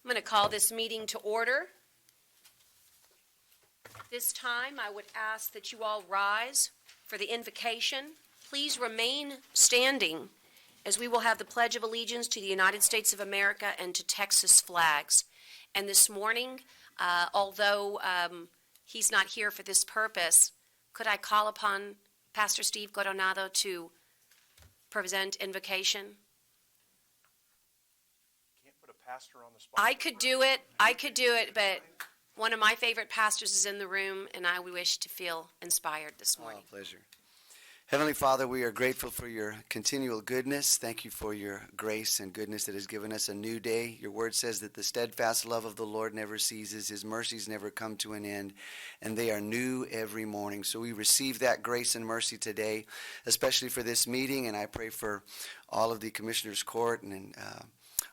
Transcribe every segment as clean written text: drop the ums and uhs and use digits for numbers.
I'm going to call this meeting to order. This time, I would ask that you all rise for the invocation. Please remain standing as we will have the Pledge of Allegiance to the United States of America and to Texas flags. And this morning, although he's not here for this purpose, could I call upon Pastor Steve Coronado to present invocation? Can't put a pastor on the spot. I could do it, but one of my favorite pastors is in the room, and I wish to feel inspired this morning. Oh, pleasure. Heavenly Father, we are grateful for your continual goodness. Thank you for your grace and goodness that has given us a new day. Your word says that the steadfast love of the Lord never ceases. His mercies never come to an end, and they are new every morning. So we receive that grace and mercy today, especially for this meeting, and I pray for all of the Commissioner's Court and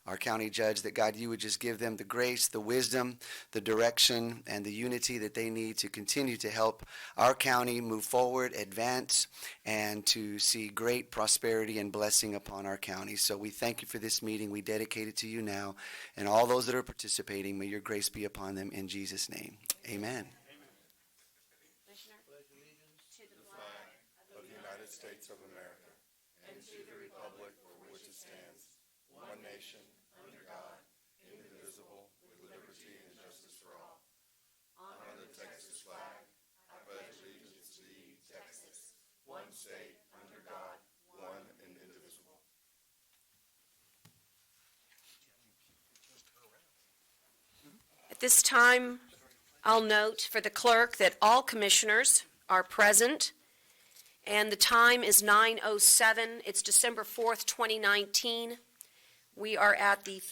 our county judge, that God, you would just give them the grace, the wisdom, the direction, and the unity that they need to continue to help our county move forward, advance, and to see great prosperity and blessing upon our county. So we thank you for this meeting. We dedicate it to you now, and all those that are participating, may your grace be upon them in Jesus' name. Amen. To the flag of the United States of America and to the republic for which it stands, one nation, under God, indivisible, with liberty and justice for all. Honor the Texas flag. I pledge allegiance to thee, Texas, one state, under God, one and indivisible. At this time, I'll note for the clerk that all commissioners are present, and the time is 9:07. It's December 4th, 2019. We are at the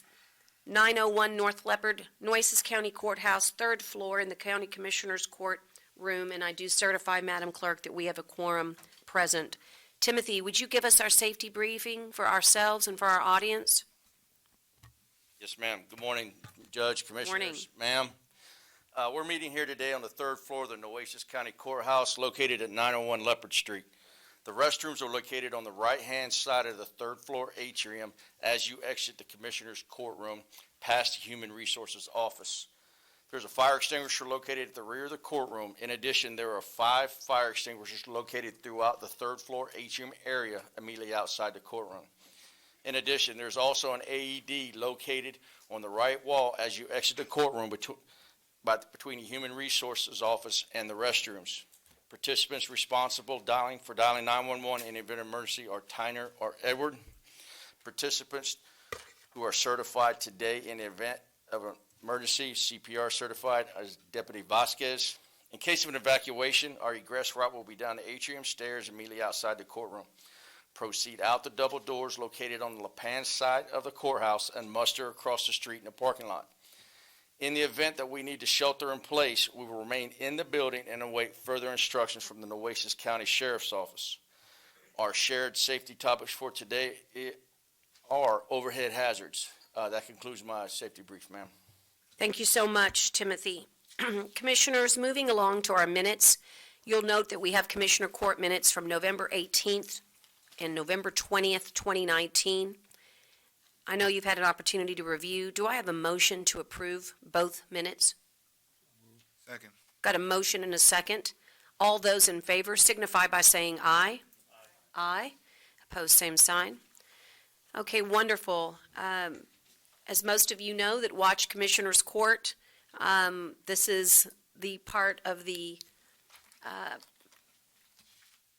901 North Leopard, Nueces County Courthouse, 3rd floor in the County Commissioner's Court room, and I do certify, Madam Clerk, that we have a quorum present. Timothy, would you give us our safety briefing for ourselves and for our audience? Yes, ma'am. Good morning, Judge, Commissioners. Morning. Ma'am, we're meeting here today on the 3rd floor of the Nueces County Courthouse located at 901 Leopard Street. The restrooms are located on the right-hand side of the 3rd floor atrium as you exit the Commissioner's courtroom past the Human Resources office. There's a fire extinguisher located at the rear of the courtroom. In addition, there are 5 fire extinguishers located throughout the 3rd floor atrium area immediately outside the courtroom. In addition, there's also an AED located on the right wall as you exit the courtroom between the Human Resources office and the restrooms. Participants responsible for dialing 911 in event of emergency are Tyner or Edward. Participants who are certified today in the event of an emergency, CPR certified, as Deputy Vasquez. In case of an evacuation, our egress route will be down the atrium stairs immediately outside the courtroom. Proceed out the double doors located on the Lapan side of the courthouse and muster across the street in the parking lot. In the event that we need to shelter in place, we will remain in the building and await further instructions from the Nueces County Sheriff's Office. Our shared safety topics for today are overhead hazards. That concludes my safety brief, ma'am. Thank you so much, Timothy. Commissioners, moving along to our minutes, you'll note that we have Commissioner Court minutes from November 18th and November 20th, 2019. I know you've had an opportunity to review. Do I have a motion to approve both minutes? Second. Got a motion and a second. All those in favor signify by saying aye. Aye. Opposed, same sign. Okay, wonderful. As most of you know that watch Commissioner's Court, this is the part of the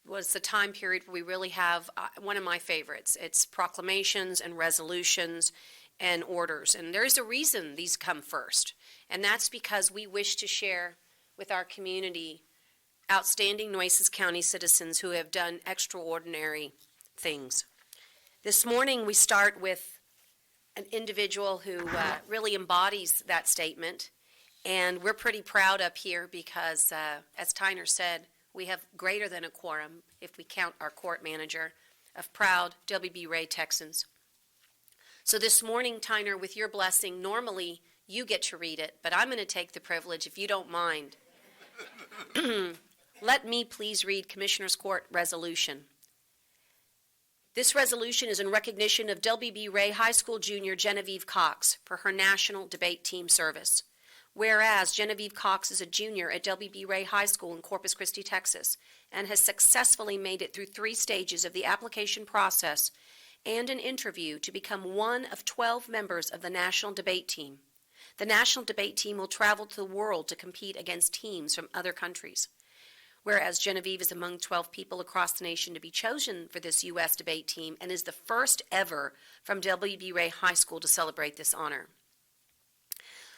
was the time period where we really have one of my favorites. It's proclamations and resolutions and orders. And there's a reason these come first. And that's because we wish to share with our community outstanding Nueces County citizens who have done extraordinary things. This morning we start with an individual who really embodies that statement. And we're pretty proud up here because, as Tyner said, we have greater than a quorum, if we count our court manager, of proud WB Ray Texans. So this morning, Tyner, with your blessing, normally you get to read it, but I'm going to take the privilege, if you don't mind. Let me please read Commissioner's Court resolution. This resolution is in recognition of WB Ray High School junior Genevieve Cox for her national debate team service. Whereas Genevieve Cox is a junior at WB Ray High School in Corpus Christi, Texas, and has successfully made it through 3 stages of the application process and an interview to become one of 12 members of the national debate team. The national debate team will travel to the world to compete against teams from other countries. Whereas Genevieve is among 12 people across the nation to be chosen for this U.S. debate team and is the first ever from WB Ray High School to celebrate this honor.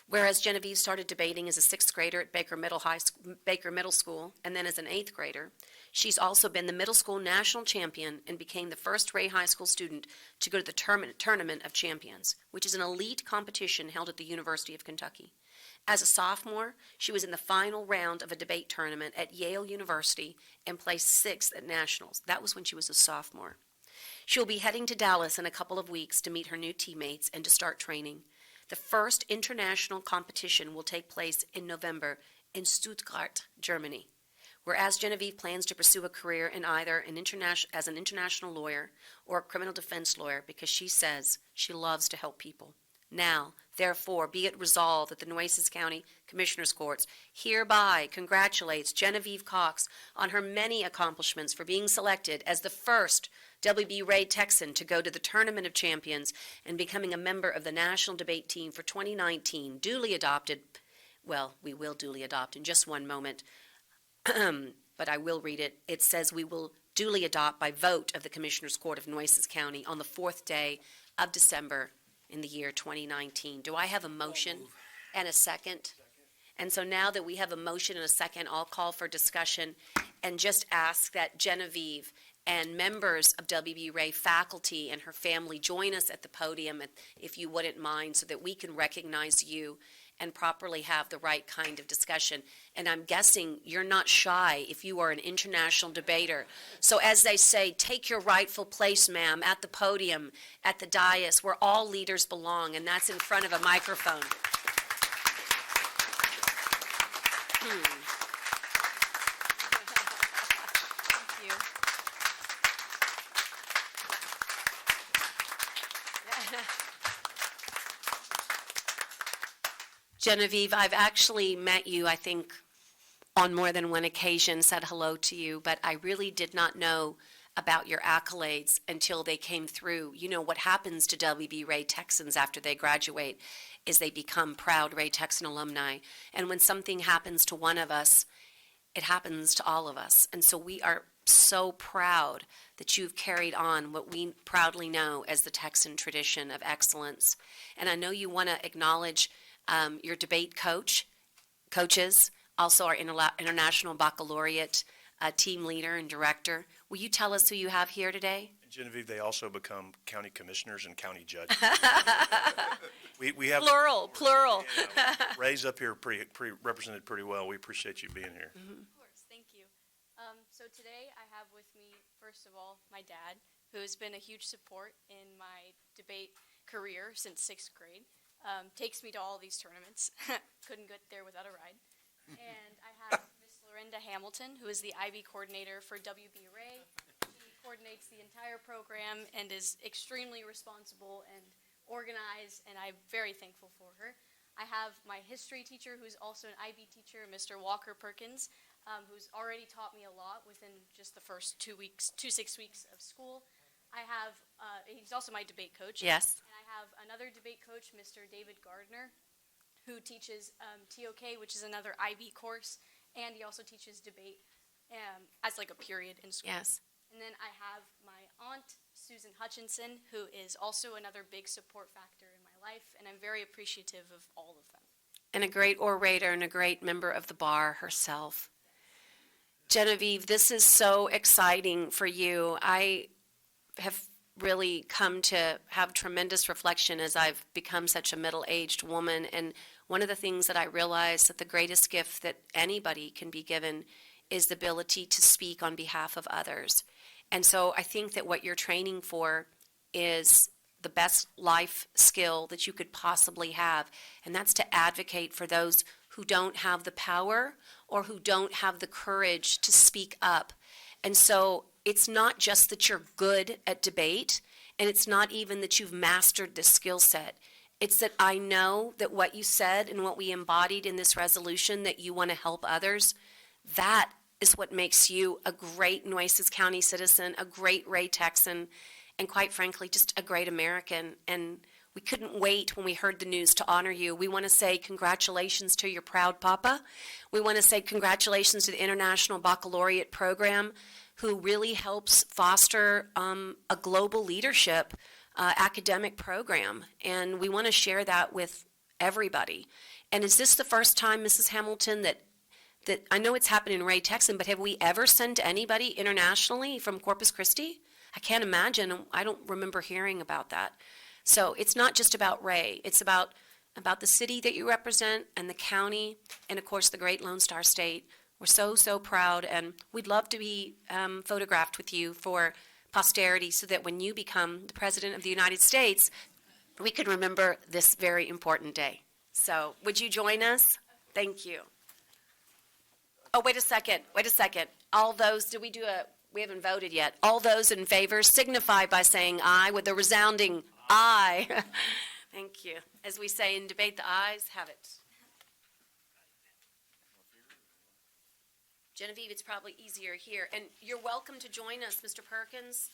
Whereas Genevieve started debating as a 6th grader at Baker Middle School and then as an 8th grader, she's also been the middle school national champion and became the first Ray High School student to go to the Tournament of Champions, which is an elite competition held at the University of Kentucky. As a sophomore, she was in the final round of a debate tournament at Yale University and placed 6th at nationals. That was when she was a sophomore. She'll be heading to Dallas in a couple of weeks to meet her new teammates and to start training. The first international competition will take place in November in Stuttgart, Germany. Whereas Genevieve plans to pursue a career in either as an international lawyer or a criminal defense lawyer because she says she loves to help people. Now, therefore, be it resolved that the Nueces County Commissioners Courts hereby congratulates Genevieve Cox on her many accomplishments for being selected as the first WB Ray Texan to go to the Tournament of Champions and becoming a member of the national debate team for 2019, duly adopted. Well, we will duly adopt in just one moment, but I will read it. It says we will duly adopt by vote of the Commissioners Court of Nueces County on the 4th day of December in the year 2019. Do I have a motion and a second? And so now that we have a motion and a second, I'll call for discussion and just ask that Genevieve and members of WB Ray faculty and her family join us at the podium, if you wouldn't mind, so that we can recognize you and properly have the right kind of discussion. And I'm guessing you're not shy if you are an international debater. So as they say, take your rightful place, ma'am, at the podium, at the dais, where all leaders belong, and that's in front of a microphone. Thank you. Genevieve, I've actually met you, I think, on more than one occasion, said hello to you, but I really did not know about your accolades until they came through. You know, what happens to WB Ray Texans after they graduate is they become proud Ray Texan alumni. And when something happens to one of us, it happens to all of us. And so we are so proud that you've carried on what we proudly know as the Texan tradition of excellence. And I know you want to acknowledge your debate coaches, also our International Baccalaureate team leader and director. Will you tell us who you have here today? Genevieve, they also become county commissioners and county judges. we have plural. Ray's up here represented pretty well. We appreciate you being here. Mm-hmm. Of course, thank you. So today I have with me, first of all, my dad, who has been a huge support in my debate career since 6th grade. Takes me to all these tournaments. Couldn't get there without a ride. And I have Miss Lorinda Hamilton, who is the IB coordinator for WB Ray. She coordinates the entire program and is extremely responsible and organized, and I'm very thankful for her. I have my history teacher, who's also an IB teacher, Mr. Walker Perkins, who's already taught me a lot within just the first 2 6 weeks of school. I have, he's also my debate coach. Yes. And I have another debate coach, Mr. David Gardner, who teaches TOK, which is another IB course, and he also teaches debate as like a period in school. Yes. And then I have my aunt, Susan Hutchinson, who is also another big support factor in my life, and I'm very appreciative of all of them. And a great orator and a great member of the bar herself. Genevieve, this is so exciting for you. I have really come to have tremendous reflection as I've become such a middle-aged woman. And one of the things that I realized that the greatest gift that anybody can be given is the ability to speak on behalf of others. And so I think that what you're training for is the best life skill that you could possibly have, and that's to advocate for those who don't have the power or who don't have the courage to speak up. And so it's not just that you're good at debate, and it's not even that you've mastered this skill set. It's that I know that what you said and what we embodied in this resolution, that you want to help others, that is what makes you a great Nueces County citizen, a great Ray Texan, and quite frankly, just a great American. And we couldn't wait when we heard the news to honor you. We want to say congratulations to your proud papa. We want to say congratulations to the International Baccalaureate Program, who really helps foster a global leadership academic program. And we want to share that with everybody. And is this the first time, Mrs. Hamilton, that I know it's happened in Ray, Texas, but have we ever sent anybody internationally from Corpus Christi? I can't imagine. I don't remember hearing about that. So it's not just about Ray. It's about the city that you represent and the county and, of course, the great Lone Star State. We're so, so proud, and we'd love to be photographed with you for posterity so that when you become the President of the United States, we can remember this very important day. So would you join us? Thank you. Oh, wait a second. All those, we haven't voted yet. All those in favor signify by saying aye with a resounding aye. Thank you. As we say in debate, the ayes have it. Genevieve, it's probably easier here. And you're welcome to join us, Mr. Perkins,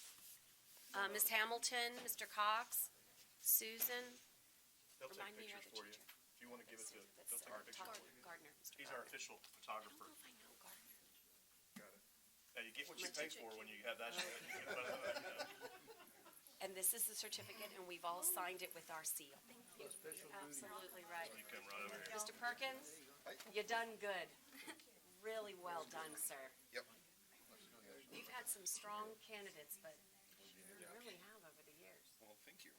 Ms. Hamilton, Mr. Cox, Susan. They'll take Remind me your pictures other for you. teacher. If you want to give it to, That's they'll take a picture for you. Gardner. Mr. He's our Gardner. official I don't photographer. know if I know Gardner. Now, you get what you My pay teacher for when you have that. And this is the certificate, and we've all signed it with our seal. Thank you. You're absolutely right. You come right over here. Mr. Perkins, you done good. Really well done, sir. Yep. You've had some strong candidates, but you really have over the years. Well, thank you.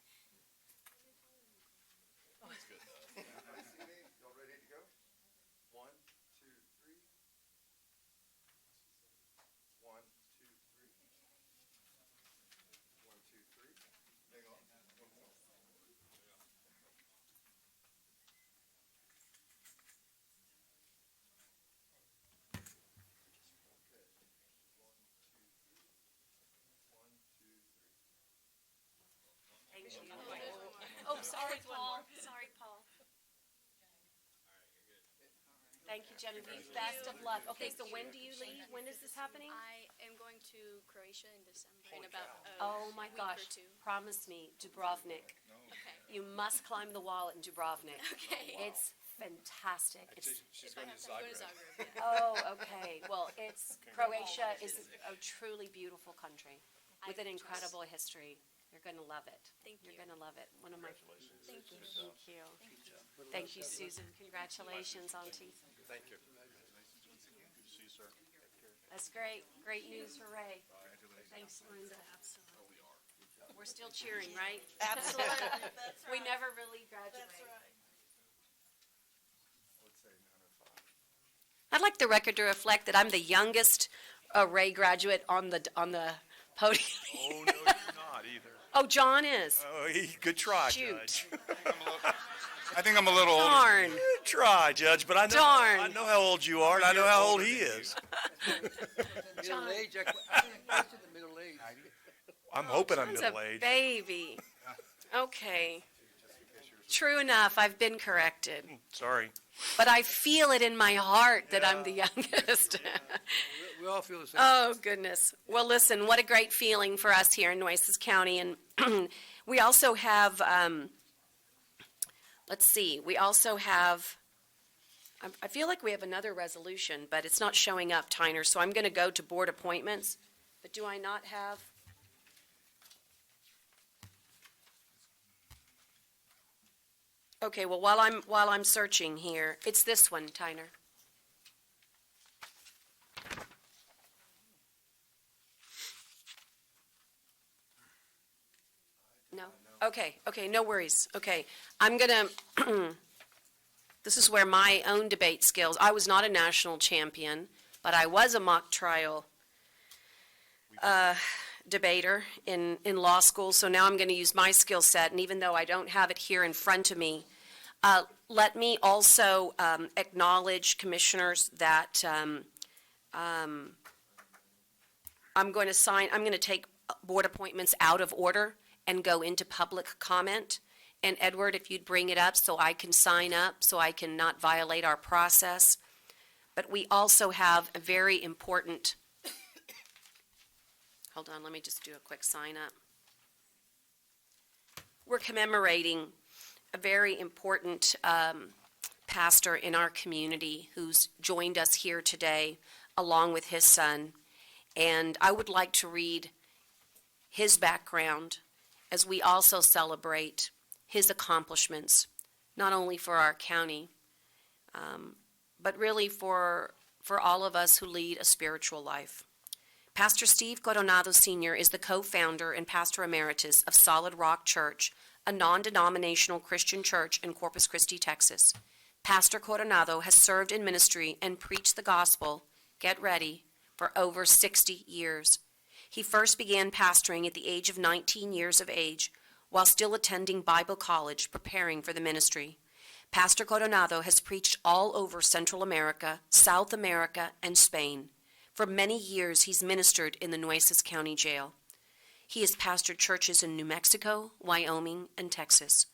Y'all ready to go? 1, 2, 3. 1, 2, 3. 1, 2, 3. Hang on. One more. Thank you. Oh, sorry, Paul. Sorry, Paul. Thank you, Genevieve. Best of luck. Okay, so when do you leave? When is this happening? I am going to Croatia in December in about Oh, my week gosh. or two. Promise me, Dubrovnik. Okay. You must climb the wall in Dubrovnik. Okay. It's fantastic. It's, She's If I going have to time, go to Zagreb. Zagreb. Yeah. oh, okay. Well, Croatia is a truly beautiful country with an incredible history. You're going to love it. Thank You're you. going to love it. One of my. Thank you. Thank you. Thank you, Susan. Congratulations, Auntie. Thank you. See you, sir. That's great. Great news for Ray. Thanks, Linda. We're still cheering, right? Absolutely. We never really graduate. Let's say 9:05. I'd like the record to reflect that I'm the youngest Ray graduate on the podium. Oh, no, you're not either. Oh, John is. Oh, good try, Shoot. Judge. I think I'm a little older. Darn. Good try, Judge, but I Darn. know how old you are, and I know how old he is. John. Middle age, I question the middle age. I'm hoping I'm John's middle a aged. baby. Okay. True enough, I've been corrected. Sorry. But I feel it in my heart that I'm the youngest. We all feel the same. Oh, goodness. Well, listen, what a great feeling for us here in Nueces County. And we also have, let's see, we also have, I feel like we have another resolution, but it's not showing up, Tyner, so I'm going to go to board appointments. But do I not have? Okay, well, while I'm searching here, it's this one, Tyner. No? Okay, no worries. Okay, I'm gonna, this is where my own debate skills, I was not a national champion, but I was a mock trial debater in law school, so now I'm gonna use my skill set, and even though I don't have it here in front of me, let me also acknowledge, commissioners, that I'm going to take board appointments out of order and go into public comment. And Edward, if you'd bring it up so I can sign up, so I can not violate our process. But we also have a very important, hold on, let me just do a quick sign up. We're commemorating a very important pastor in our community who's joined us here today, along with his son. And I would like to read his background as we also celebrate his accomplishments, not only for our county, but really for all of us who lead a spiritual life. Pastor Steve Coronado Sr. is the co-founder and pastor emeritus of Solid Rock Church, a non-denominational Christian church in Corpus Christi, Texas. Pastor Coronado has served in ministry and preached the gospel, get ready, for over 60 years. He first began pastoring at the age of 19 years of age while still attending Bible college, preparing for the ministry. Pastor Coronado has preached all over Central America, South America, and Spain. For many years, he's ministered in the Nueces County Jail. He has pastored churches in New Mexico, Wyoming, and Texas.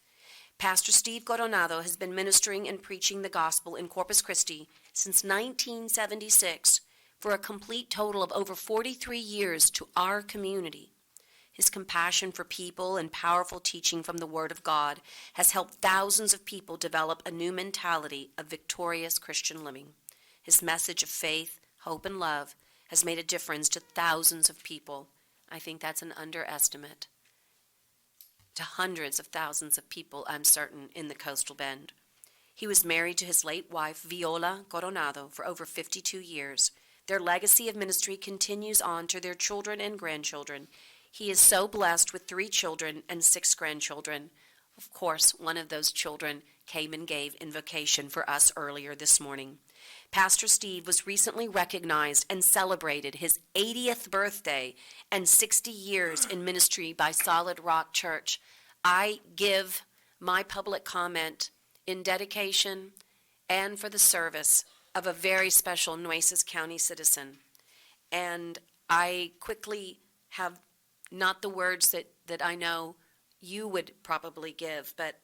Pastor Steve Coronado has been ministering and preaching the gospel in Corpus Christi since 1976 for a complete total of over 43 years to our community. His compassion for people and powerful teaching from the Word of God has helped thousands of people develop a new mentality of victorious Christian living. His message of faith, hope, and love has made a difference to thousands of people. I think that's an underestimate. To hundreds of thousands of people, I'm certain, in the Coastal Bend. He was married to his late wife, Viola Coronado, for over 52 years. Their legacy of ministry continues on to their children and grandchildren. He is so blessed with 3 children and 6 grandchildren. Of course, one of those children came and gave invocation for us earlier this morning. Pastor Steve was recently recognized and celebrated his 80th birthday and 60 years in ministry by Solid Rock Church. I give my public comment in dedication and for the service of a very special Nueces County citizen. And I quickly have not the words that I know you would probably give, but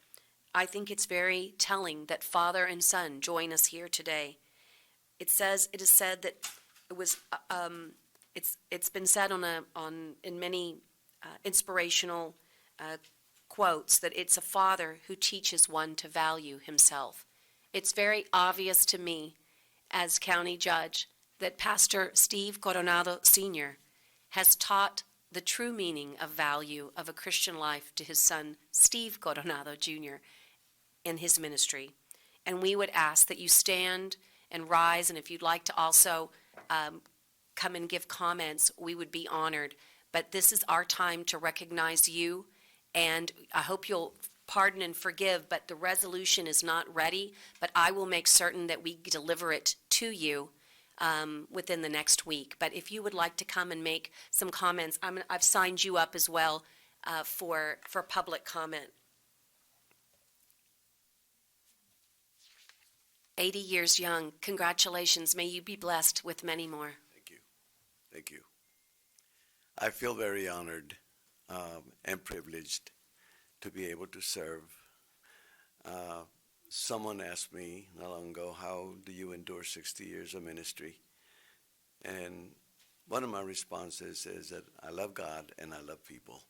I think it's very telling that father and son join us here today. It is said that it was it's been said in many inspirational quotes that it's a father who teaches one to value himself. It's very obvious to me as county judge that Pastor Steve Coronado Sr. has taught the true meaning of value of a Christian life to his son, Steve Coronado Jr., in his ministry. And we would ask that you stand and rise, and if you'd like to also come and give comments, we would be honored. But this is our time to recognize you, and I hope you'll pardon and forgive, but the resolution is not ready, but I will make certain that we deliver it to you within the next week. But if you would like to come and make some comments, I've signed you up as well for public comment. 80 years young. Congratulations. May you be blessed with many more. Thank you. Thank you. I feel very honored and privileged to be able to serve. Someone asked me not long ago, how do you endure 60 years of ministry? And one of my responses is that I love God and I love people.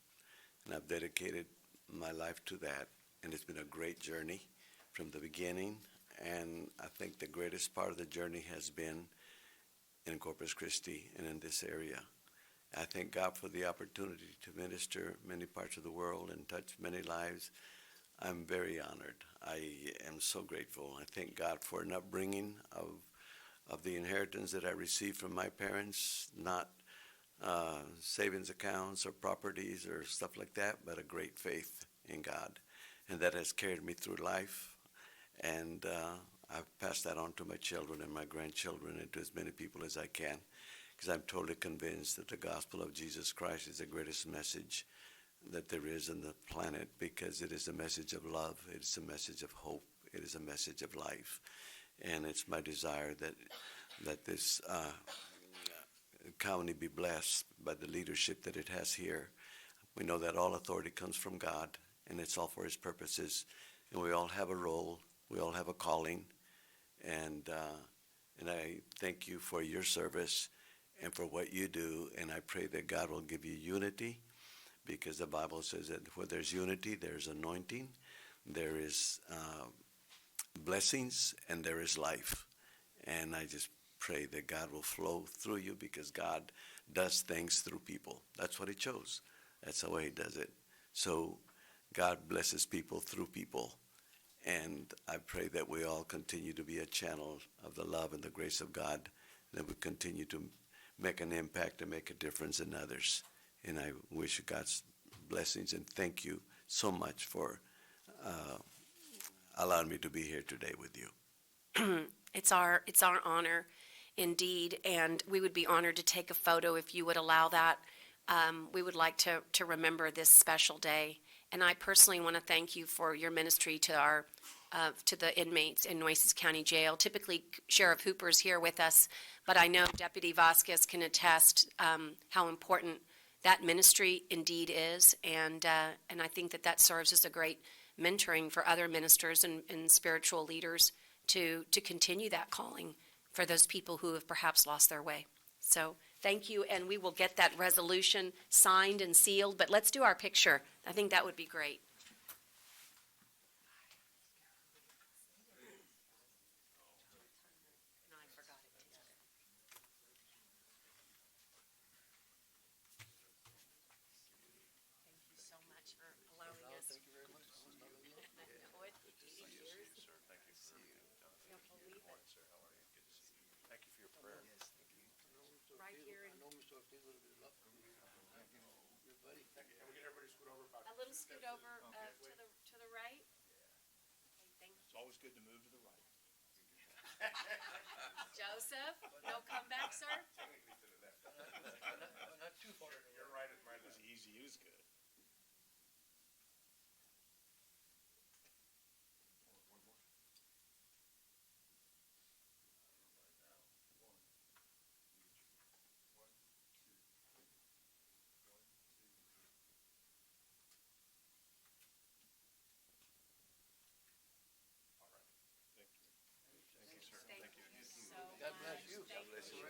And I've dedicated my life to that. And it's been a great journey from the beginning. And I think the greatest part of the journey has been in Corpus Christi and in this area. I thank God for the opportunity to minister many parts of the world and touch many lives. I'm very honored. I am so grateful. I thank God for an upbringing of the inheritance that I received from my parents, not savings accounts or properties or stuff like that, but a great faith in God. And that has carried me through life. And I've passed that on to my children and my grandchildren and to as many people as I can, because I'm totally convinced that the gospel of Jesus Christ is the greatest message that there is on the planet, because it is a message of love, it is a message of hope, it is a message of life. And it's my desire that this county be blessed by the leadership that it has here. We know that all authority comes from God, and it's all for His purposes. And we all have a role, we all have a calling, and I thank you for your service and for what you do, and I pray that God will give you unity, because the Bible says that where there's unity, there's anointing, there is blessings, and there is life. And I just pray that God will flow through you, because God does things through people. That's what He chose. That's the way He does it. So God blesses people through people. And I pray that we all continue to be a channel of the love and the grace of God, that we continue to make an impact and make a difference in others. And I wish you God's blessings, and thank you so much for allowing me to be here today with you. It's our honor, indeed, and we would be honored to take a photo if you would allow that. We would like to remember this special day, and I personally want to thank you for your ministry to to the inmates in Nueces County Jail. Typically, Sheriff Hooper is here with us, but I know Deputy Vasquez can attest how important that ministry indeed is, and I think that serves as a great mentoring for other ministers and spiritual leaders to continue that calling for those people who have perhaps lost their way. So thank you, and we will get that resolution signed and sealed, but let's do our picture. I think that would be great. Right here. A little scoot over to the right. Okay, thank you. It's always good to move to the right. Joseph, no comeback, sir? Not too far. You're right, as easy is good. God bless you.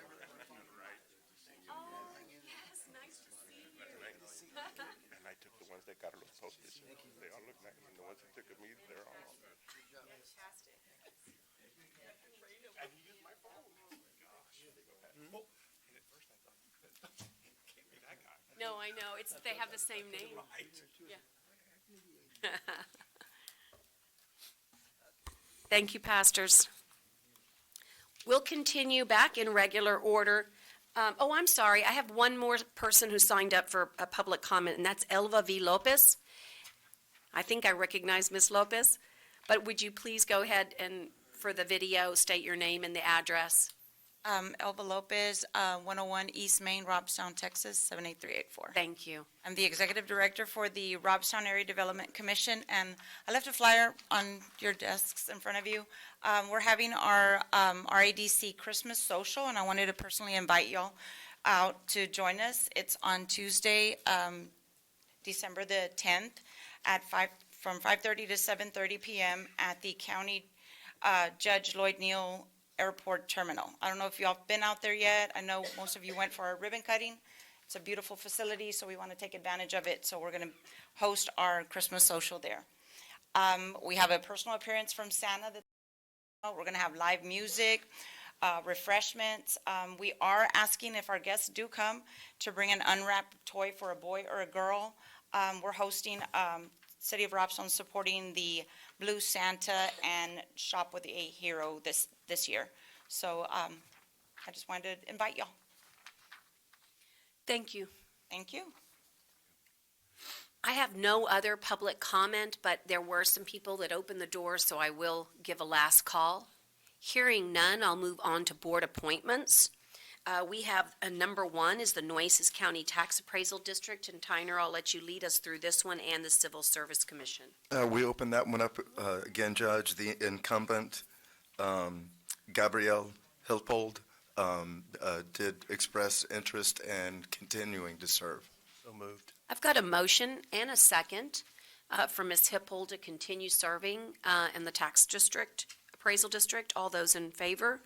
Oh, yes, nice to see you. And I took the ones that got a little postage. They all look nice. And the ones that took of me, they're all. Fantastic. And he used my phone. Oh my gosh. Oh, and at first I thought, can't be that guy. No, I know. They have the same name. Right. Yeah. Thank you, pastors. We'll continue back in regular order. I'm sorry. I have one more person who signed up for a public comment, and that's Elva V. Lopez. I think I recognize Ms. Lopez, but would you please go ahead and, for the video, state your name and the address? Elba Lopez, 101 East Main, Robstown, Texas, 78384. Thank you. I'm the executive director for the Robstown Area Development Commission, and I left a flyer on your desks in front of you. We're having our RADC Christmas social, and I wanted to personally invite y'all out to join us. It's on Tuesday, December the 10th, from 5:30 to 7:30 p.m. at the County Judge Lloyd Neal Airport Terminal. I don't know if y'all have been out there yet. I know most of you went for our ribbon cutting. It's a beautiful facility, so we want to take advantage of it. So we're going to host our Christmas social there. We have a personal appearance from Santa. We're going to have live music, refreshments. We are asking, if our guests do come, to bring an unwrapped toy for a boy or a girl. We're hosting City of Robstown supporting the Blue Santa and Shop with a Hero this year. So I just wanted to invite y'all. Thank you. Thank you. I have no other public comment, but there were some people that opened the door, so I will give a last call. Hearing none, I'll move on to board appointments. We have number one is the Nueces County Tax Appraisal District, and Tyner, I'll let you lead us through this one, and the Civil Service Commission. We opened that one up again, Judge. The incumbent, Gabrielle Hilpold, did express interest in continuing to serve. So moved. I've got a motion and a second for Ms. Hippel to continue serving in the tax district, appraisal district. All those in favor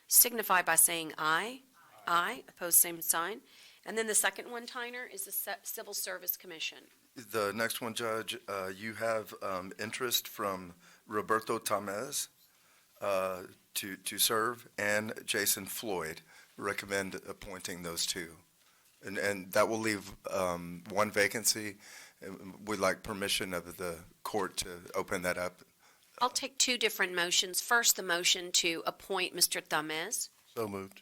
signify by saying aye. Aye. Opposed, same sign. And then the second one, Tyner, is the Civil Service Commission. The next one, Judge, you have interest from Roberto Tamez to serve, and Jason Floyd. Recommend appointing those two. And that will leave one vacancy. We'd like permission of the court to open that up. I'll take two different motions. First, the motion to appoint Mr. Tamez, So moved.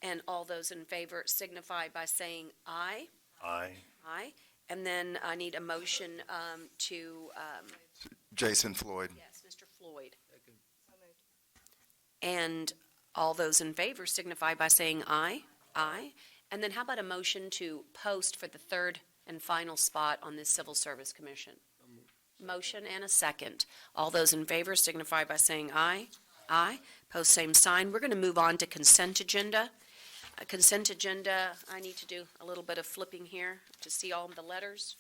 and all those in favor signify by saying aye. Aye. Aye. And then I need a motion to, Jason Floyd. yes, Mr. Floyd. And all those in favor signify by saying aye. Aye. And then how about a motion to post for the third and final spot on this Civil Service Commission? Motion and a second. All those in favor signify by saying aye. Aye. Post same sign. We're going to move on to consent agenda. Consent agenda, I need to do a little bit of flipping here to see all the letters.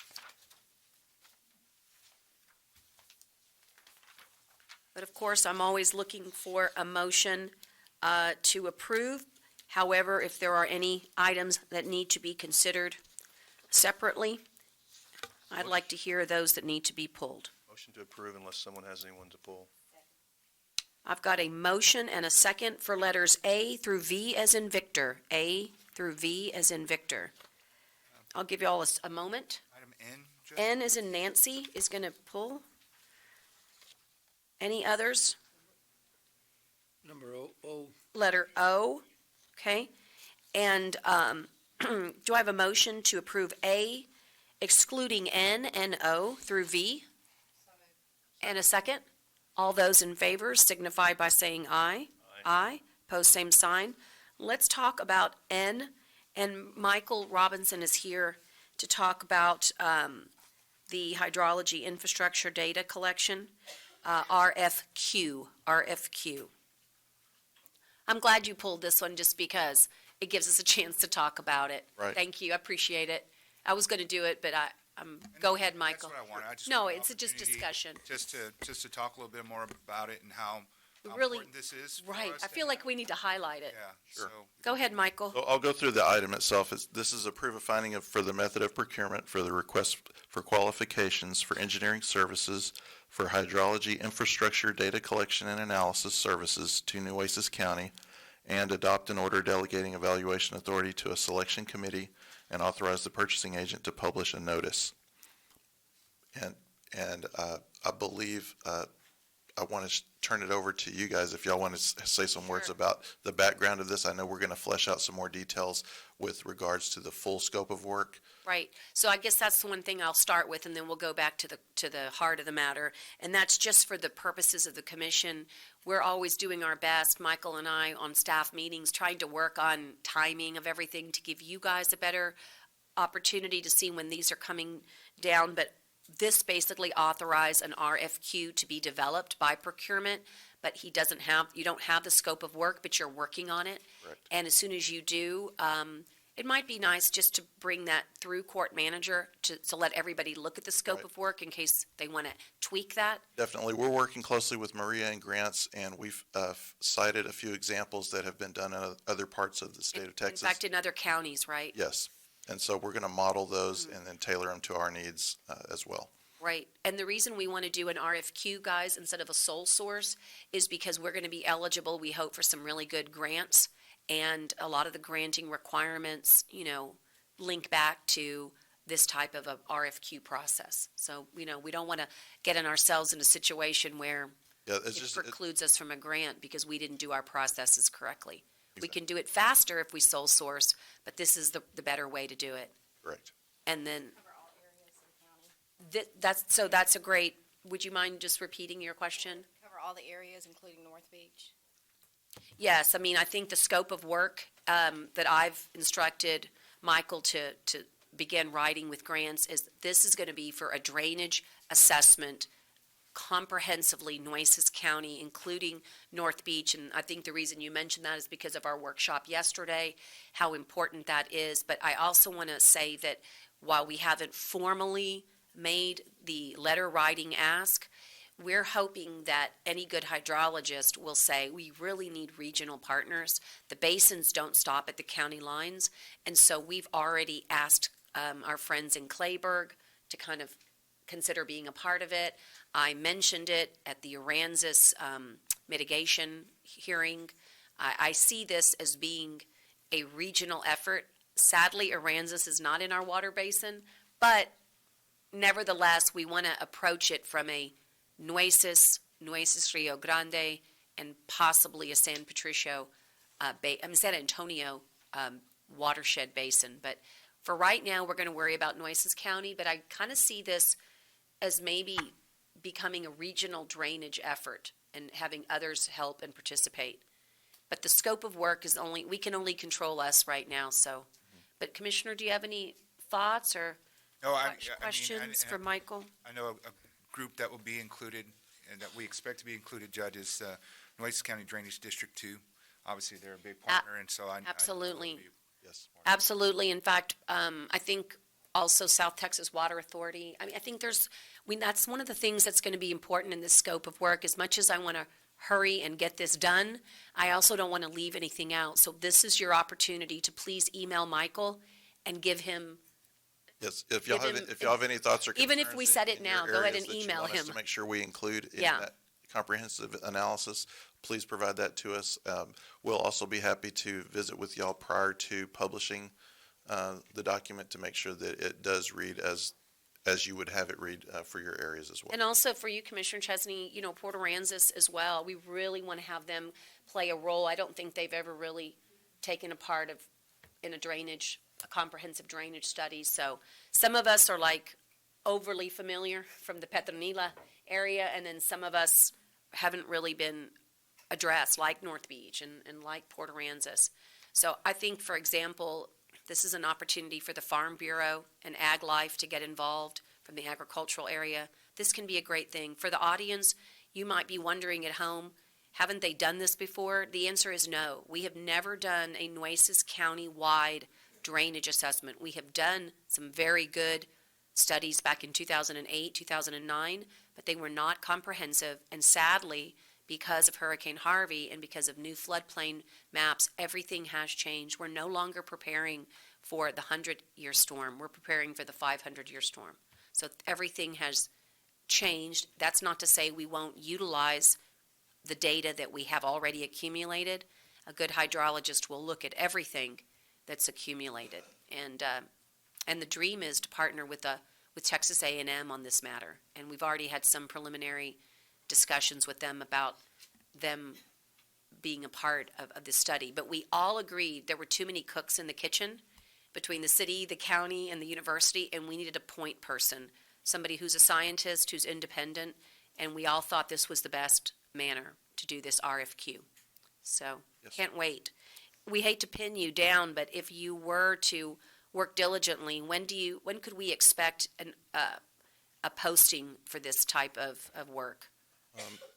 But of course, I'm always looking for a motion to approve. However, if there are any items that need to be considered separately, I'd like to hear those that need to be pulled. Motion to approve unless someone has anyone to pull. I've got a motion and a second for letters A through V as in Victor. A through V as in Victor. I'll give you all a moment. Item N, Judge? N as in Nancy is going to pull. Any others? Number O. Letter O, okay? And do I have a motion to approve A excluding N and O through V? And a second? All those in favor signify by saying aye. Aye. Pose same sign. Let's talk about N, and Michael Robinson is here to talk about the hydrology infrastructure data collection, RFQ. I'm glad you pulled this one just because it gives us a chance to talk about it. Right. Thank you, I appreciate it. I was going to do it, but go ahead, Michael. That's what I wanted. I just No, want an it's just opportunity discussion. Just to talk a little bit more about it and how Really- important this is for Right, us I to feel like have. we need to highlight it. Yeah, Sure. so. Go ahead, Michael. So I'll go through the item itself. This is approve a finding for the method of procurement for the request for qualifications for engineering services for hydrology infrastructure data collection and analysis services to Nueces County, and adopt an order delegating evaluation authority to a selection committee and authorize the purchasing agent to publish a notice. And I believe I want to turn it over to you guys if y'all want to say some words Sure. about the background of this. I know we're going to flesh out some more details with regards to the full scope of work. Right, so I guess that's the one thing I'll start with, and then we'll go back to the heart of the matter, and that's just for the purposes of the commission. We're always doing our best, Michael and I, on staff meetings, trying to work on timing of everything to give you guys a better opportunity to see when these are coming down, but this basically authorized an RFQ to be developed by procurement, but you don't have the scope of work, but you're working on it. Correct. And as soon as you do, it might be nice just to bring that through court manager to let everybody look at the scope Right. of work in case they want to tweak that. Definitely. We're working closely with Maria and Grants, and we've cited a few examples that have been done in other parts of the state of Texas. In fact, in other counties, right? Yes. And so we're going to model those and then tailor them to our needs as well. Right. And the reason we want to do an RFQ, guys, instead of a sole source is because we're going to be eligible, we hope, for some really good grants. And a lot of the granting requirements, link back to this type of a RFQ process. So, we don't want to get ourselves in a situation where Yeah, it's it just, precludes us from a grant because we didn't do our processes correctly. We can do it faster if we sole source, but this is the better way to do it. correct. And then that's a great, would you mind just repeating your question? Cover all the areas, including North Beach. Yes, I think the scope of work that I've instructed Michael to begin writing with grants is this is going to be for a drainage assessment comprehensively Nueces County, including North Beach. And I think the reason you mentioned that is because of our workshop yesterday, how important that is. But I also want to say that while we haven't formally made the letter writing ask, we're hoping that any good hydrologist will say, we really need regional partners. The basins don't stop at the county lines. And so we've already asked our friends in Clayburgh to kind of consider being a part of it. I mentioned it at the Aransas mitigation hearing. I see this as being a regional effort. Sadly, Aransas is not in our water basin, but nevertheless, we want to approach it from a Nueces Rio Grande, and possibly a San Patricio, San Antonio watershed basin. But for right now, we're going to worry about Nueces County, but I kind of see this as maybe becoming a regional drainage effort and having others help and participate. But the scope of work is we can only control us right now, so. But Commissioner, do you have any thoughts or No, questions for Michael? I know a group that will be included, and that we expect to be included, Judge, is Nueces County Drainage District 2. Obviously, they're a big partner, and so I. Absolutely. Yes. Absolutely. In fact, I think also South Texas Water Authority. I mean, I think that's one of the things that's going to be important in this scope of work. As much as I want to hurry and get this done, I also don't want to leave anything out. So this is your opportunity to please email Michael and give him. Yes, if y'all have any thoughts or concerns. Even if we said it in now, your go ahead areas and that you email want us him. to make sure we include in Yeah. that comprehensive analysis, please provide that to us. We'll also be happy to visit with y'all prior to publishing the document to make sure that it does read as you would have it read for your areas as well. And also for you, Commissioner Chesney, Port Aransas as well. We really want to have them play a role. I don't think they've ever really taken a part in a comprehensive drainage study. So some of us are like overly familiar from the Petronila area, and then some of us haven't really been addressed, like North Beach and like Port Aransas. So I think, for example, this is an opportunity for the Farm Bureau and Ag Life to get involved from the agricultural area. This can be a great thing. For the audience, you might be wondering at home, haven't they done this before? The answer is no. We have never done a Nueces County-wide drainage assessment. We have done some very good studies back in 2008, 2009, but they were not comprehensive. And sadly, because of Hurricane Harvey and because of new floodplain maps, everything has changed. We're no longer preparing for the 100-year storm. We're preparing for the 500-year storm. So everything has changed. That's not to say we won't utilize the data that we have already accumulated. A good hydrologist will look at everything that's accumulated. And the dream is to partner with Texas A&M on this matter. And we've already had some preliminary discussions with them about them being a part of this study. But we all agreed there were too many cooks in the kitchen between the city, the county, and the university, and we needed a point person, somebody who's a scientist, who's independent, and we all thought this was the best manner to do this RFQ. So, Yes. Can't wait. We hate to pin you down, but if you were to work diligently, when could we expect a posting for this type of work?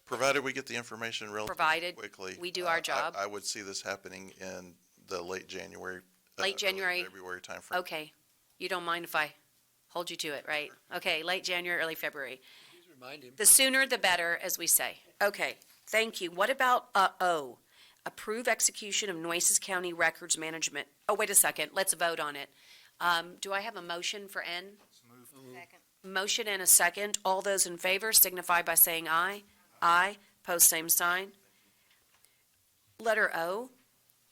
Provided we get the information relatively Provided quickly. we do our job. I would see this happening in the late January. Late January. early February timeframe. Okay. You don't mind if I hold you to it, right? Okay, late January, early February. Please remind him. The sooner the better, as we say. Okay, thank you. What about O? Approve execution of Nueces County Records Management. Oh, wait a second. Let's vote on it. Do I have a motion for N? Second. Motion and a second. All those in favor signify by saying aye. Aye. Post same sign. Letter O.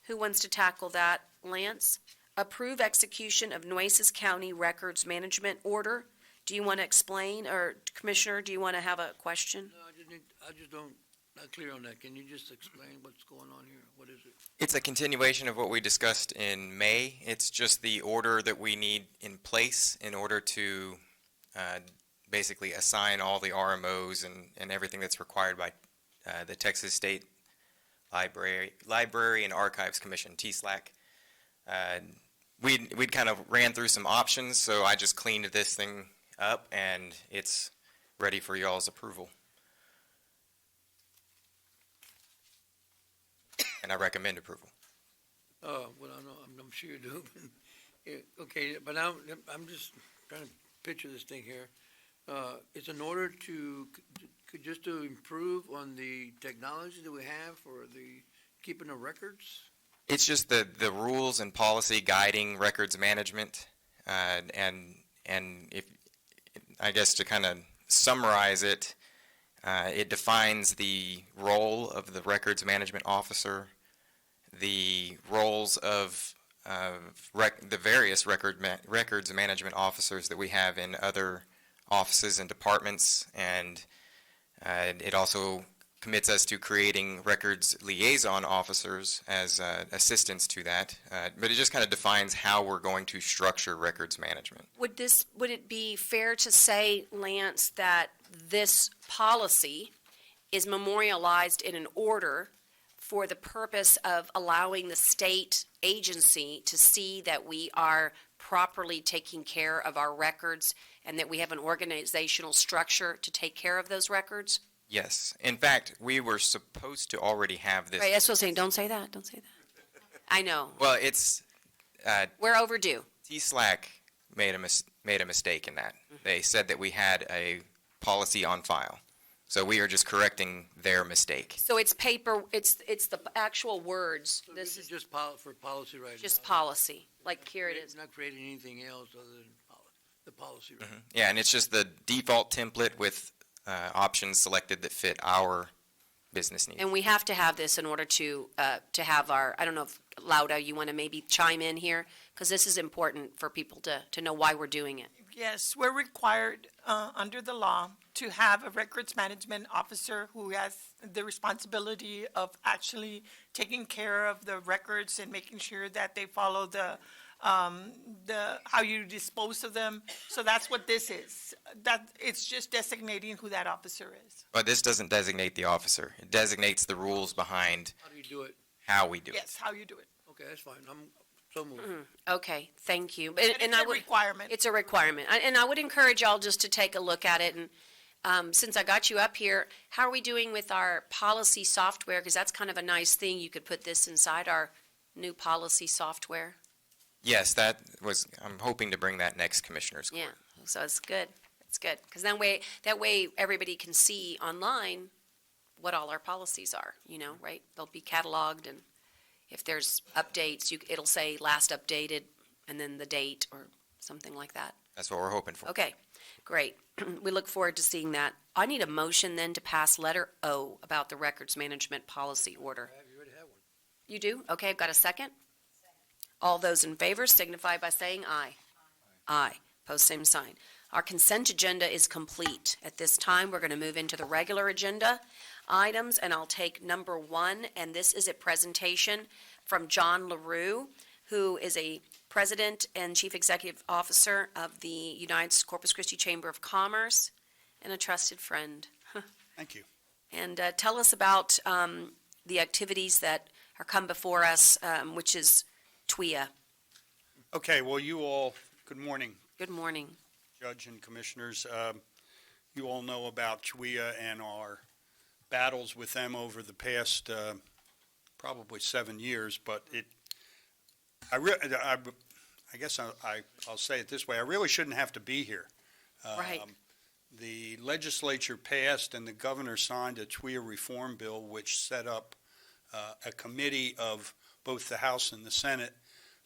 Who wants to tackle that? Lance? Approve execution of Nueces County Records Management Order. Do you want to explain, or Commissioner, do you want to have a question? No, I just don't, not clear on that. Can you just explain what's going on here? What is it? It's a continuation of what we discussed in May. It's just the order that we need in place in order to basically assign all the RMOs and everything that's required by the Texas State Library and Archives Commission, TSLAC. We'd kind of ran through some options, so I just cleaned this thing up, and it's ready for y'all's approval. and I recommend approval. Well, I know, I'm sure you do. Yeah, okay, but now, I'm just trying to picture this thing here. It's in order to, just to improve on the technology that we have for the keeping of records? It's just the rules and policy guiding records management, and if, I guess to kind of summarize it, it defines the role of the records management officer, the roles of the various records management officers that we have in other offices and departments, and it also commits us to creating records liaison officers as assistants to that. But it just kind of defines how we're going to structure records management. Would it be fair to say, Lance, that this policy is memorialized in an order for the purpose of allowing the state agency to see that we are properly taking care of our records and that we have an organizational structure to take care of those records? Yes. In fact, we were supposed to already have this. Right, that's what I'm saying. Don't say that. Don't say that. I know. Well, it's We're overdue. TSLAC made a mistake in that. They said that we had a policy on file. So we are just correcting their mistake. So it's paper, it's the actual words. So this is just for policy right now? Just policy, like here it is. Not creating anything else other than the policy right now? Yeah, and it's just the default template with options selected that fit our business needs. And we have to have this in order to have our, I don't know if Lauda, you want to maybe chime in here? Because this is important for people to know why we're doing it. Yes, we're required under the law to have a records management officer who has the responsibility of actually taking care of the records and making sure that they follow the how you dispose of them. So that's what this is. That it's just designating who that officer is. But this doesn't designate the officer. It designates the rules behind How do you do it? how we do it. Yes, how you do it. Okay, that's fine. I'm so moved. Okay, thank you. But it's a requirement. It's a requirement. And I would encourage y'all just to take a look at it. And since I got you up here, how are we doing with our policy software? Because that's kind of a nice thing. You could put this inside our new policy software. Yes, I'm hoping to bring that next commissioner's court. Yeah, so it's good. It's good. Because that way everybody can see online what all our policies are, right? They'll be cataloged, and if there's updates, it'll say last updated and then the date or something like that. That's what we're hoping for. Okay, great. We look forward to seeing that. I need a motion then to pass letter O about the records management policy order. You already have one. You do? Okay, I've got a second. All those in favor signify by saying aye. Aye. Post same sign. Our consent agenda is complete. At this time, we're going to move into the regular agenda items, and I'll take number 1, and this is a presentation from John LaRue, who is a President and Chief Executive Officer of the United Corpus Christi Chamber of Commerce and a trusted friend. Thank you. And tell us about the activities that are come before us, which is TWIA. Okay, well, you all, good morning, Good morning. Judge and Commissioners. You all know about TWIA and our battles with them over the past probably 7 years, but I guess I'll say it this way. I really shouldn't have to be here. Right. The legislature passed and the governor signed a TWIA reform bill which set up a committee of both the House and the Senate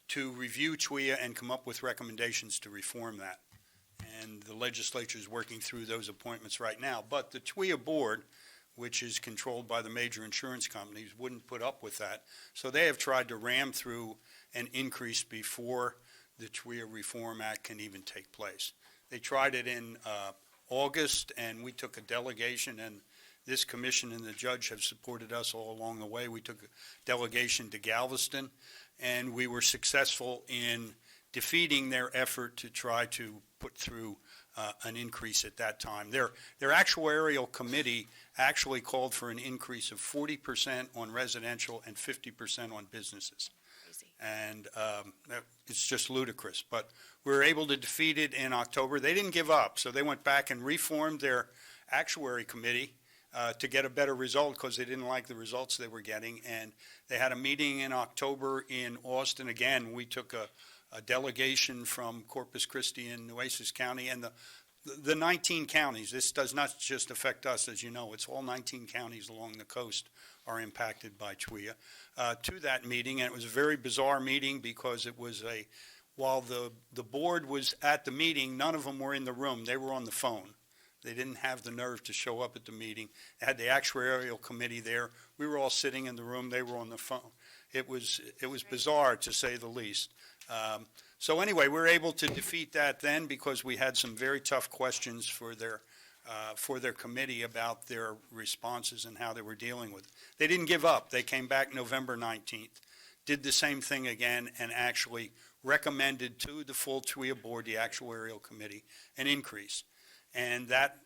to review TWIA and come up with recommendations to reform that. And the legislature is working through those appointments right now. But the TWIA board, which is controlled by the major insurance companies, wouldn't put up with that. So they have tried to ram through an increase before the TWIA Reform Act can even take place. They tried it in August, and we took a delegation, and this commission and the judge have supported us all along the way. We took a delegation to Galveston, and we were successful in defeating their effort to try to put through an increase at that time. Their actuarial committee actually called for an increase of 40% on residential and 50% on businesses. And it's just ludicrous. But we were able to defeat it in October. They didn't give up, so they went back and reformed their actuary committee to get a better result because they didn't like the results they were getting. And they had a meeting in October in Austin. Again, we took a delegation from Corpus Christi and Nueces County and the 19 counties. This does not just affect us, as you know. It's all 19 counties along the coast are impacted by TWIA, to that meeting. And it was a very bizarre meeting because it was while the board was at the meeting, none of them were in the room. They were on the phone. They didn't have the nerve to show up at the meeting. They had the actuarial committee there. We were all sitting in the room. They were on the phone. It was bizarre, to say the least. So anyway, we were able to defeat that then because we had some very tough questions for their committee about their responses and how they were dealing with it. They didn't give up. They came back November 19th, did the same thing again, and actually recommended to the full TWIA board, the actuarial committee, an increase. And that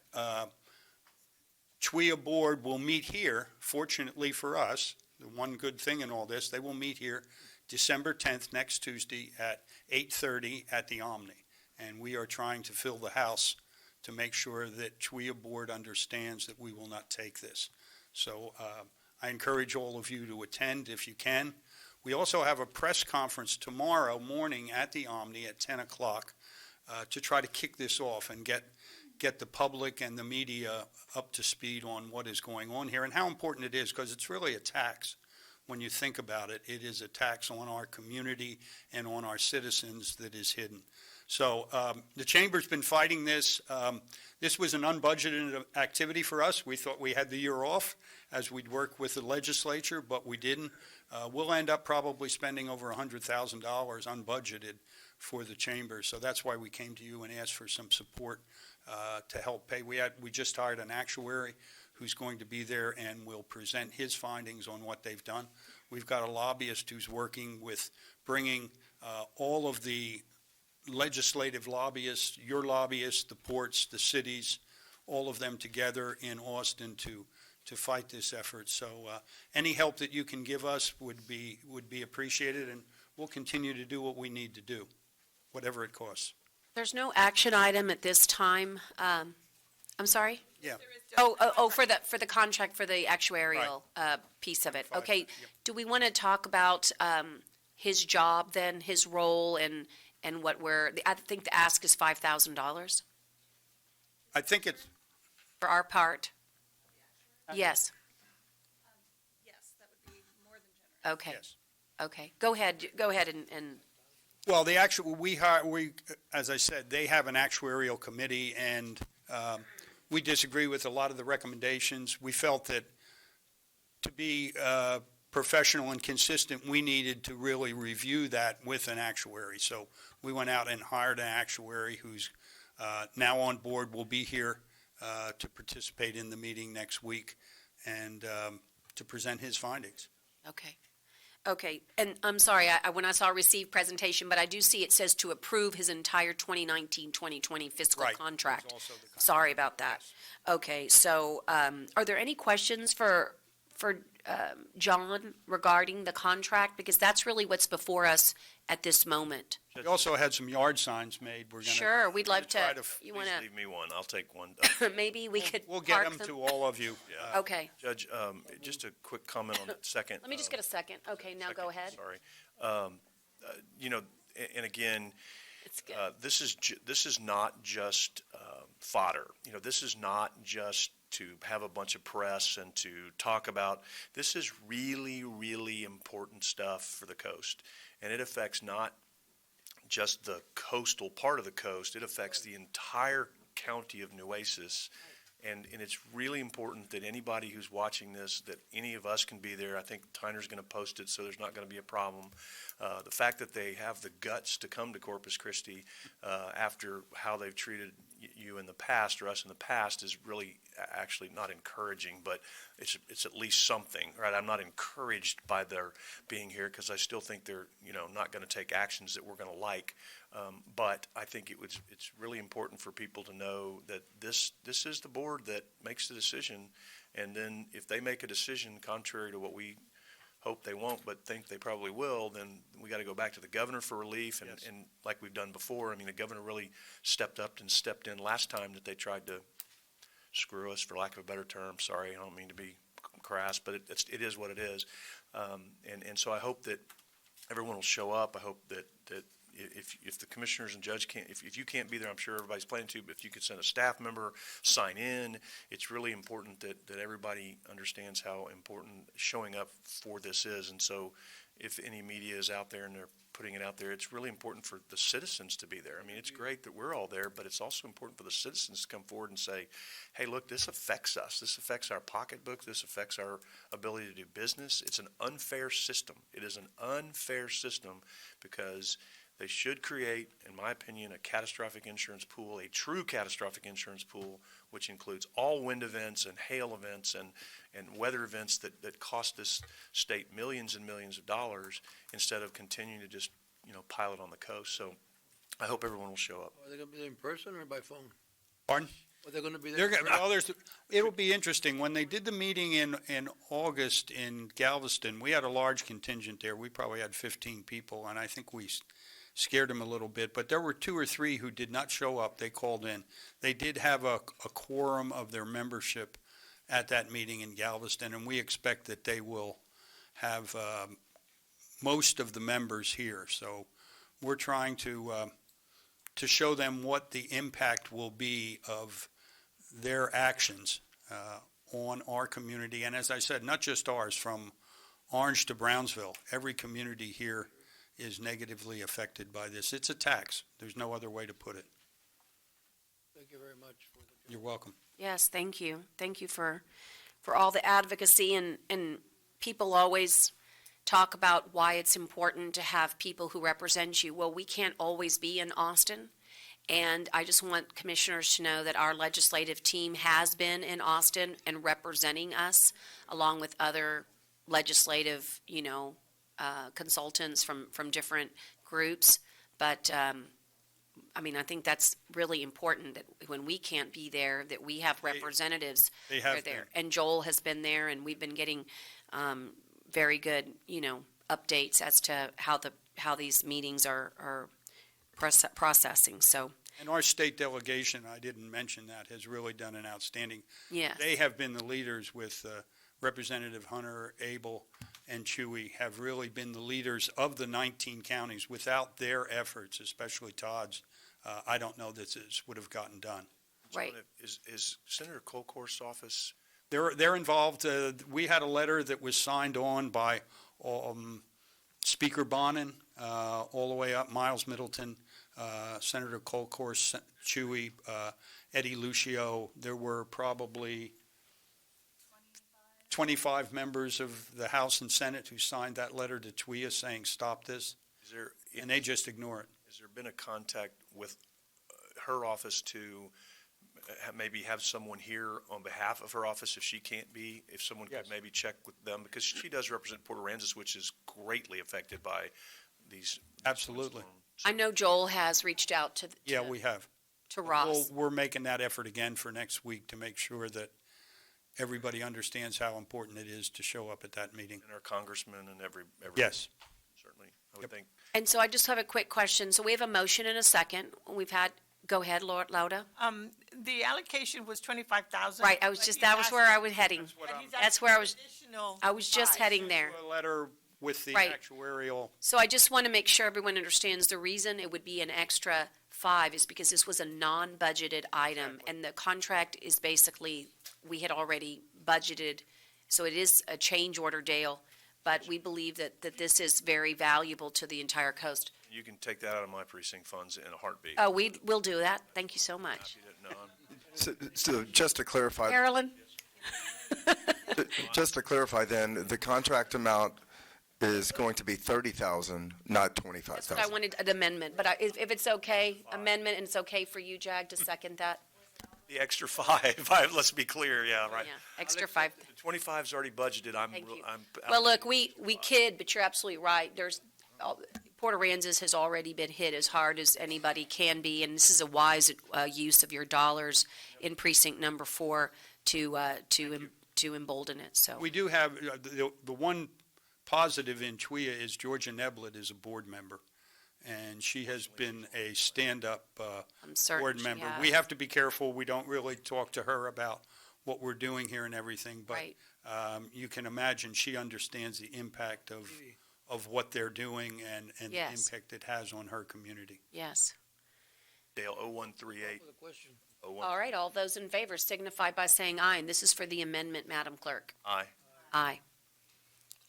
TWIA board will meet here, fortunately for us, the one good thing in all this, they will meet here December 10th, next Tuesday at 8:30 at the Omni. And we are trying to fill the house to make sure that TWIA board understands that we will not take this. So I encourage all of you to attend if you can. We also have a press conference tomorrow morning at the Omni at 10 o'clock to try to kick this off and get the public and the media up to speed on what is going on here and how important it is, because it's really a tax. When you think about it, it is a tax on our community and on our citizens that is hidden. So the Chamber's been fighting this. This was an unbudgeted activity for us. We thought we had the year off as we'd work with the legislature, but we didn't. We'll end up probably spending over $100,000 unbudgeted for the Chamber. So that's why we came to you and asked for some support to help pay. We just hired an actuary who's going to be there and will present his findings on what they've done. We've got a lobbyist who's working with bringing all of the legislative lobbyists, your lobbyists, the ports, the cities, all of them together in Austin to fight this effort. So any help that you can give us would be appreciated, and we'll continue to do what we need to do, whatever it costs. There's no action item at this time. I'm sorry? Yeah. For the contract for the actuarial piece of it. Okay. Yep. Do we want to talk about his job then, his role, and what I think the ask is $5,000 I think it's, for our part? Yes. Yes, that would be more than generous. Okay. yes. Okay. Go ahead and Well, as I said, they have an actuarial committee, and we disagree with a lot of the recommendations. We felt that to be professional and consistent, we needed to really review that with an actuary. So we went out and hired an actuary who's now on board, will be here to participate in the meeting next week and to present his findings. Okay. Okay, and I'm sorry, when I saw receive presentation, but I do see it says to approve his entire 2019-2020 fiscal Right. contract. It's also the contract. Sorry about that. Okay, so are there any questions for John regarding the contract? Because that's really what's before us at this moment. We also had some yard signs made. We're gonna Sure, we'd love try to, to you Please want leave me one. I'll take one. to, maybe we could We'll get park them them? to all of you. Yeah. Okay, Judge, just a quick comment on the second. let me just get a second. Okay, now go second, ahead. Sorry. And again, It's good. this is not just fodder. This is not just to have a bunch of press and to talk about. This is really, really important stuff for the coast. And it affects not just the coastal part of the coast, it affects the entire county of Nueces. And it's really important that anybody who's watching this, that any of us can be there. I think Tyner's going to post it, so there's not going to be a problem. The fact that they have the guts to come to Corpus Christi after how they've treated you in the past, or us in the past, is really actually not encouraging, but it's at least something, right? I'm not encouraged by their being here because I still think they're not going to take actions that we're going to like. But I think it's really important for people to know that this is the board that makes the decision, and then if they make a decision contrary to what we hope they won't, but think they probably will, then we got to go back to the governor for relief, and, Yes. and like we've done before. I mean, the governor really stepped up and stepped in last time that they tried to screw us, for lack of a better term. Sorry, I don't mean to be crass, but it is what it is. And so I hope that everyone will show up. I hope that if the commissioners and judge can't, if you can't be there, I'm sure everybody's planning to, but if you could send a staff member, sign in, it's really important that everybody understands how important showing up for this is. And so if any media is out there and they're putting it out there, it's really important for the citizens to be there. I mean, it's great that we're all there, but it's also important for the citizens to come forward and say, hey, look, this affects us. This affects our pocketbook. This affects our ability to do business. It's an unfair system. It is an unfair system because they should create, in my opinion, a catastrophic insurance pool, a true catastrophic insurance pool, which includes all wind events and hail events and weather events that cost this state millions and millions of dollars instead of continuing to just, pile it on the coast. So I hope everyone will show up. Are they going to be there in person or by phone? Pardon? Are they going to be there? It'll be interesting. When they did the meeting in August in Galveston, we had a large contingent there. We probably had 15 people, and I think we scared them a little bit. But there were 2 or 3 who did not show up. They called in. They did have a quorum of their membership at that meeting in Galveston, and we expect that they will have most of the members here. So we're trying to show them what the impact will be of their actions on our community. And as I said, not just ours, from Orange to Brownsville, every community here is negatively affected by this. It's a tax. There's no other way to put it. Thank you very much. You're welcome. Yes, thank you. Thank you for all the advocacy, and people always talk about why it's important to have people who represent you. Well, we can't always be in Austin, and I just want commissioners to know that our legislative team has been in Austin and representing us along with other legislative, consultants from different groups. But I think that's really important that when we can't be there, that we have representatives They that are have there. been. And Joel has been there, and we've been getting very good, updates as to how these meetings are processing. So And our state delegation, I didn't mention that, has really done an outstanding. yes, They have been the leaders with Representative Hunter, Abel, and Chewy have really been the leaders of the 19 counties. Without their efforts, especially Todd's, I don't know that this would have gotten done. right. Is Senator Colcourt's office? They're involved. We had a letter that was signed on by Speaker Bonin, all the way up, Miles Middleton, Senator Colcourt, Chewy, Eddie Lucio. There were probably 25 members of the House and Senate who signed that letter to TWIA saying, stop this, and they just ignore it. Has there been a contact with her office to maybe have someone here on behalf of her office if she can't be, if someone Yes. could maybe check with them? Because she does represent Port Aransas, which is greatly affected by these. Absolutely. I know Joel has reached out to Yeah, we have. to Ross. We're making that effort again for next week to make sure that everybody understands how important it is to show up at that meeting. And our congressman and every. Yes. Certainly, I would think. And so I just have a quick question. So we have a motion and a second. Go ahead, Lauda. The allocation was 25,000. Right, that was where I was heading. That's where I was just heading there. A letter with the Right. actuarial. So I just want to make sure everyone understands the reason it would be an extra 5 is because this was a non-budgeted item, and the contract is basically, we had already budgeted, so it is a change order, Dale, but we believe that this is very valuable to the entire coast. You can take that out of my precinct funds in a heartbeat. Oh, will do that. Thank you so much. Happy to- no, I'm- So just to clarify, Carolyn? then, the contract amount is going to be 30,000, not 25,000. That's what I wanted, an amendment, but if it's okay, amendment, and it's okay for you, Jag, to second that? The extra five, let's be clear, yeah, right. Yeah, extra 5. The 25's already budgeted, Thank you. I'm. Well, look, we kid, but you're absolutely right. Port Aransas has already been hit as hard as anybody can be, and this is a wise use of your dollars in precinct number 4 to embolden it, so. We do have, the one positive in TWIA is Georgia Neblett is a board member. and she has been a stand-up I'm certain board she member. has. We have to be careful. We don't really talk to her about what we're doing here and everything, but Right. you can imagine she understands the impact of what they're doing and the Yes. impact it has on her community. Yes. Dale, 0138. With a question. All right, all those in favor signify by saying aye, and this is for the amendment, Madam Clerk. Aye. Aye.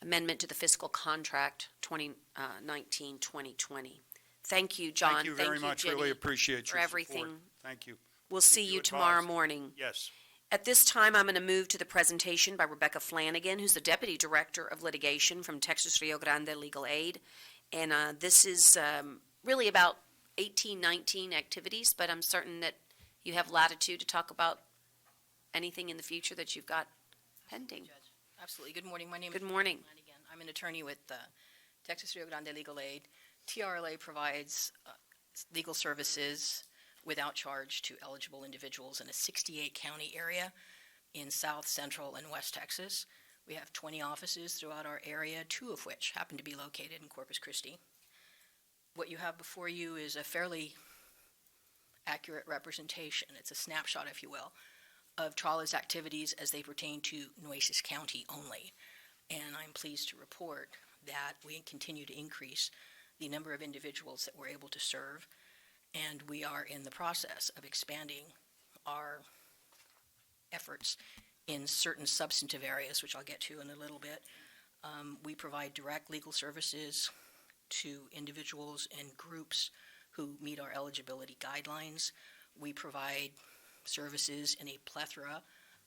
Amendment to the fiscal contract 2019-2020. Thank you, John. Thank you very much. Jenny, Really appreciate for your everything. support. Thank you. We'll see you you tomorrow advised. morning. Yes. At this time, I'm going to move to the presentation by Rebecca Flanagan, who's the Deputy Director of Litigation from Texas Rio Grande Legal Aid. And this is really about 1819 activities, but I'm certain that you have latitude to talk about anything in the future that you've got pending. Absolutely. Good morning. My name Good is morning. Flanagan. I'm an attorney with Texas Rio Grande Legal Aid. TRLA provides legal services without charge to eligible individuals in a 68-county area in South, Central, and West Texas. We have 20 offices throughout our area, 2 of which happen to be located in Corpus Christi. What you have before you is a fairly accurate representation. It's a snapshot, if you will, of TRLA's activities as they pertain to Nueces County only. And I'm pleased to report that we continue to increase the number of individuals that we're able to serve, and we are in the process of expanding our efforts in certain substantive areas, which I'll get to in a little bit. We provide direct legal services to individuals and groups who meet our eligibility guidelines. We provide services in a plethora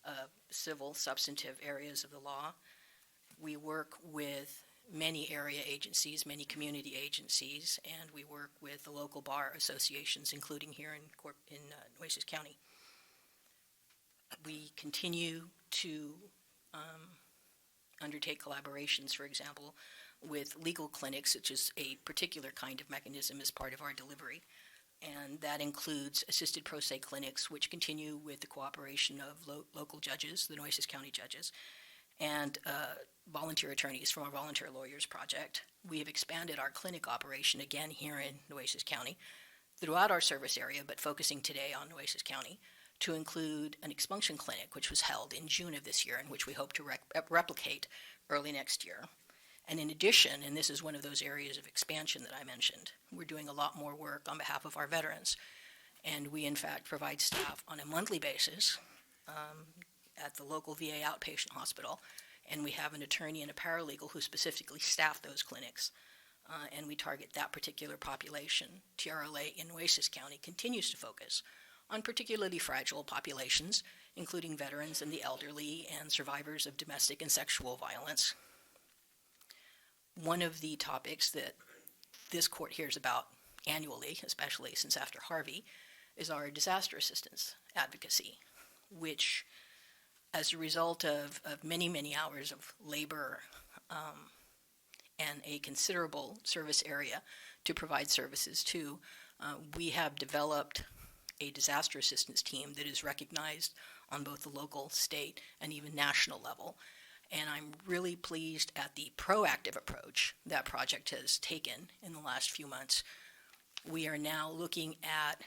of civil substantive areas of the law. We work with many area agencies, many community agencies, and we work with the local bar associations, including here in Nueces County. We continue to undertake collaborations, for example, with legal clinics, which is a particular kind of mechanism as part of our delivery. And that includes assisted pro se clinics, which continue with the cooperation of local judges, the Nueces County judges, and volunteer attorneys from our Volunteer Lawyers Project. We have expanded our clinic operation again here in Nueces County throughout our service area, but focusing today on Nueces County, to include an expunction clinic, which was held in June of this year, and which we hope to replicate early next year. And in addition, and this is one of those areas of expansion that I mentioned, we're doing a lot more work on behalf of our veterans. And we, in fact, provide staff on a monthly basis at the local VA outpatient hospital. And we have an attorney and a paralegal who specifically staff those clinics. And we target that particular population. TRLA in Nueces County continues to focus on particularly fragile populations, including veterans and the elderly and survivors of domestic and sexual violence. One of the topics that this court hears about annually, especially since after Harvey, is our disaster assistance advocacy, which, as a result of many, many hours of labor and a considerable service area to provide services to, we have developed a disaster assistance team that is recognized on both the local, state, and even national level. And I'm really pleased at the proactive approach that project has taken in the last few months. We are now looking at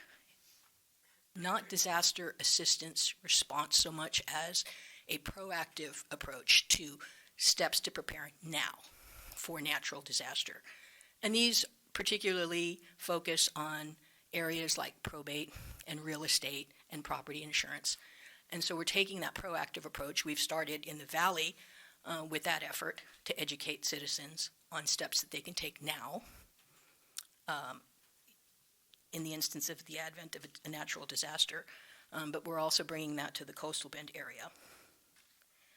not disaster assistance response so much as a proactive approach to steps to prepare now for natural disaster. And these particularly focus on areas like probate and real estate and property insurance. And so we're taking that proactive approach. We've started in the Valley with that effort to educate citizens on steps that they can take now in the instance of the advent of a natural disaster. But we're also bringing that to the Coastal Bend area.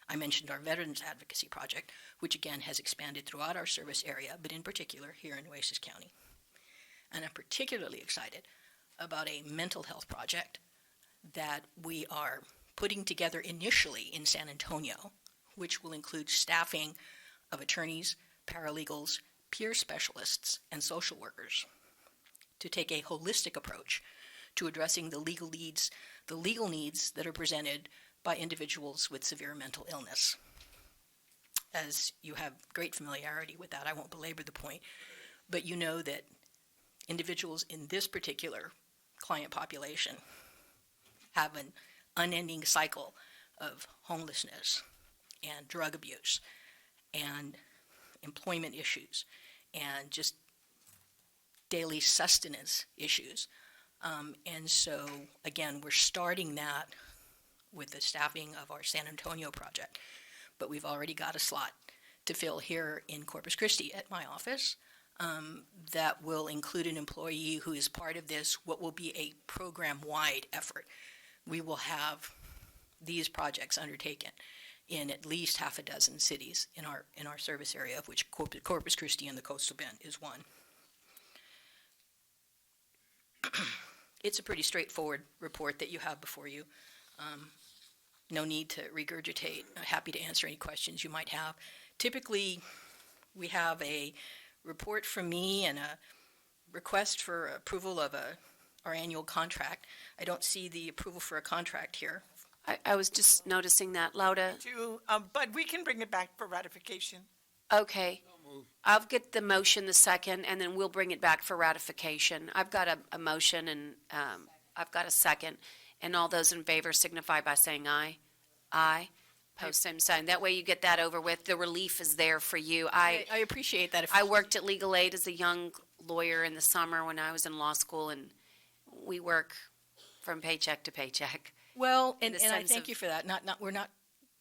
I mentioned our Veterans Advocacy Project, which again has expanded throughout our service area, but in particular here in Nueces County. And I'm particularly excited about a mental health project that we are putting together initially in San Antonio, which will include staffing of attorneys, paralegals, peer specialists, and social workers to take a holistic approach to addressing the legal needs that are presented by individuals with severe mental illness. As you have great familiarity with that, I won't belabor the point, but you know that individuals in this particular client population have an unending cycle of homelessness and drug abuse and employment issues and just daily sustenance issues. And so, again, we're starting that with the staffing of our San Antonio project, but we've already got a slot to fill here in Corpus Christi at my office that will include an employee who is part of this, what will be a program-wide effort. We will have these projects undertaken in at least half a dozen cities in our service area, of which Corpus Christi and the Coastal Bend is one. It's a pretty straightforward report that you have before you. No need to regurgitate. I'm happy to answer any questions you might have. Typically, we have a report from me and a request for approval of our annual contract. I don't see the approval for a contract here. I was just noticing that. Lauda, But we can bring it back for ratification. okay. I'll get the motion, the second, and then we'll bring it back for ratification. I've got a motion and I've got a second. And all those in favor signify by saying aye. Aye. Post same sign. That way you get that over with. The relief is there for you. I appreciate that. I worked at Legal Aid as a young lawyer in the summer when I was in law school, and we work from paycheck to paycheck. Well, in and the I sense thank of- you for that. We're not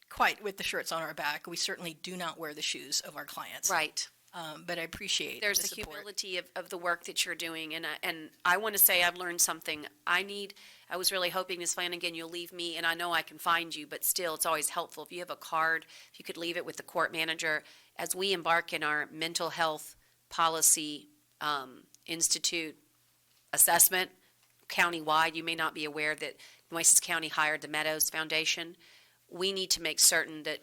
quite with the shirts on our back. We certainly do not wear the shoes of our clients. Right. But I appreciate There's the the support. humility of the work that you're doing, and I want to say I've learned something. I was really hoping, Ms. Flanagan, you'll leave me, and I know I can find you, but still, it's always helpful if you have a card, if you could leave it with the court manager. As we embark in our mental health policy institute assessment countywide, you may not be aware that Nueces County hired the Meadows Foundation. We need to make certain that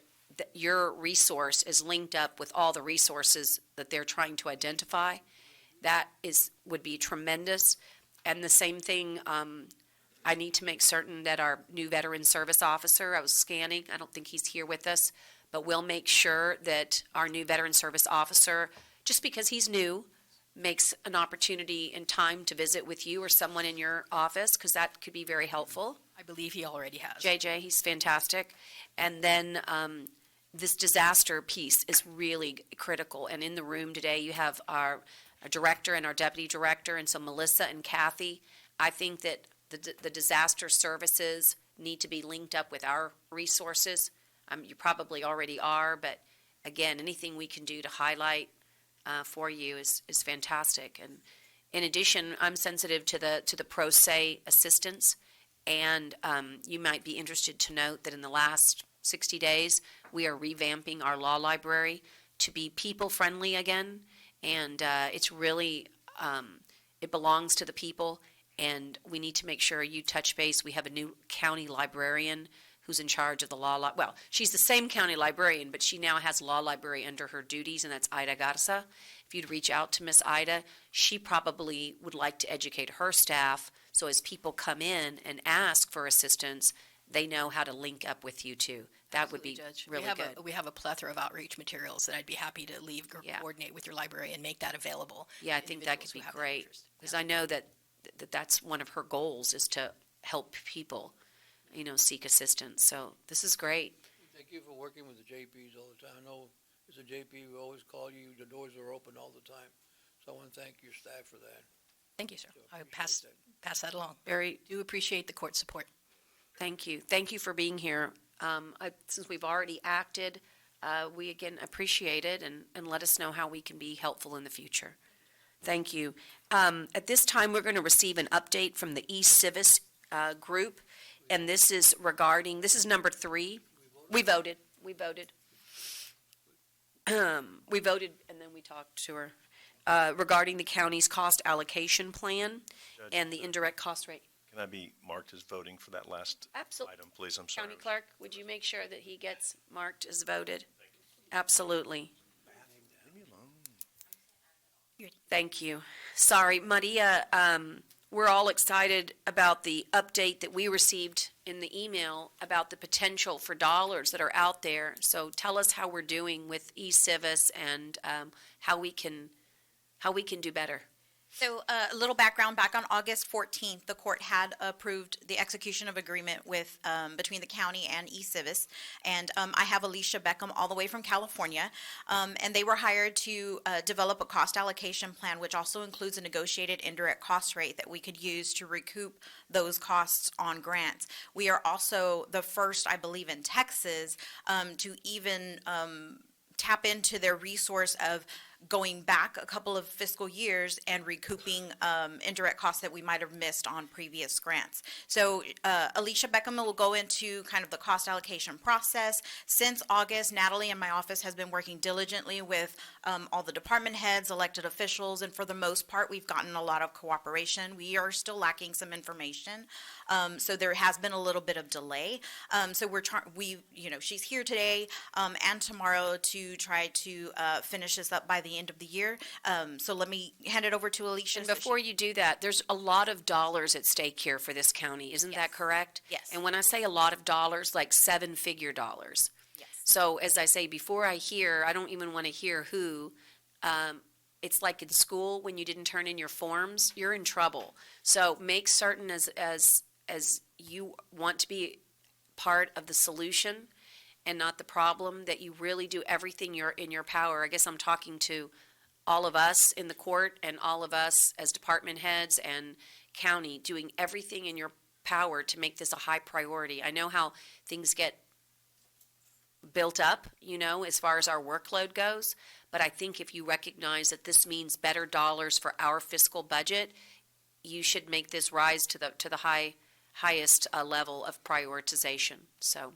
your resource is linked up with all the resources that they're trying to identify. That would be tremendous. And the same thing, I need to make certain that our new veteran service officer, I was scanning, I don't think he's here with us, but we'll make sure that our new veteran service officer, just because he's new, makes an opportunity and time to visit with you or someone in your office, because that could be very helpful. I believe he already has. JJ, he's fantastic. And then this disaster piece is really critical. And in the room today, you have our director and our deputy director, and so Melissa and Kathy. I think that the disaster services need to be linked up with our resources. You probably already are, but again, anything we can do to highlight for you is fantastic. And in addition, I'm sensitive to the pro se assistance. And you might be interested to note that in the last 60 days, we are revamping our law library to be people-friendly again. And it's really, it belongs to the people, and we need to make sure you touch base. We have a new county librarian who's in charge of the well, she's the same county librarian, but she now has law library under her duties, and that's Ida Garza. If you'd reach out to Miss Ida, she probably would like to educate her staff, so as people come in and ask for assistance, they know how to link up with you too. That would be Judge. really good. We have a plethora of outreach materials that I'd be happy to coordinate with your library and make that available. Yeah, I think that could be great, because I know that's one of her goals, is to help people, seek assistance. So this is great. Thank you for working with the JPs all the time. I know as a JP, we always call you, the doors are open all the time. So I want to thank your staff for that. Thank you, sir. So I appreciate pass that along. Very. Do appreciate the court support. Thank you. Thank you for being here. Since we've already acted, we again appreciate it, and let us know how we can be helpful in the future. Thank you. At this time, we're going to receive an update from the East Civis group, and this is number 3. We voted. We voted, and then we talked to her regarding the county's cost allocation plan and the indirect cost rate. Can I be marked as voting for that last Absolutely. item, please? I'm sorry. County Clerk, would you make sure that he gets marked as voted? Absolutely. Thank you. Sorry, Maria, we're all excited about the update that we received in the email about the potential for dollars that are out there. So tell us how we're doing with eCivis and how we can do better. So a little background, back on August 14th, the court had approved the execution of agreement with, between the county and eCivis. And I have Alicia Beckham all the way from California. And they were hired to develop a cost allocation plan, which also includes a negotiated indirect cost rate that we could use to recoup those costs on grants. We are also the first, I believe, in Texas to even tap into their resource of going back a couple of fiscal years and recouping indirect costs that we might have missed on previous grants. So Alicia Beckham will go into kind of the cost allocation process. Since August, Natalie in my office has been working diligently with all the department heads, elected officials, and for the most part, we've gotten a lot of cooperation. We are still lacking some information, so there has been a little bit of delay. So she's here today and tomorrow to try to finish this up by the end of the year. So let me hand it over to Alicia. And before you do that, there's a lot of dollars at stake here for this county, isn't that correct? Yes. And when I say a lot of dollars, like seven-figure dollars. Yes. So as I say, before I don't even want to hear who. It's like in school, when you didn't turn in your forms, you're in trouble. So make certain as you want to be part of the solution and not the problem, that you really do everything in your power. I guess I'm talking to all of us in the court and all of us as department heads and county, doing everything in your power to make this a high priority. I know how things get built up, as far as our workload goes, but I think if you recognize that this means better dollars for our fiscal budget, you should make this rise to the highest level of prioritization. So.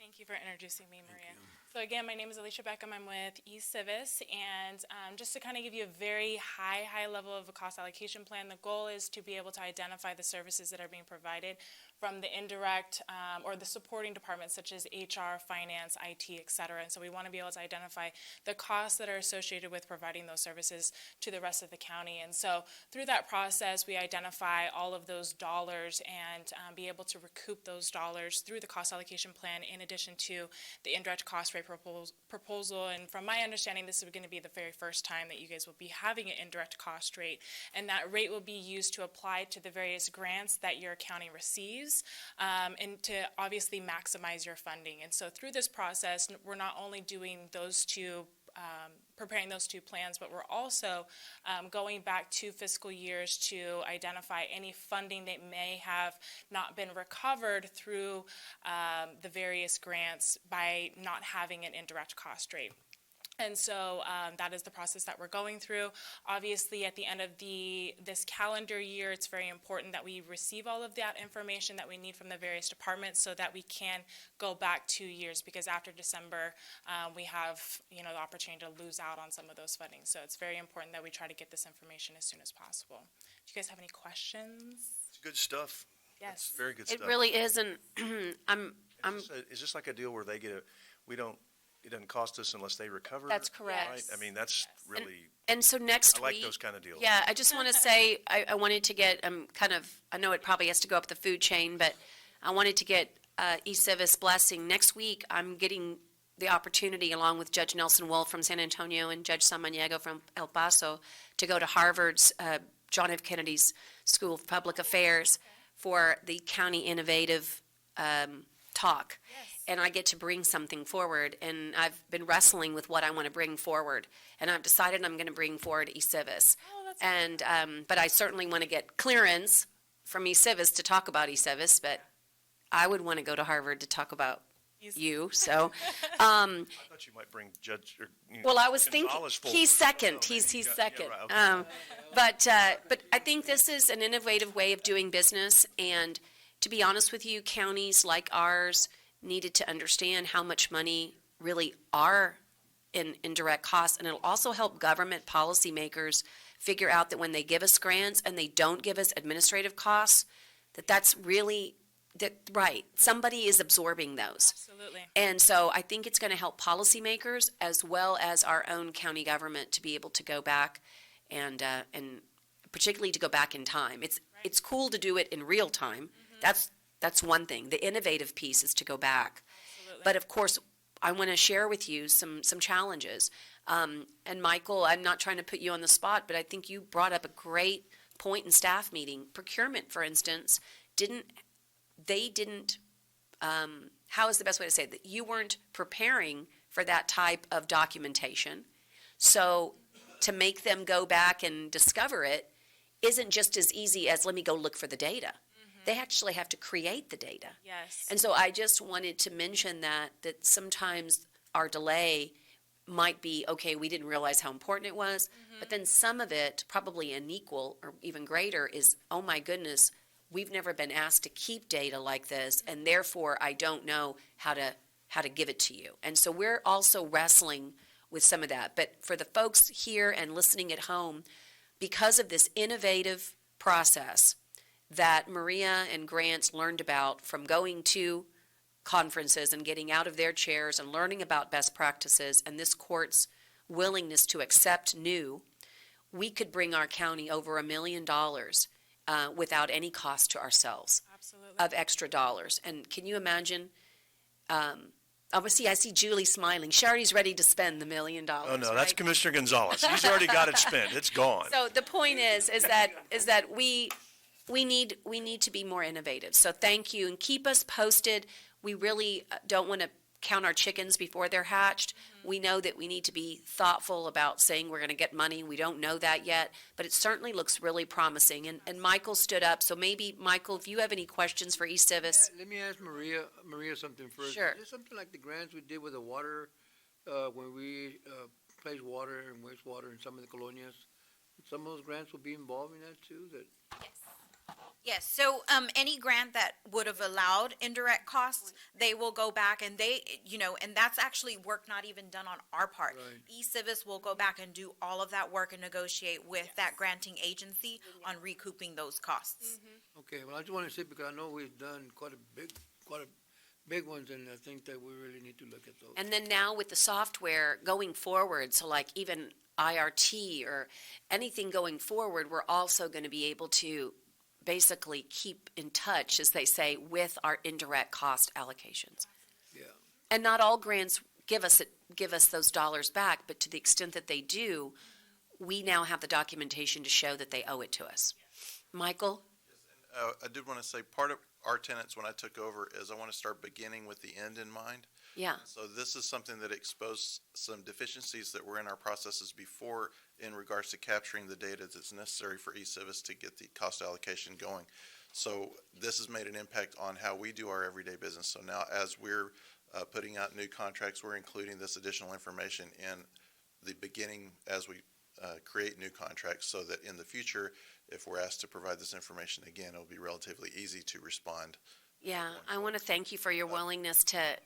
Thank you for introducing me, Maria. So again, my name is Alicia Beckham. I'm with eCivis, and just to kind of give you a very high level of a cost allocation plan, the goal is to be able to identify the services that are being provided from the indirect or the supporting departments such as HR, finance, IT, et cetera. And so we want to be able to identify the costs that are associated with providing those services to the rest of the county. And so through that process, we identify all of those dollars and be able to recoup those dollars through the cost allocation plan, in addition to the indirect cost rate proposal. And from my understanding, this is going to be the very first time that you guys will be having an indirect cost rate, and that rate will be used to apply to the various grants that your county receives, and to obviously maximize your funding. And so through this process, we're not only doing those two preparing those two plans, but we're also going back 2 fiscal years to identify any funding that may have not been recovered through the various grants by not having an indirect cost rate. And so that is the process that we're going through. Obviously, at the end of this calendar year, it's very important that we receive all of that information that we need from the various departments so that we can go back 2 years, because after December, we have the opportunity to lose out on some of those funding. So it's very important that we try to get this information as soon as possible. Do you guys have any questions? It's good stuff. Yes. It's very good stuff. It really is, and Is this like a deal where they get it doesn't cost us unless they recover? That's correct. Right? I mean, that's really, And so next I like week, those kind of deals. Yeah, I just want to say, I wanted to get, I know it probably has to go up the food chain, but I wanted to get eCivis blessing. Next week, I'm getting the opportunity, along with Judge Nelson Wolf from San Antonio and Judge Samaniego from El Paso, to go to Harvard's John F. Kennedy's School of Public Affairs for the County Innovative talk. Yes. And I get to bring something forward, and I've been wrestling with what I want to bring forward, and I've decided I'm going to bring forward eCivis. Oh, that's And but I certainly want to get clearance from eCivis to talk about eCivis, but I would want to go to Harvard to talk about you. So, I thought you might bring Judge. well, I was thinking Gonzalez forward. he's second. Oh, He's maybe. second. Yeah, right, okay. But I think this is an innovative way of doing business, and to be honest with you, counties like ours needed to understand how much money really are in indirect costs, and it'll also help government policymakers figure out that when they give us grants and they don't give us administrative costs, that's really right. Somebody is absorbing those. Absolutely. And so I think it's going to help policymakers as well as our own county government to be able to go back and particularly to go back in time. It's cool to do it in real time. Mm-hmm. That's one thing. The innovative piece is to go back. Absolutely. But of course, I want to share with you some challenges. And Michael, I'm not trying to put you on the spot, but I think you brought up a great point in staff meeting. Procurement, for instance, how is the best way to say it? That you weren't preparing for that type of documentation. So to make them go back and discover it isn't just as easy as let me go look for the data. They actually have to create the data. Yes. And so I just wanted to mention that sometimes our delay might be, okay, we didn't realize how important it was, but then some of it, probably an equal or even greater, is, oh my goodness, we've never been asked to keep data like this, and therefore I don't know how to give it to you. And so we're also wrestling with some of that. But for the folks here and listening at home, because of this innovative process that Maria and Grant learned about from going to conferences and getting out of their chairs and learning about best practices, and this court's willingness to accept new, we could bring our county over $1 million without any cost to ourselves. Absolutely. Of extra dollars. And can you imagine? Obviously, I see Julie smiling. Sherry's ready to spend the $1 million. Oh, no, right? that's Commissioner Gonzalez. He's already got it spent. It's gone. So the point is that we need to be more innovative. So thank you, and keep us posted. We really don't want to count our chickens before they're hatched. We know that we need to be thoughtful about saying we're going to get money. We don't know that yet, but it certainly looks really promising. And Michael stood up, so maybe, Michael, if you have any questions for East Civis. Let me ask Maria something first. Sure. Is there something like the grants we did with the water, when we placed water and wastewater in some of the colonias? Some of those grants will be involved in that too? Yes, so any grant that would have allowed indirect costs, they will go back and and that's actually work not even done on our part. Right. E-Civis will go back and do all of that work and negotiate with that granting agency on recouping those costs. Okay, well, I just want to say, because I know we've done quite a big ones, and I think that we really need to look at those. And then now with the software going forward, so like even IRT or anything going forward, we're also going to be able to basically keep in touch, as they say, with our indirect cost allocations. Yeah. And not all grants give us those dollars back, but to the extent that they do, we now have the documentation to show that they owe it to us. Michael? I did want to say, part of our tenets when I took over is I want to start beginning with the end in mind. Yeah. So this is something that exposed some deficiencies that were in our processes before in regards to capturing the data that's necessary for eCivis to get the cost allocation going. So this has made an impact on how we do our everyday business. So now as we're putting out new contracts, we're including this additional information in the beginning as we create new contracts, so that in the future, if we're asked to provide this information again, it'll be relatively easy to respond. Yeah, I want to thank you for your willingness to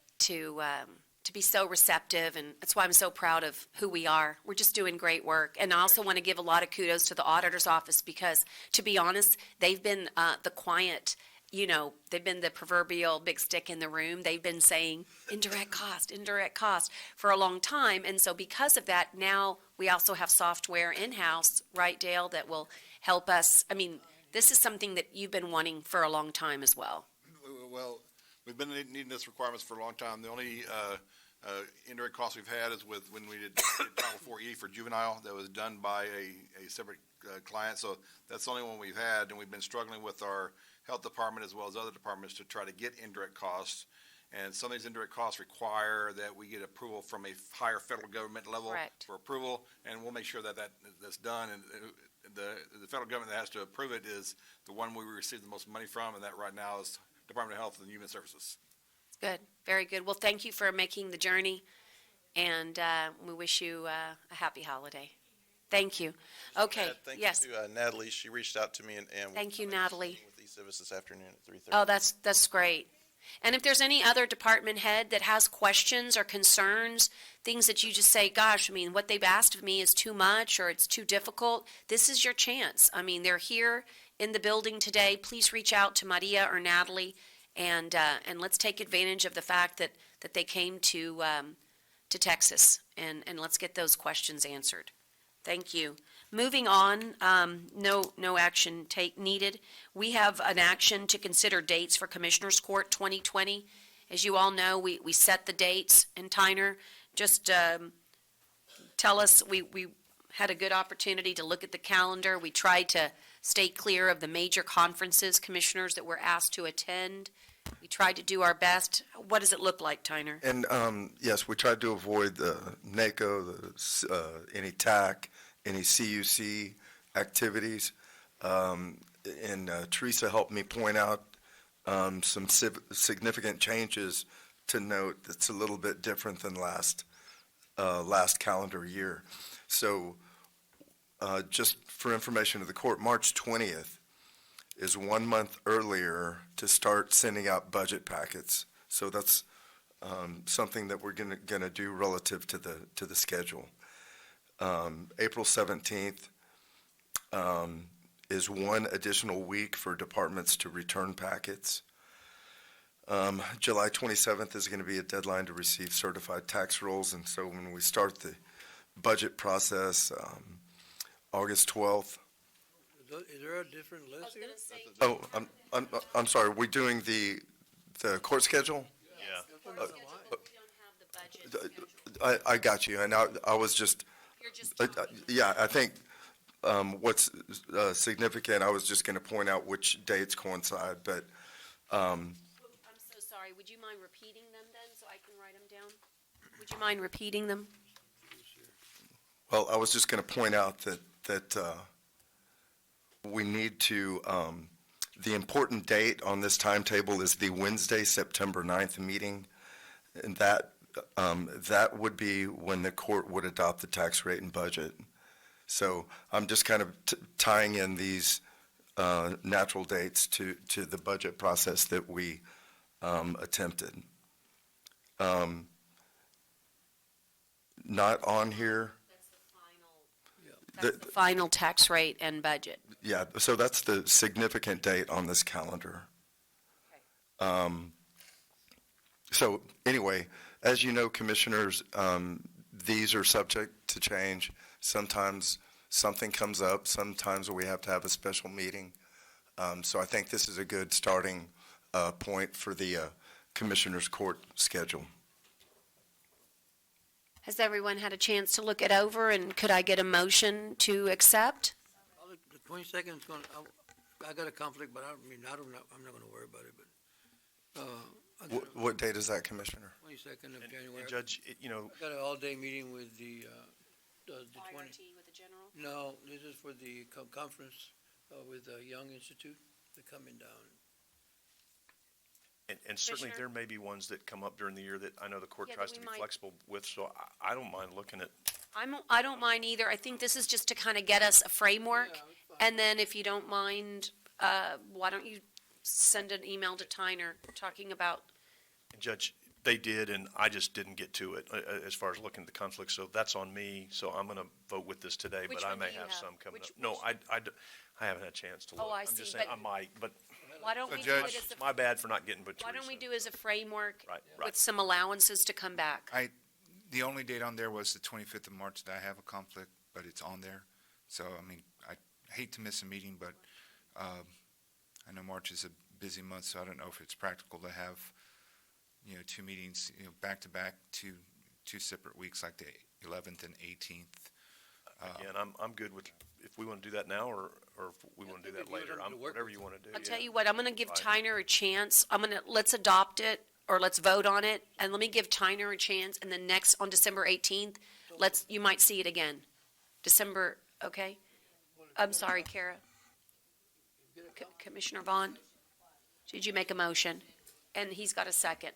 be so receptive, and that's why I'm so proud of who we are. We're just doing great work. And I also want to give a lot of kudos to the auditor's office, because, to be honest, they've been the quiet, they've been the proverbial big stick in the room. They've been saying indirect cost for a long time. And so because of that, now we also have software in-house, right, Dale, that will help us. I mean, this is something that you've been wanting for a long time as well. Well, we've been needing this requirements for a long time. The only indirect cost we've had is when we did Title 4E for juvenile. That was done by a separate client, so that's the only one we've had, and we've been struggling with our health department as well as other departments to try to get indirect costs. And some of these indirect costs require that we get approval from a higher federal government level Correct. for approval, and we'll make sure that's done. And the federal government that has to approve it is the one we receive the most money from, and that right now is Department of Health and Human Services. Good, very good. Well, thank you for making the journey, and we wish you a happy holiday. Thank you. Okay, Thank yes. you to Natalie. She reached out to me and Thank you, Natalie. with eCivis this afternoon at 3:30. Oh, that's great. And if there's any other department head that has questions or concerns, things that you just say, gosh, I mean, what they've asked of me is too much or it's too difficult, this is your chance. I mean, they're here in the building today. Please reach out to Maria or Natalie, and let's take advantage of the fact that they came to Texas, and let's get those questions answered. Thank you. Moving on, no action needed. We have an action to consider dates for Commissioners Court 2020, As you all know, we set the dates, and Tyner, just tell us, we had a good opportunity to look at the calendar. We tried to stay clear of the major conferences, commissioners, that were asked to attend. We tried to do our best. What does it look like, Tyner? And yes, we tried to avoid the NACO, any TAC, any CUC activities. And Teresa helped me point out some significant changes to note that's a little bit different than last calendar year. So just for information to the court, March 20th is 1 month earlier to start sending out budget packets. So that's something that we're gonna do relative to the schedule. April 17th is one additional week for departments to return packets. July 27th is going to be a deadline to receive certified tax rolls, and so when we start the budget process, August 12th. Is there a different list here? Oh, I'm sorry, we're doing the court schedule? Yeah. I got you, and I was just, yeah, I think what's significant, I was just going to point out which dates coincide, but I'm so sorry. Would you mind repeating them then, so I can write them down? Would you mind repeating them? well, I was just going to point out that we need to, the important date on this timetable is the Wednesday, September 9th meeting, and that would be when the court would adopt the tax rate and budget. So I'm just kind of tying in these natural dates to the budget process that we attempted. Not on here. That's the final tax rate and budget. Yeah, so that's the significant date on this calendar. So anyway, as you know, commissioners, these are subject to change. Sometimes something comes up. Sometimes we have to have a special meeting. So I think this is a good starting point for the commissioners' court schedule. Has everyone had a chance to look it over, and could I get a motion to accept? The 22nd is going, I got a conflict, but I'm not going to worry about it, but, What date is that, Commissioner? 22nd of And January. Judge, I got an all-day meeting with the 20. With the general? No, this is for the conference with the Young Institute. They're coming down. and certainly Commissioner? there may be ones that come up during the year that I know the court Yeah, that tries we to be might- flexible with, so I don't mind looking at, I don't mind either. I think this is just to kind of get us a framework. And then if you don't mind, why don't you send an email to Tyner talking about, and Judge, they did, and I just didn't get to it as far as looking at the conflict, so that's on me. So I'm going to vote with this today, Which but I one may do you have have? some coming Which- up. No, I haven't had a chance to look. Oh, I I'm see, just saying, but- I might, but why don't So we do Judge- it as it's my bad for not getting with why don't we Teresa. do as a framework Right, with right. some allowances to come back? The only date on there was the 25th of March that I have a conflict, but it's on there. So, I mean, I hate to miss a meeting, but I know March is a busy month, so I don't know if it's practical to have, two meetings, back-to-back, two separate weeks, like the 11th and 18th. Again, I'm good with, if we want to do that now, or if we want to do that later, whatever you want to do. I'll yeah. tell you what, I'm going to give Fine. Tyner a chance. Let's adopt it, or let's vote on it, and let me give Tyner a chance, and then next, on December 18th, you might see it again. December, okay? I'm sorry, Kara. Commissioner Vaughn, did you make a motion? And he's got a second.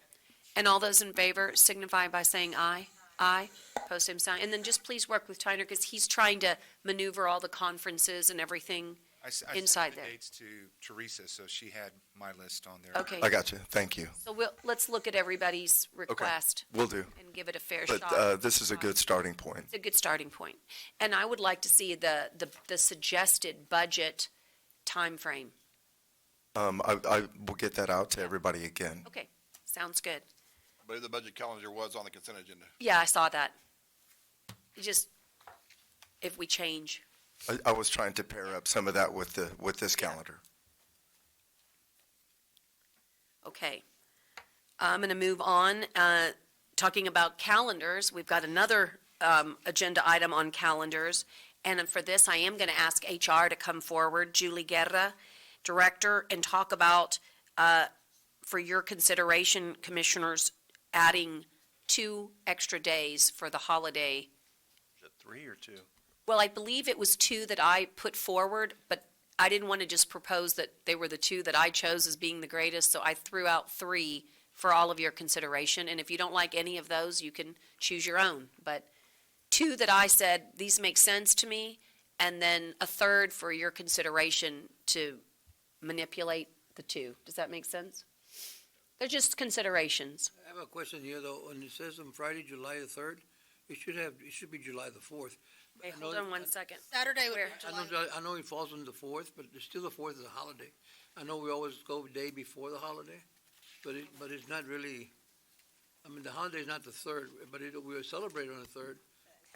And all those in favor signify by saying aye. Aye. Post same sign. And then just please work with Tyner, because he's trying to maneuver all the conferences and everything. I Inside sent there. the dates to Teresa, so she had my list on there. Okay. I got you, thank you. So let's look at everybody's request Will do. and give it a fair But shot. this is a good starting point. It's a good starting point. And I would like to see the suggested budget timeframe. I will get that out to everybody again. Okay, sounds good. I believe the budget calendar was on the consent agenda. Yeah, I saw that. Just, if we change. I was trying to pair up some of that with this calendar. Okay. I'm going to move on, talking about calendars. We've got another agenda item on calendars, and for this, I am going to ask HR to come forward, Julie Guerra, Director, and talk about, for your consideration, Commissioners, adding 2 extra days for the holiday. Is it 3 or 2? Well, I believe it was 2 that I put forward, but I didn't want to just propose that they were the 2 that I chose as being the greatest, so I threw out 3 for all of your consideration. And if you don't like any of those, you can choose your own. But 2 that I said, these make sense to me, and then a third for your consideration to manipulate the 2. Does that make sense? They're just considerations. I have a question here, though. When it says on Friday, July the 3rd, it should be July the 4th. Wait, hold on one second. Saturday would Where? be July. I know it falls on the 4th, but it's still the 4th is a holiday. I know we always go a day before the holiday, but it's not really, I mean, the holiday is not the 3rd, but we'll celebrate on the 3rd,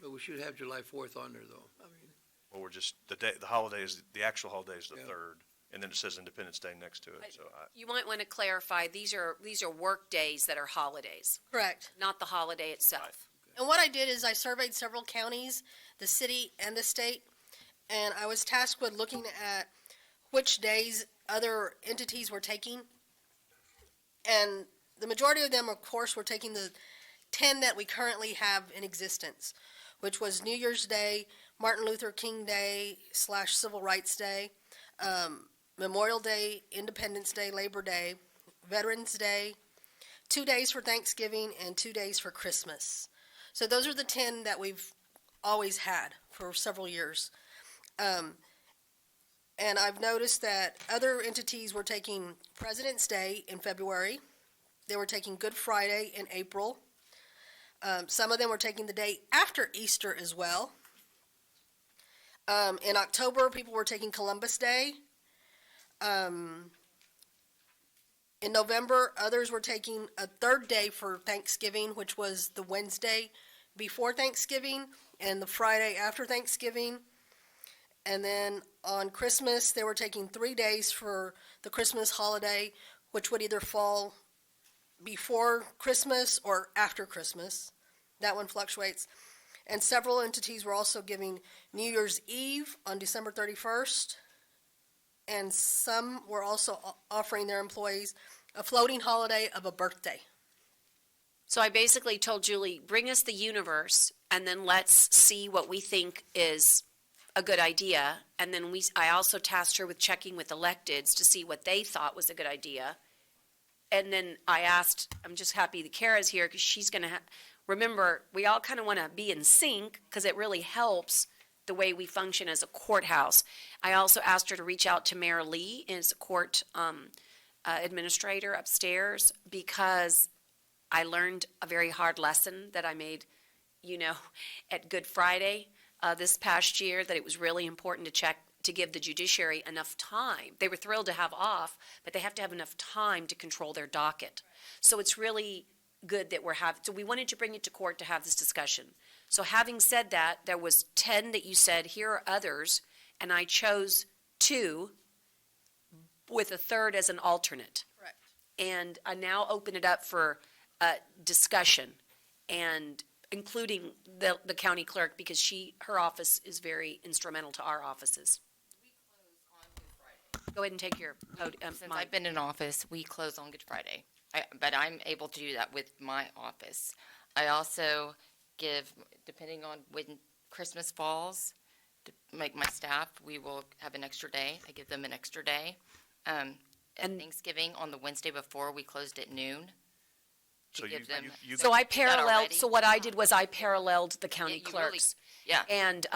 but we should have July 4th on there, though. I mean, Well, we're just, the holiday is, the actual holiday is the Yeah. 3rd, and then it says Independence Day next to it, so You might want to clarify, these are work days that are holidays, Correct. not the holiday itself. And what I did is I surveyed several counties, the city and the state, and I was tasked with looking at which days other entities were taking. And the majority of them, of course, were taking the 10 that we currently have in existence, which was New Year's Day, Martin Luther King Day / Civil Rights Day, Memorial Day, Independence Day, Labor Day, Veterans Day, 2 days for Thanksgiving, and 2 days for Christmas. So those are the 10 that we've always had for several years. And I've noticed that other entities were taking President's Day in February. They were taking Good Friday in April. Some of them were taking the day after Easter as well. In October, people were taking Columbus Day. In November, others were taking a 3rd day for Thanksgiving, which was the Wednesday before Thanksgiving and the Friday after Thanksgiving. And then on Christmas, they were taking 3 days for the Christmas holiday, which would either fall before Christmas or after Christmas. That one fluctuates. And several entities were also giving New Year's Eve on December 31st. And some were also offering their employees a floating holiday of a birthday. So I basically told Julie, bring us the universe, and then let's see what we think is a good idea. And then I also tasked her with checking with electeds to see what they thought was a good idea. And then I asked, I'm just happy that Kara's here, because she's going to remember, we all kind of want to be in sync, because it really helps the way we function as a courthouse. I also asked her to reach out to Mayor Lee as a court administrator upstairs, because I learned a very hard lesson that I made, at Good Friday this past year, that it was really important to give the judiciary enough time. They were thrilled to have off, but they have to have enough time to control their docket. So it's really good that so we wanted to bring it to court to have this discussion. So having said that, there was 10 that you said, here are others, and I chose 2 with a 3rd as an alternate. Correct. And I now open it up for discussion, and including the county clerk, because her office is very instrumental to our offices. We close on Good Friday. Go ahead and take your Since mic. I've been in office, we close on Good Friday. But I'm able to do that with my office. I also give, depending on when Christmas falls, to make my staff, we will have an extra day. I give them an extra day. And Thanksgiving on the Wednesday before, we closed at noon. So you So I that paralleled, already? so what I did was I paralleled the county Yeah, you really- clerks. yeah. And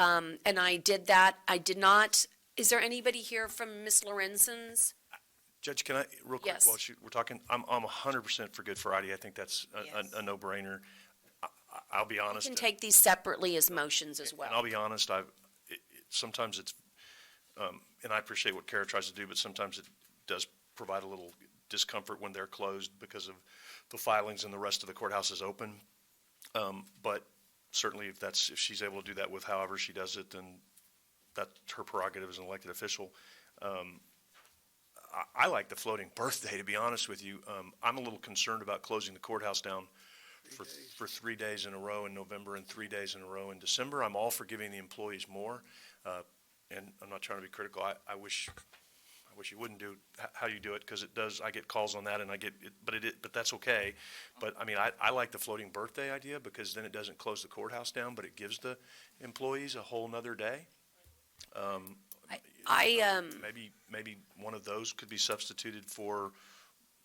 I did that. I did not, is there anybody here from Ms. Lorenzon's? Judge, can I, real quick, Yes. while we're talking, I'm 100% for Good Friday. I think that's Yes. a no-brainer. I'll be You honest. can take these separately as motions as And I'll well. be honest, sometimes it's, and I appreciate what Kara tries to do, but sometimes it does provide a little discomfort when they're closed because of the filings and the rest of the courthouse is open. But certainly if she's able to do that with however she does it, then that's her prerogative as an elected official. I like the floating birthday, to be honest with you. I'm a little concerned about closing the courthouse down for 3 days in a row in November and 3 days in a row in December. I'm all for giving the employees more, and I'm not trying to be critical. I wish you wouldn't do how you do it, because it does, I get calls on that, and I get it, but that's okay. But, I mean, I like the floating birthday idea, because then it doesn't close the courthouse down, but it gives the employees a whole nother day. Maybe one of those could be substituted for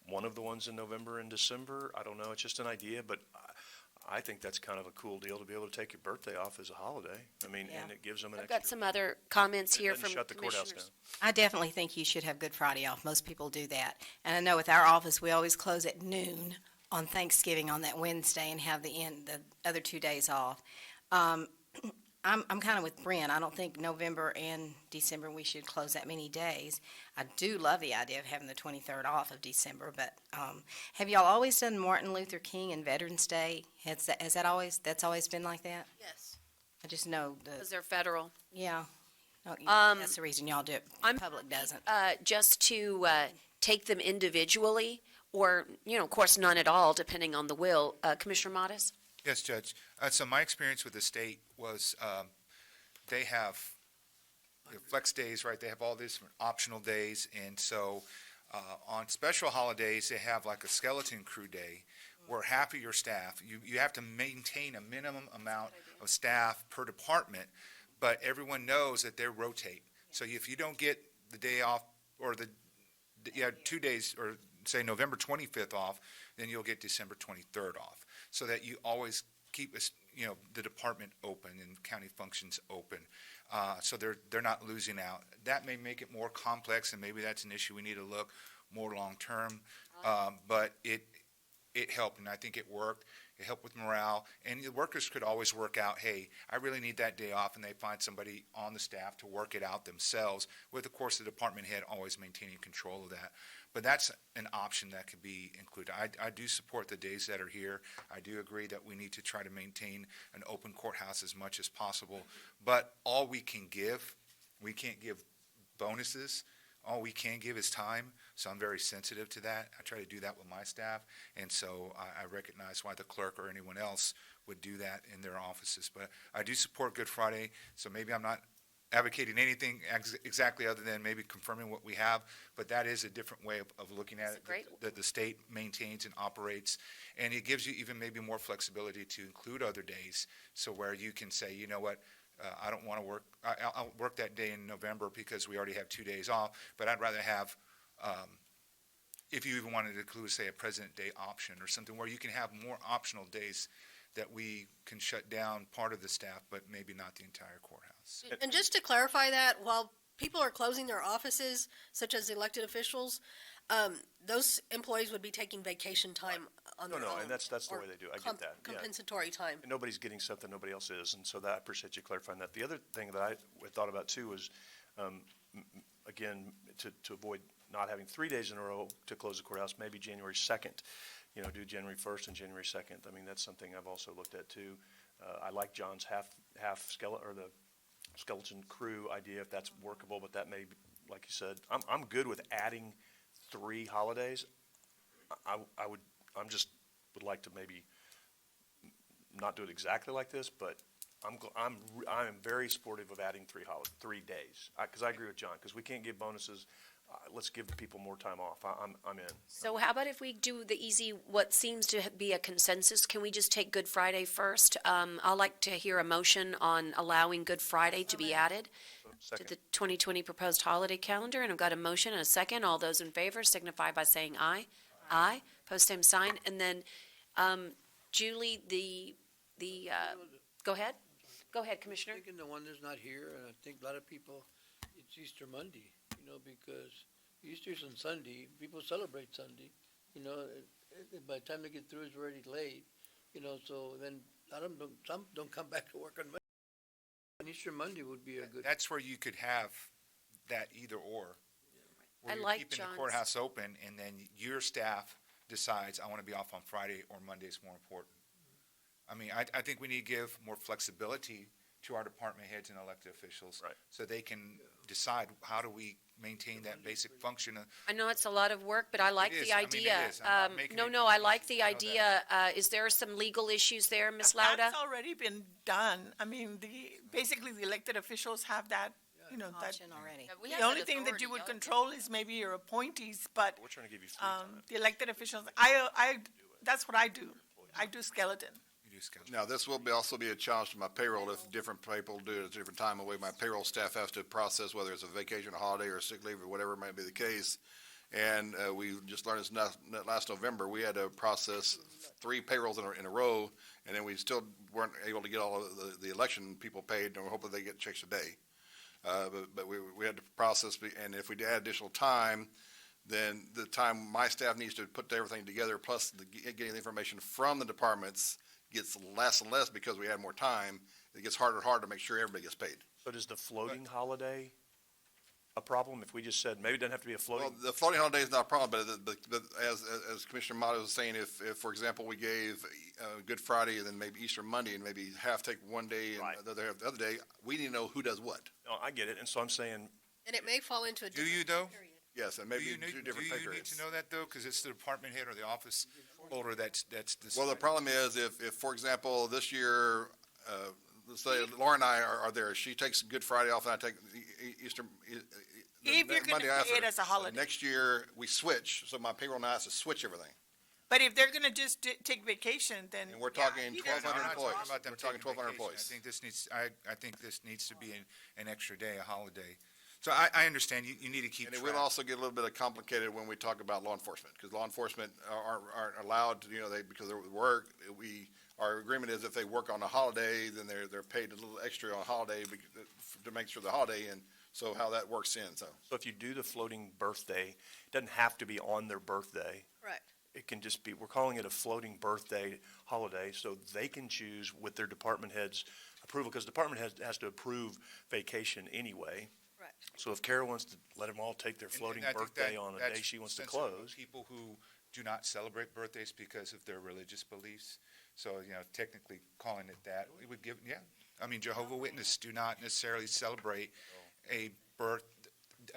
one of the ones in November and December. I don't know, it's just an idea, but I think that's kind of a cool deal to be able to take your birthday off as a holiday. I mean, and it gives them an I've extra. got some other comments It here doesn't from shut the courthouse commissioners. I definitely think you should have Good Friday off. Most people do that. And I know with our office, we always close at noon on Thanksgiving on that Wednesday and have the other 2 days off. I'm kind of with Brent. I don't think November and December we should close that many days. I do love the idea of having the 23rd off of December, but have y'all always done Martin Luther King and Veterans Day? That's always been like that? Yes. I just know Because they're federal. yeah. No, Um, that's the reason y'all do it. I'm Public doesn't. Just to take them individually, or, of course, none at all, depending on the will. Commissioner Modis? Yes, Judge. So my experience with the state was they have flex days, right? They have all these optional days. And so on special holidays, they have like a skeleton crew day where half of your staff, you have to maintain a minimum amount of staff per department, but everyone knows that they rotate. So if you don't get the day off or 2 days, or say November 25th off, then you'll get December 23rd off, so that you always keep the department open and county functions open, so they're not losing out. That may make it more complex, and maybe that's an issue we need to look more long term. But it helped, and I think it worked. It helped with morale, and the workers could always work out, hey, I really need that day off, and they find somebody on the staff to work it out themselves, with, of course, the department head always maintaining control of that. But that's an option that could be included. I do support the days that are here. I do agree that we need to try to maintain an open courthouse as much as possible. But all we can't give bonuses. All we can give is time. So I'm very sensitive to that. I try to do that with my staff. And so I recognize why the clerk or anyone else would do that in their offices. But I do support Good Friday, so maybe I'm not advocating anything exactly other than maybe confirming what we have, but that is a different way of looking at it, that the state maintains and operates, and it gives you even maybe more flexibility to include other days, so where you can say, you know what, I don't want to work, I'll work that day in November because we already have 2 days off, but I'd rather have, if you even wanted to include, say, a President Day option or something where you can have more optional days that we can shut down part of the staff, but maybe not the entire courthouse. And just to clarify that, while people are closing their offices, such as elected officials, those employees would be taking vacation time on their own. No, and that's the way they do. I get that. Yeah. Compensatory time. And nobody's getting something nobody else is, and so I appreciate you clarifying that. The other thing that I thought about too was, again, to avoid not having 3 days in a row to close the courthouse, maybe January 2nd. Do January 1st and January 2nd. I mean, that's something I've also looked at too. I like John's half skeleton, or the skeleton crew idea, if that's workable, but that may, like you said, I'm good with adding 3 holidays. I would like to maybe not do it exactly like this, but I am very supportive of adding 3 days, because I agree with John, because we can't give bonuses. Let's give the people more time off. I'm in. So how about if we do the easy, what seems to be a consensus? Can we just take Good Friday first? I'd like to hear a motion on allowing Good Friday to be added to the 2020 proposed holiday calendar. And I've got a motion and a second. All those in favor signify by saying aye. Aye. Post same sign. And then, Julie, go ahead. Go ahead, Commissioner. I'm thinking the one that's not here, and I think a lot of people, it's Easter Monday, because Easter's on Sunday, people celebrate Sunday, by the time they get through, it's already late, so then some don't come back to work on Monday. And Easter Monday would be a good. That's where you could have that either or. Where I you're like keeping John's. the courthouse open, and then your staff decides, I want to be off on Friday, or Monday's more important. I mean, I think we need to give more flexibility to our department heads and elected officials. Right. So they can decide, how do we maintain that basic function. I know it's a lot of work, but I like It is. the I mean, it idea. is. I'm not making No, it no, I like easy. the I know that. idea. Is there some legal issues there, Ms. Lauda? That's already been done. I mean, basically, the elected officials have that, that. Option already. We have The only that thing that you authority, would don't we? control is maybe your appointees, but, We're trying to give you free time. the elected officials, that's what I do. I do skeleton. You do schedule. Now, this will also be a challenge to my payroll if different people do it at a different time. The way my payroll staff has to process whether it's a vacation, a holiday, or sick leave, or whatever might be the case. And we just learned this last November, we had to process 3 payrolls in a row, and then we still weren't able to get all of the election people paid, and we're hoping they get checks today. But we had to process, and if we add additional time, then the time my staff needs to put everything together, plus getting the information from the departments gets less and less because we had more time. It gets harder and harder to make sure everybody gets paid. But is the floating holiday a problem? If we just said, maybe it doesn't have to be a Well, floating, the floating holiday is not a problem, but as Commissioner Mata was saying, if, for example, we gave Good Friday and then maybe Easter Monday and maybe half take one day and Right. the other day, we need to know who does what. no, I get it, and so I'm saying, And it may fall into a Do different you, though? period. Yes, and Do maybe you two need, different pay periods. to know that, though? Because it's the department head or the office holder that's Well, the problem is if, for example, this year, let's say Laura and I are there, she takes Good Friday off and I take Easter. If you're gonna Monday pay after. it as a holiday. Next year, we switch, so my payroll now has to switch everything. But if they're gonna just take vacation, then. And we're yeah, talking you 1,200 guys- I'm not employees. talking about them We're talking taking 1,200 vacation. employees. I think this needs to be an extra day, a holiday. So I understand you need to keep And it track. will also get a little bit complicated when we talk about law enforcement, because law enforcement aren't allowed to, because of work, our agreement is if they work on a holiday, then they're paid a little extra on a holiday to make sure the holiday, and so how that works in, so. so if you do the floating birthday, it doesn't have to be on their birthday. Correct. It can just be, we're calling it a floating birthday holiday, so they can choose with their department head's approval, because department head has to approve vacation anyway. Correct. So if Kara wants to let them all take their floating And I think birthday on a that's day she wants to sensitive of close, People who do not celebrate birthdays because of their religious beliefs. So, technically calling it that, we would give, I mean, Jehovah's Witnesses do not necessarily celebrate a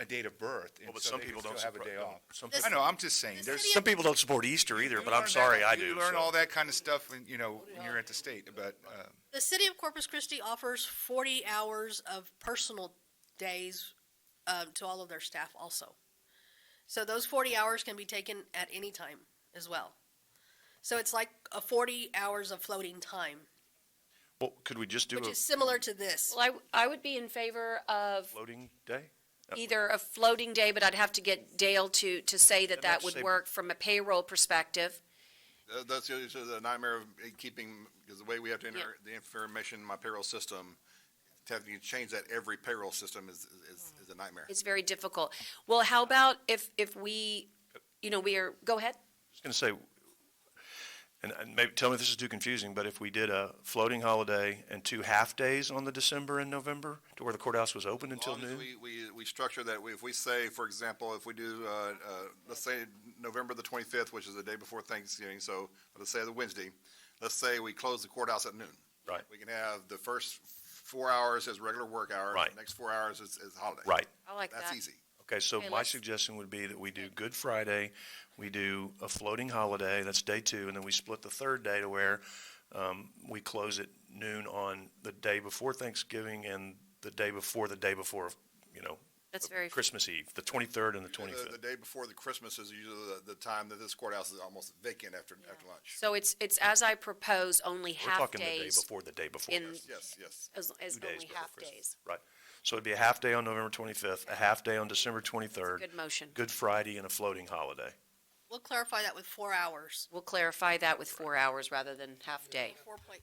date of birth. and well, but so some they people can don't still have a day support, off. some This- I know, I'm just saying, the there's. city some people don't support Easter either, You but I'm learn sorry, that- I do. You learn so. all that kind of stuff when, when you're at the state, but, The city of Corpus Christi offers 40 hours of personal days to all of their staff also. So those 40 hours can be taken at any time as well. So it's like a 40 hours of floating time, Well, could we just do which a is similar to this. Well, I would be in favor of floating day? either a floating day, but I'd have to get Dale to say that And that that's would say- work from a payroll perspective. That's the nightmare of keeping, because the way we have to enter the information in my payroll system, to have to change that every payroll system is a nightmare. It's very difficult. Well, how about if we, go ahead. I was going to say, and maybe tell me if this is too confusing, but if we did a floating holiday and 2 half-days on the December and November, to where the courthouse was open As until long as noon? we structure that, if we say, for example, if we do, let's say November the 25th, which is the day before Thanksgiving, so let's say the Wednesday, let's say we close the courthouse at noon. Right. We can have the first 4 hours as regular work hours. Right. The next 4 hours is holiday. Right. I like that. That's easy. Okay, so Okay, my let's- suggestion would be that we do Good Friday, we do a floating holiday, that's day 2, and then we split the third day to where we close at noon on the day before Thanksgiving and the day before, That's very, Christmas Eve, the 23rd and the The 25th. day before the Christmas is usually the time that this courthouse is almost vacant after lunch. so it's as I propose, only We're talking the day half-days before the day before. in, Yes, yes. as 2 days only before half-days. Christmas. Right. So it'd be a half day on November 25th, a half day on December 23rd, Good motion. Good Friday, and a floating holiday. We'll clarify that with 4 hours. We'll clarify that with 4 hours rather than half-day. 4.6.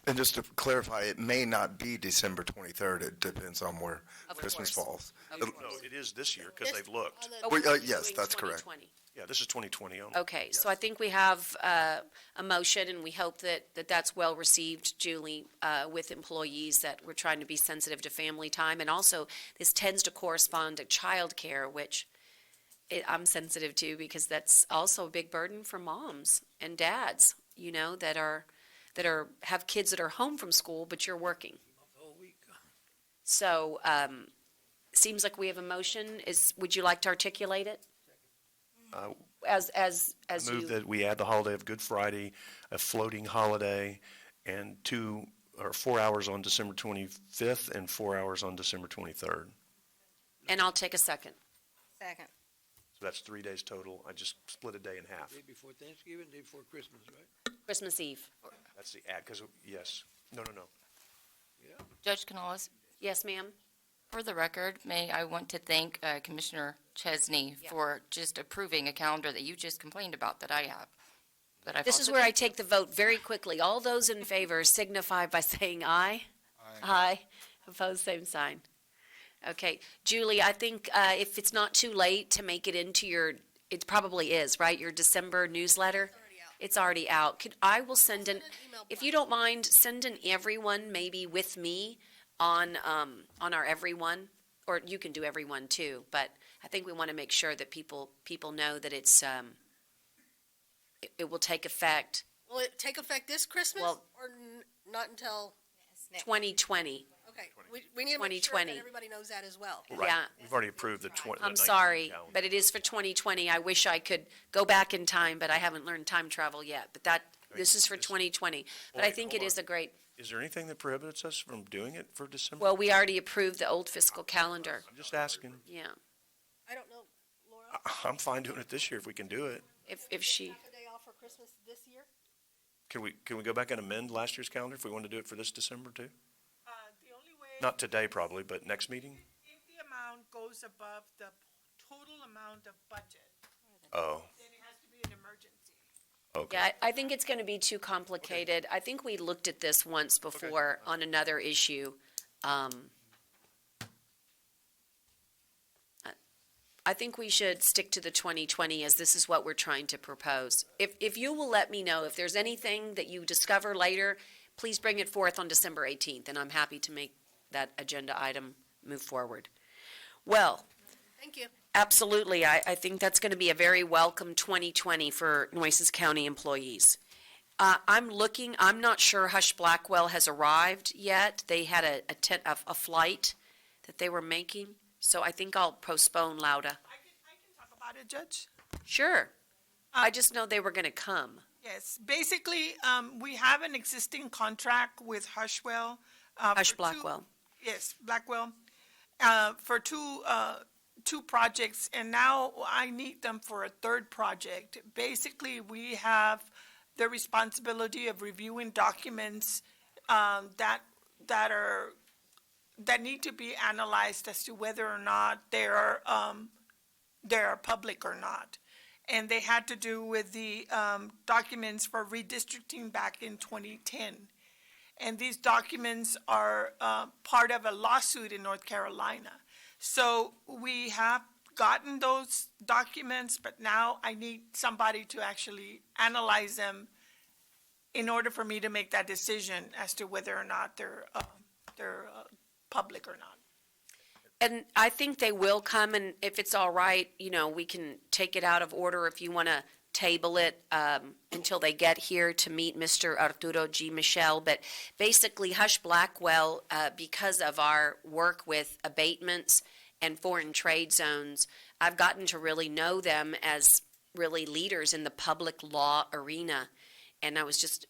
And just to clarify, it may not be December 23rd. It depends on where Of Christmas course. falls. Of No, course. it is this year, because This- they've looked. on the- But We- we're yes, doing that's correct. 2020. Yeah, this is 2020 only. Okay, so I think we have a motion, and we hope that that's well-received, Julie, with employees, that we're trying to be sensitive to family time. And also, this tends to correspond to childcare, which I'm sensitive to, because that's also a big burden for moms and dads, that have kids that are home from school, but you're working. So, seems like we have a motion. Would you like to articulate it? Uh, As Move you, that we add the holiday of Good Friday, a floating holiday, and 4 hours on December 25th and 4 hours on December 23rd. and I'll take a second. Second. So that's 3 days total. I just split a day in half. Day before Thanksgiving, day before Christmas, right? Christmas Eve. That's the add, because, yes. No. Judge Canales, Yes, ma'am? for the record, I want to thank Commissioner Chesney for just approving a calendar that you just complained about that I have. This is where I take the vote very quickly. All those in favor signify by saying aye. Aye. Opposed, same sign. Okay, Julie, I think if it's not too late to make it into it probably is, right, your December newsletter? It's already out. I will send if you don't mind, send an everyone maybe with me on our everyone, or you can do everyone too, but I think we want to make sure that people know that it's, it will take effect Will it take effect this Christmas? Well- Or not until, 2020. okay, we need to make sure that 2020. everybody knows that as well. Right. Yeah. We've already approved the 20. I'm sorry, but it is for 2020. I wish I could go back in time, but I haven't learned time travel yet. But this is for 2020. But I Wait, think hold it is on. a great, Is there anything that prohibits us from doing it for December? well, we already approved the old fiscal calendar. I'm just asking. Yeah. I don't know, Laura, I'm fine doing it this year if we can do it. If she, half a day off for Christmas this year? Can we go back and amend last year's calendar if we want to do it for this December too? The only way. Not today probably, but next meeting? If the amount goes above the total amount of budget, Oh, then it has to be an emergency. okay. yeah, I think it's going to be too complicated. I think we looked at this once before on another issue. I think we should stick to the 2020 as this is what we're trying to propose. If you will let me know if there's anything that you discover later, please bring it forth on December 18th, and I'm happy to make that agenda item move forward. Well, Thank you. absolutely. I think that's going to be a very welcome 2020 for Nueces County employees. I'm not sure Hush Blackwell has arrived yet. They had a flight that they were making, so I think I'll postpone Lauda. I can talk about it, Judge. Sure. I just know they were going to come. Yes, basically, we have an existing contract with Hushwell. Hush Blackwell. Yes, Blackwell, for two projects, and now I need them for a third project. Basically, we have the responsibility of reviewing documents that need to be analyzed as to whether or not they're public or not. And they had to do with the documents for redistricting back in 2010. And these documents are part of a lawsuit in North Carolina. So we have gotten those documents, but now I need somebody to actually analyze them in order for me to make that decision as to whether or not they're public or not. And I think they will come, and if it's all right, we can take it out of order if you want to table it until they get here to meet Mr. Arturo G. Michel. But basically, Hush Blackwell, because of our work with abatements and foreign trade zones, I've gotten to really know them as really leaders in the public law arena. And I was just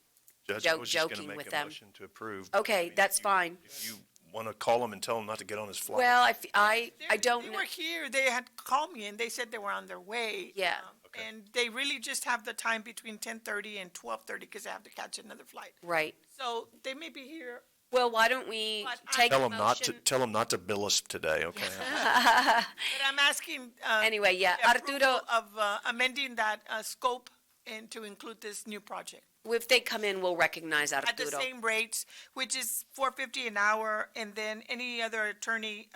Judge, I was just going joking to with make a them. motion to approve. Okay, that's fine. If you want to call him and tell him not to get on his flight. Well, I don't They know. were here, they had called me and they said they were on their way. Yeah. And they really just have the time between 10:30 and 12:30 because they have to catch another flight. Right. So they may be here. Well, why don't we But I- take Tell a him not to, motion? tell him not to bill us today, okay? But I'm asking. Anyway, yeah, the approval Arturo, of amending that scope and to include this new project. if they come in, we'll recognize At the Arturo. same rates, which is $4.50 an hour, and then any other attorney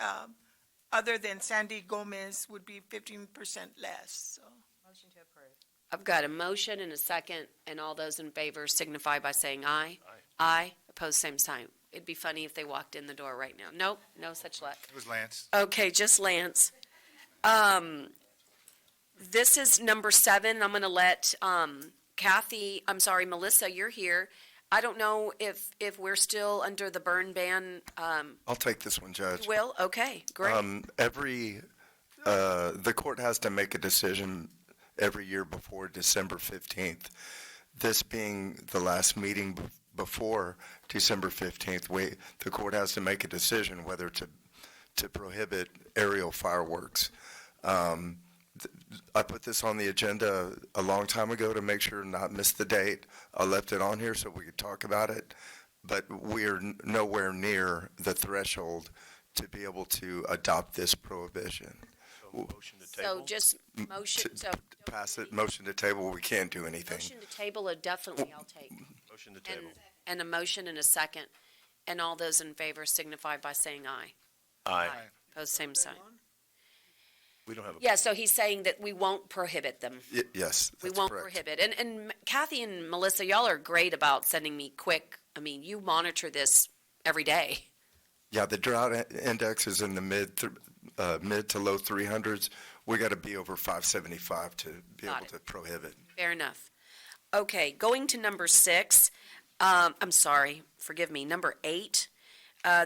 other than Sandy Gomez would be 15% less, so. Motion to approve. I've got a motion and a second, and all those in favor signify by saying aye. Aye. Opposed, same sign. It'd be funny if they walked in the door right now. Nope, no such luck. It was Lance. Okay, just Lance. This is number 7. I'm going to let Melissa, you're here. I don't know if we're still under the burn ban. I'll take this one, Judge. You will? Okay, great. The court has to make a decision every year before December 15th. This being the last meeting before December 15th, the court has to make a decision whether to prohibit aerial fireworks. I put this on the agenda a long time ago to make sure not miss the date. I left it on here so we could talk about it, but we're nowhere near the threshold to be able to adopt this prohibition. Motion to So table? just motion, so Pass it, motion to table, we can't do anything. motion to table, definitely I'll take. Motion to And, table. and a motion and a second. And all those in favor signify by saying aye. Aye. Opposed, same sign. We don't have a. Yeah, so he's saying that we won't prohibit them. Yes, We that's won't correct. prohibit. And Kathy and Melissa, y'all are great about sending me quick. I mean, you monitor this every day. Yeah, the drought index is in the mid to low 300s. We got to be over 575 to be Got able it. to prohibit. Fair enough. Okay, going to number 6. I'm sorry, forgive me, number 8.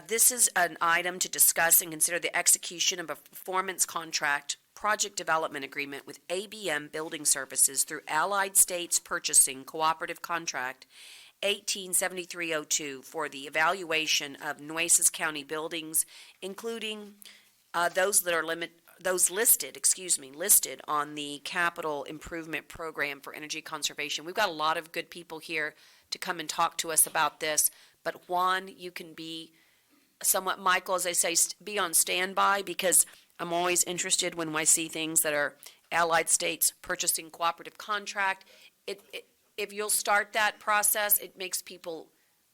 This is an item to discuss and consider the execution of a performance contract project development agreement with ABM Building Services through Allied States Purchasing Cooperative Contract 187302 for the evaluation of Nueces County buildings, including those listed on the Capital Improvement Program for Energy Conservation. We've got a lot of good people here to come and talk to us about this, but Juan, you can be somewhat, Michael, as I say, be on standby, because I'm always interested when I see things that are Allied States Purchasing Cooperative Contract. If you'll start that process, it makes people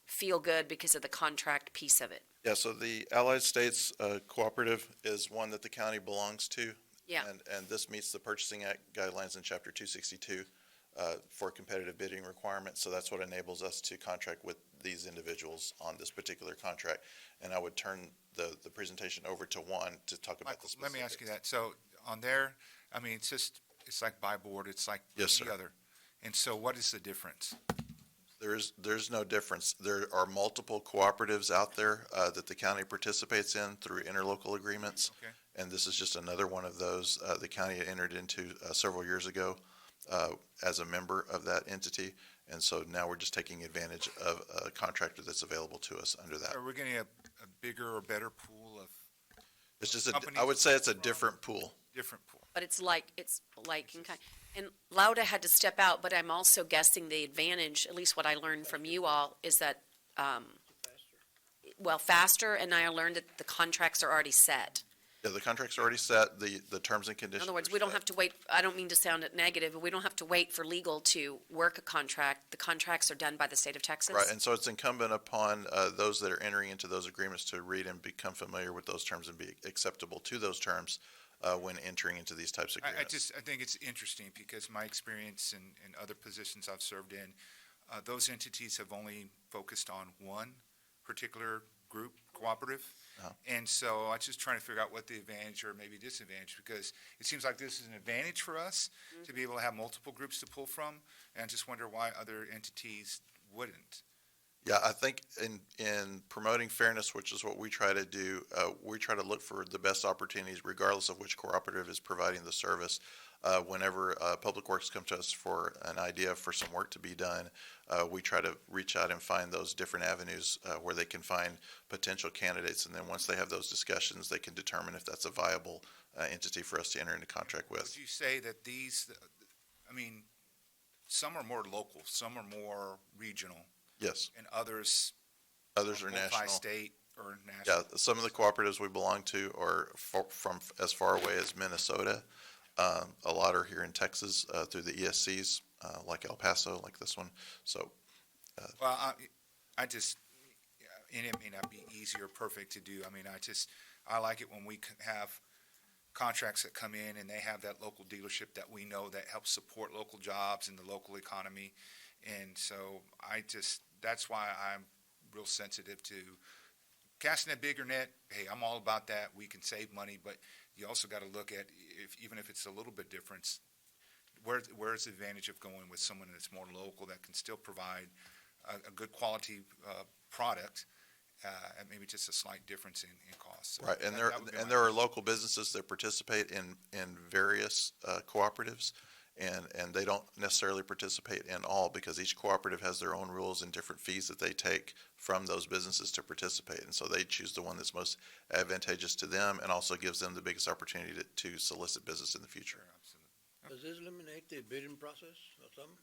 feel good because of the contract piece of it. Yeah, so the Allied States Cooperative is one that the county belongs to. Yeah. And this meets the Purchasing Act guidelines in Chapter 262 for competitive bidding requirements. So that's what enables us to contract with these individuals on this particular contract. And I would turn the presentation over to Juan to talk about the specifics. Let me ask you that. So on there, I mean, it's like buy board, it's like Yes, the sir. other. And so what is the difference? There's no difference. There are multiple cooperatives out there that the county participates in through interlocal agreements. Okay. And this is just another one of those the county entered into several years ago as a member of that entity. And so now we're just taking advantage of a contractor that's available to us under that. Are we getting a bigger or better pool of It's just, companies? I would say it's a different pool. Different pool. But it's like in kind. And Lauda had to step out, but I'm also guessing the advantage, at least what I learned from you all, is that, faster, and I learned that the contracts are already set. Yeah, the contract's already set, the terms and In conditions other words, are we don't set. have to wait, I don't mean to sound negative, but we don't have to wait for legal to work a contract. The contracts are done by the state of Texas. Right, and so it's incumbent upon those that are entering into those agreements to read and become familiar with those terms and be acceptable to those terms when entering into these types of agreements. I think it's interesting because my experience in other positions I've served in, those entities have only focused on one particular group, cooperative. Uh-huh. And so I was just trying to figure out what the advantage or maybe disadvantage, because it seems like this is an advantage for us to be able to have multiple groups to pull from. And I just wonder why other entities wouldn't. Yeah, I think in promoting fairness, which is what we try to do, we try to look for the best opportunities regardless of which cooperative is providing the service. Whenever Public Works come to us for an idea for some work to be done, we try to reach out and find those different avenues where they can find potential candidates. And then once they have those discussions, they can determine if that's a viable entity for us to enter into contract with. Would you say that these, I mean, some are more local, some are more regional, Yes, and others others are national. multi-state or national? Yeah, some of the cooperatives we belong to are from as far away as Minnesota. A lot are here in Texas through the ESCs, like El Paso, like this one. So, Well, I just, and it may not be easy or perfect to do. I mean, I like it when we have contracts that come in and they have that local dealership that we know that helps support local jobs and the local economy. And so that's why I'm real sensitive to casting a bigger net. Hey, I'm all about that. We can save money, but you also got to look at, even if it's a little bit difference, where's the advantage of going with someone that's more local that can still provide a good quality product, and maybe just a slight difference in cost. So Right, and that would be my there are local businesses that participate in various cooperatives, and they don't necessarily participate in all, because each cooperative has their own rules and different fees that they take from those businesses to participate, and so they choose the one that's most advantageous to them and also gives them the biggest opportunity to solicit business in the future. Does this eliminate the bidding process or something?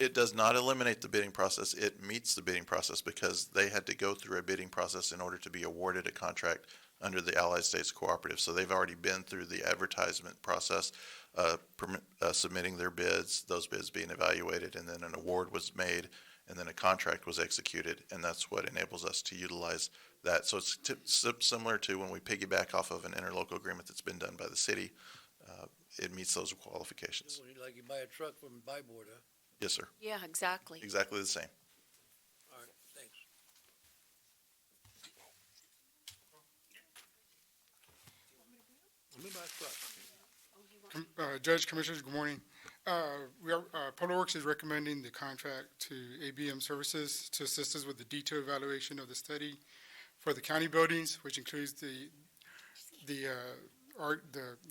It does not eliminate the bidding process. It meets the bidding process because they had to go through a bidding process in order to be awarded a contract under the Allied States Cooperative. So they've already been through the advertisement process, submitting their bids, those bids being evaluated, and then an award was made, and then a contract was executed, and that's what enables us to utilize that. So it's similar to when we piggyback off of an interlocal agreement that's been done by the city. It meets those qualifications. Like you buy a truck from Buyboard, huh? Yes, sir. Yeah, exactly. Exactly the same. All right, thanks. Let me buy a truck. Judge, Commissioners, good morning. Public Works is recommending the contract to ABM Services to assist us with the detailed evaluation of the study for the county buildings, which includes the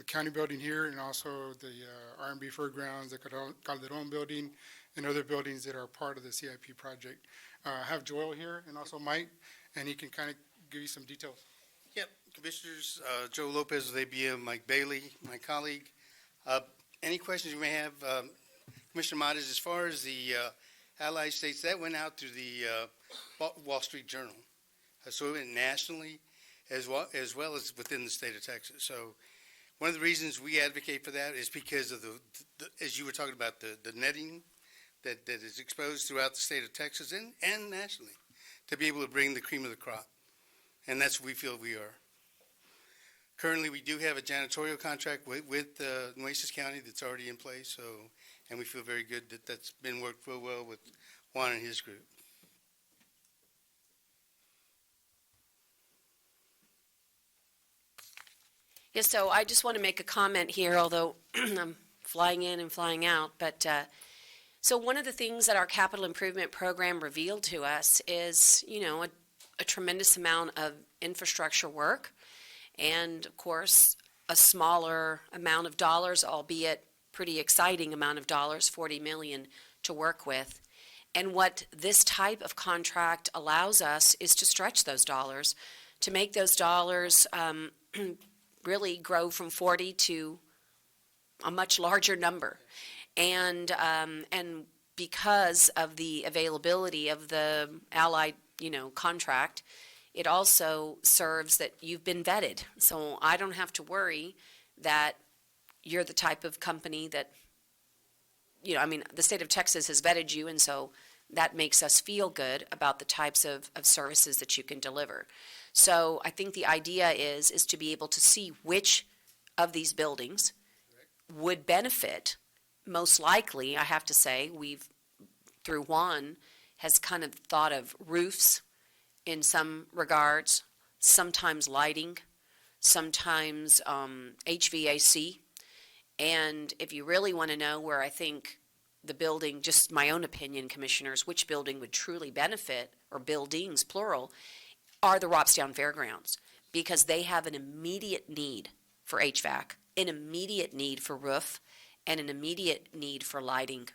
county building here and also the R&B Fairgrounds, the Calderon building, and other buildings that are part of the CIP project. I have Joel here and also Mike, and he can kind of give you some details. Yep, Commissioners, Joe Lopez with ABM, Mike Bailey, my colleague. Any questions you may have, Commissioner Mottes, as far as the Allied States, that went out through the Wall Street Journal. So it went nationally as well as within the state of Texas. So one of the reasons we advocate for that is because of the as you were talking about, the netting that is exposed throughout the state of Texas and nationally to be able to bring the cream of the crop. And that's what we feel we are. Currently, we do have a janitorial contract with Nueces County that's already in place, and we feel very good that that's been worked real well with Juan and his group. Yeah, so I just want to make a comment here, although I'm flying in and flying out. But so one of the things that our capital improvement program revealed to us is, a tremendous amount of infrastructure work, and of course, a smaller amount of dollars, albeit pretty exciting amount of dollars, $40 million, to work with. And what this type of contract allows us is to stretch those dollars, to make those dollars really grow from 40 to a much larger number. And because of the availability of the Allied, contract, it also serves that you've been vetted. So I don't have to worry that you're the type of company that, the state of Texas has vetted you, and so that makes us feel good about the types of services that you can deliver. So I think the idea is to be able to see which of these buildings would benefit. Most likely, I have to say, through Juan, has kind of thought of roofs in some regards, sometimes lighting, sometimes HVAC. And if you really want to know where I think the building, just my own opinion, Commissioners, which building would truly benefit, or buildings, plural, are the Robstown Fairgrounds, because they have an immediate need for HVAC, an immediate need for roof, and an immediate need for lighting.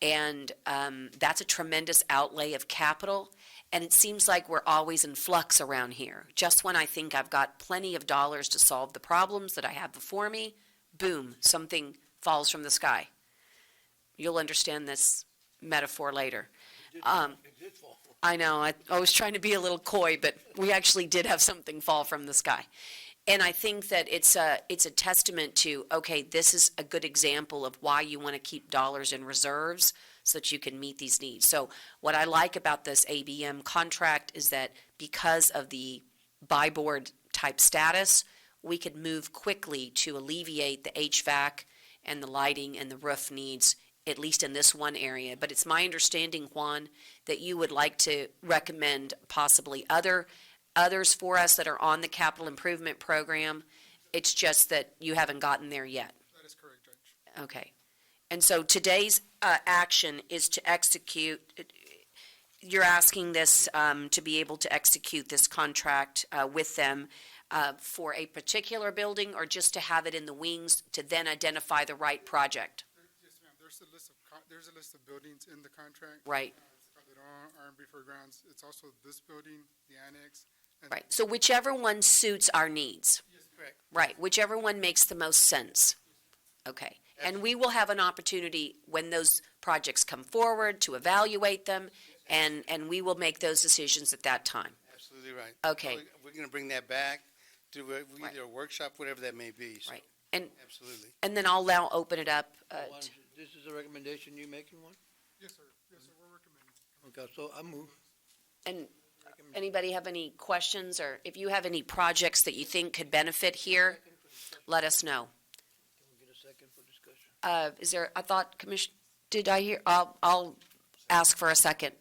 And that's a tremendous outlay of capital, and it seems like we're always in flux around here. Just when I think I've got plenty of dollars to solve the problems that I have before me, boom, something falls from the sky. You'll understand this metaphor later. I know, I was trying to be a little coy, but we actually did have something fall from the sky. And I think that it's a testament to, okay, this is a good example of why you want to keep dollars in reserves so that you can meet these needs. So what I like about this ABM contract is that because of the buy-board type status, we could move quickly to alleviate the HVAC and the lighting and the roof needs, at least in this one area. But it's my understanding, Juan, that you would like to recommend possibly others for us that are on the capital improvement program. It's just that you haven't gotten there yet. That is correct, Judge. Okay. And so today's action is to execute, you're asking this to be able to execute this contract with them for a particular building, or just to have it in the wings to then identify the right project? Yes, ma'am. There's a list of buildings in the contract. Right. That are R&B Fairgrounds. It's also this building, the annex. And Right. So whichever one suits our needs. Yes, correct. Right. Whichever one makes the most sense. Okay. And we will have an opportunity when those projects come forward to evaluate them, and we will make those decisions at that time. Absolutely right. Okay. So we're going to bring that back to Right. either a workshop, whatever that may be. So, Right. And absolutely. and then I'll now open it up. This is a recommendation you making one? yes, sir. Yes, sir. We're recommending. Okay, so I move. And anybody have any questions, or if you have any projects that you think could benefit here, let us know. Can we get a second for discussion? Is there, I thought, did I hear, I'll ask for a second.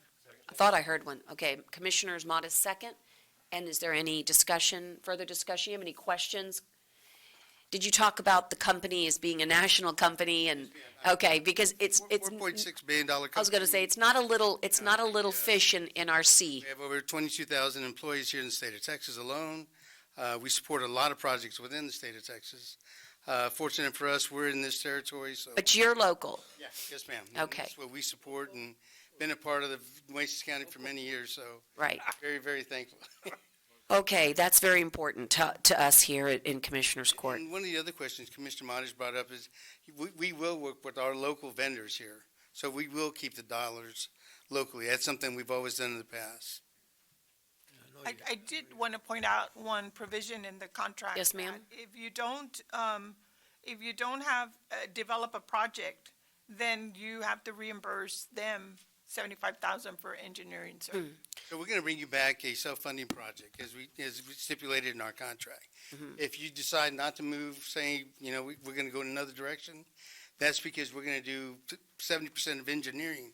I thought I heard one. Okay, Commissioner's Modis second. And is there any discussion, further discussion? You have any questions? Did you talk about the company as being a national company? And, okay, because it's. $4.6 billion company. I was going to say, it's not a little fish in our sea. We have over 22,000 employees here in the state of Texas alone. We support a lot of projects within the state of Texas. Fortunate for us, we're in this territory, so. But you're local. Yes, ma'am. Okay. That's what we support, and been a part of the Nueces County for many years, so. Right. Very, very thankful. Okay, that's very important to us here in Commissioners Court. And one of the other questions Commissioner Moniz brought up is, we will work with our local vendors here, so we will keep the dollars locally. That's something we've always done in the past. I did want to point out one provision in the contract. Yes, ma'am. that if you don't have, develop a project, then you have to reimburse them $75,000 for engineering service. So we're gonna bring you back a self-funding project, as we stipulated in our contract. If you decide not to move, say, we're gonna go in another direction, that's because we're gonna do 70% of engineering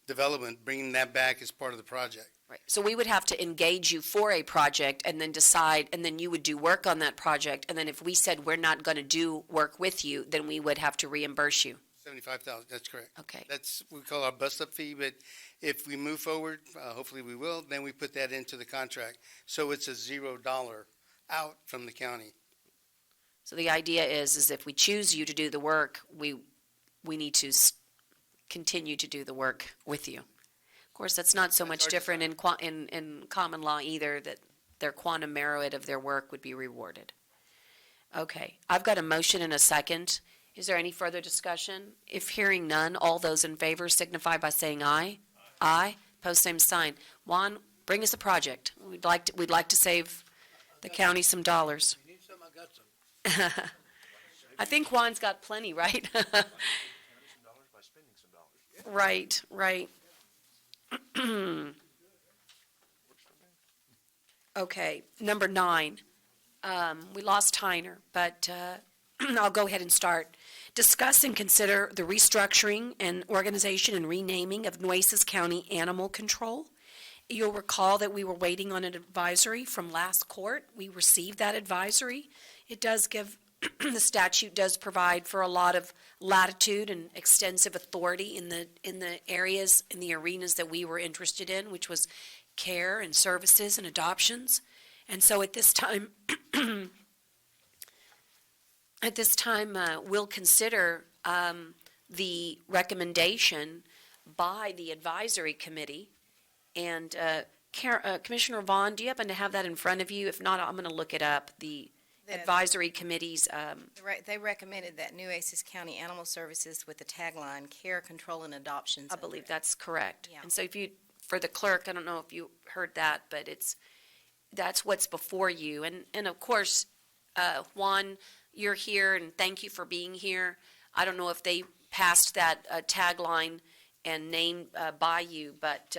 development, bringing that back as part of the project. Right. So we would have to engage you for a project and then decide, and then you would do work on that project. And then if we said we're not going to do work with you, then we would have to reimburse you. 75,000, that's correct. Okay. That's, we call our bust-up fee, but if we move forward, hopefully we will, then we put that into the contract. So it's a $0 out from the county. So the idea is if we choose you to do the work, we need to continue to do the work with you. Of course, that's not so much different in common law either, that their quantum merit of their work would be rewarded. Okay, I've got a motion and a second. Is there any further discussion? If hearing none, all those in favor signify by saying aye. Aye. Post same sign. Juan, bring us a project. We'd like to save the county some dollars. You need some, I got some. I think Juan's got plenty, right? Right, right. Okay, number 9. We lost Tyner, but I'll go ahead and start. Discuss and consider the restructuring and organization and renaming of Nueces County Animal Control. You'll recall that we were waiting on an advisory from last court. We received that advisory. It does give, the statute does provide for a lot of latitude and extensive authority in the areas, in the arenas that we were interested in, which was care and services and adoptions. And so at this time, we'll consider the recommendation by the advisory committee. And Commissioner Vaughn, do you happen to have that in front of you? If not, I'm going to look it up. The advisory committees. They recommended that Nueces County Animal Services with the tagline "Care, Control, and Adoptions." I believe that's correct. Yeah. And so for the clerk, I don't know if you heard that, but that's what's before you. And of course, Juan, you're here, and thank you for being here. I don't know if they passed that tagline and name by you, but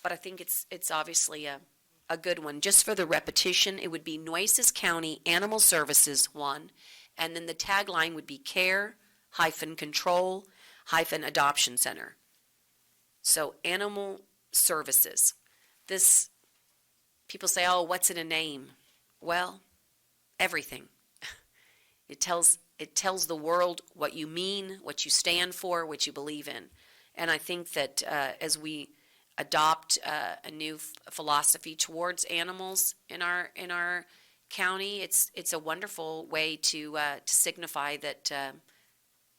I think it's obviously a good one. Just for the repetition, it would be Nueces County Animal Services 1, and then the tagline would be Care-Control-Adoption Center. So Animal Services. This, people say, oh, what's in a name? Well, everything. It tells the world what you mean, what you stand for, what you believe in. And I think that as we adopt a new philosophy towards animals in our county. It's a wonderful way to signify that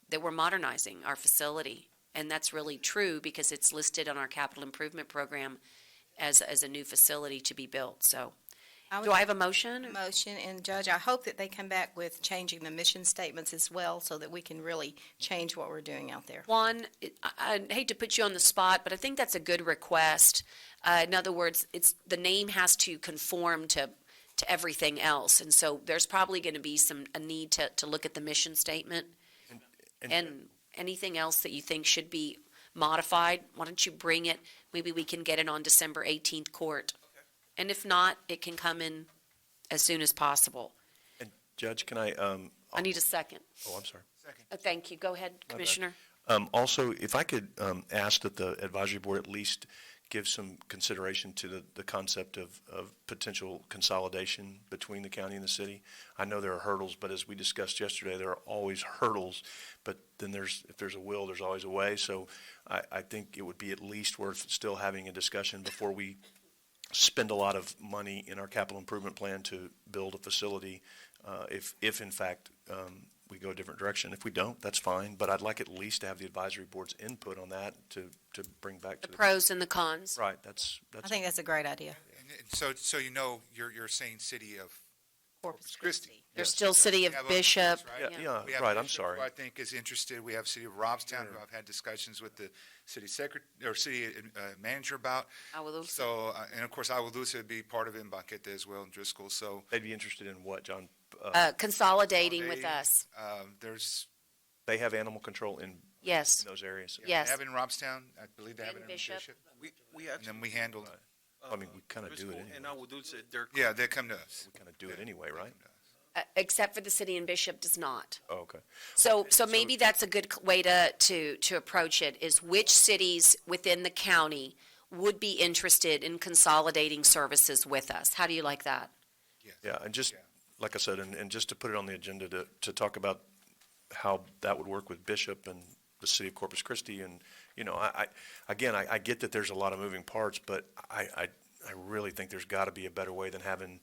that we're modernizing our facility, and that's really true because it's listed on our capital improvement program as a new facility to be built. So, do I have a motion? Motion, and Judge, I hope that they come back with changing the mission statements as well so that we can really change what we're doing out there. One, I hate to put you on the spot, but I think that's a good request. In other words, the name has to conform to everything else, and so there's probably going to be a need to look at the mission statement. And anything else that you think should be modified, why don't you bring it? Maybe we can get it on December 18th court. And if not, it can come in as soon as possible. And Judge, can I? I need a second. Oh, I'm sorry. Thank you. Go ahead, Commissioner. Also, if I could ask that the advisory board at least give some consideration to the concept of potential consolidation between the county and the city. I know there are hurdles, but as we discussed yesterday, there are always hurdles. But then if there's a will, there's always a way. So I think it would be at least worth still having a discussion before we spend a lot of money in our capital improvement plan to build a facility, if in fact we go a different direction. If we don't, that's fine, but I'd like at least to have the advisory board's input on that to bring back to the pros and the cons. Right, that's. I think that's a great idea. And so you know, you're saying city of Corpus Christi. There's still city of Bishop. Yeah, We have right, I'm Bishop, sorry. who I think is interested. We have city of Robstown, who I've had discussions with the city secretary, or city manager about. Aguadulce. So, and of course, Aguadulce would be part of it, and Banquete as well, and Driscoll, so. They'd be interested in what, John? Consolidating with us. They have animal control in Yes. those areas. Yes. They have it in Robstown. I believe they have it in Bishop. Bishop. We And then we handled. I mean, we kind of do it And anyway. Aguadulce, they're. Yeah, they come to us. We kind of do it anyway, right? Except for the city and Bishop does not. Oh, okay. So maybe that's a good way to approach it, is which cities within the county would be interested in consolidating services with us? How do you like that? Yeah, and just, like I said, and just to put it on the agenda to talk about how that would work with Bishop and the city of Corpus Christi. And, you know, I get that there's a lot of moving parts, but I really think there's got to be a better way than having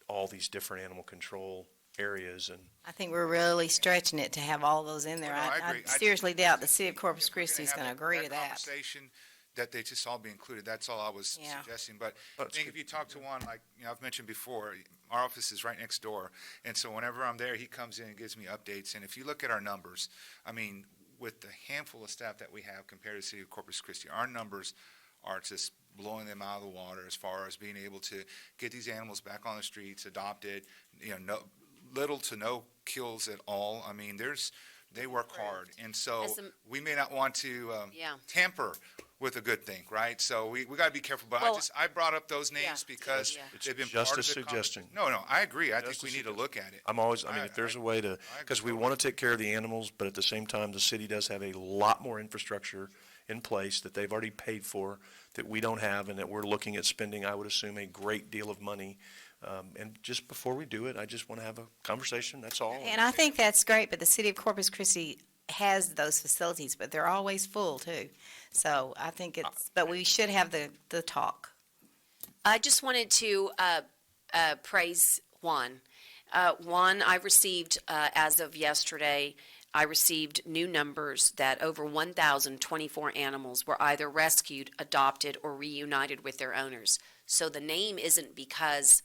all these different animal control areas. And I think we're really stretching it to have all those in there. Well, no, I I agree. seriously doubt the city of Corpus If we're Christi is have going to that- agree to that. Conversation that they just all be included. That's all I was Yeah. suggesting. But I think if you talk to one, like, you know, I've mentioned before, our office is right next door. And so whenever I'm there, he comes in and gives me updates. And if you look at our numbers, I mean, with the handful of staff that we have compared to the city of Corpus Christi, our numbers are just blowing them out of the water as far as being able to get these animals back on the streets, adopted, you know, little to no kills at all. I mean, they work hard. And so we may not want to tamper with a good thing, right? So we got to be careful. But I brought up those names because they've been just part a of the suggestion. No, I agree. I think we need to look at it. I'm always, I mean, if there's a way to, because we want to take care of the animals, but at the same time, the city does have a lot more infrastructure in place that they've already paid for, that we don't have, and that we're looking at spending, I would assume, a great deal of money. And just before we do it, I just want to have a conversation, that's all. And I think that's great, but the city of Corpus Christi has those facilities, but they're always full too. So I think but we should have the talk. I just wanted to praise Juan. Juan, I received, as of yesterday, I received new numbers that over 1,024 animals were either rescued, adopted, or reunited with their owners. So the name isn't because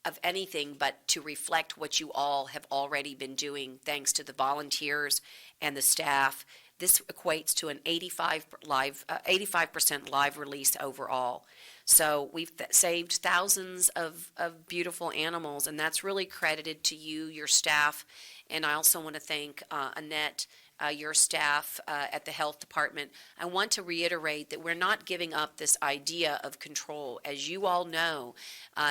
of anything but to reflect what you all have already been doing, thanks to the volunteers and the staff. This equates to an 85% live release overall. So we've saved thousands of beautiful animals, and that's really credited to you, your staff. And I also want to thank Annette, your staff at the health department. I want to reiterate that we're not giving up this idea of control. As you all know,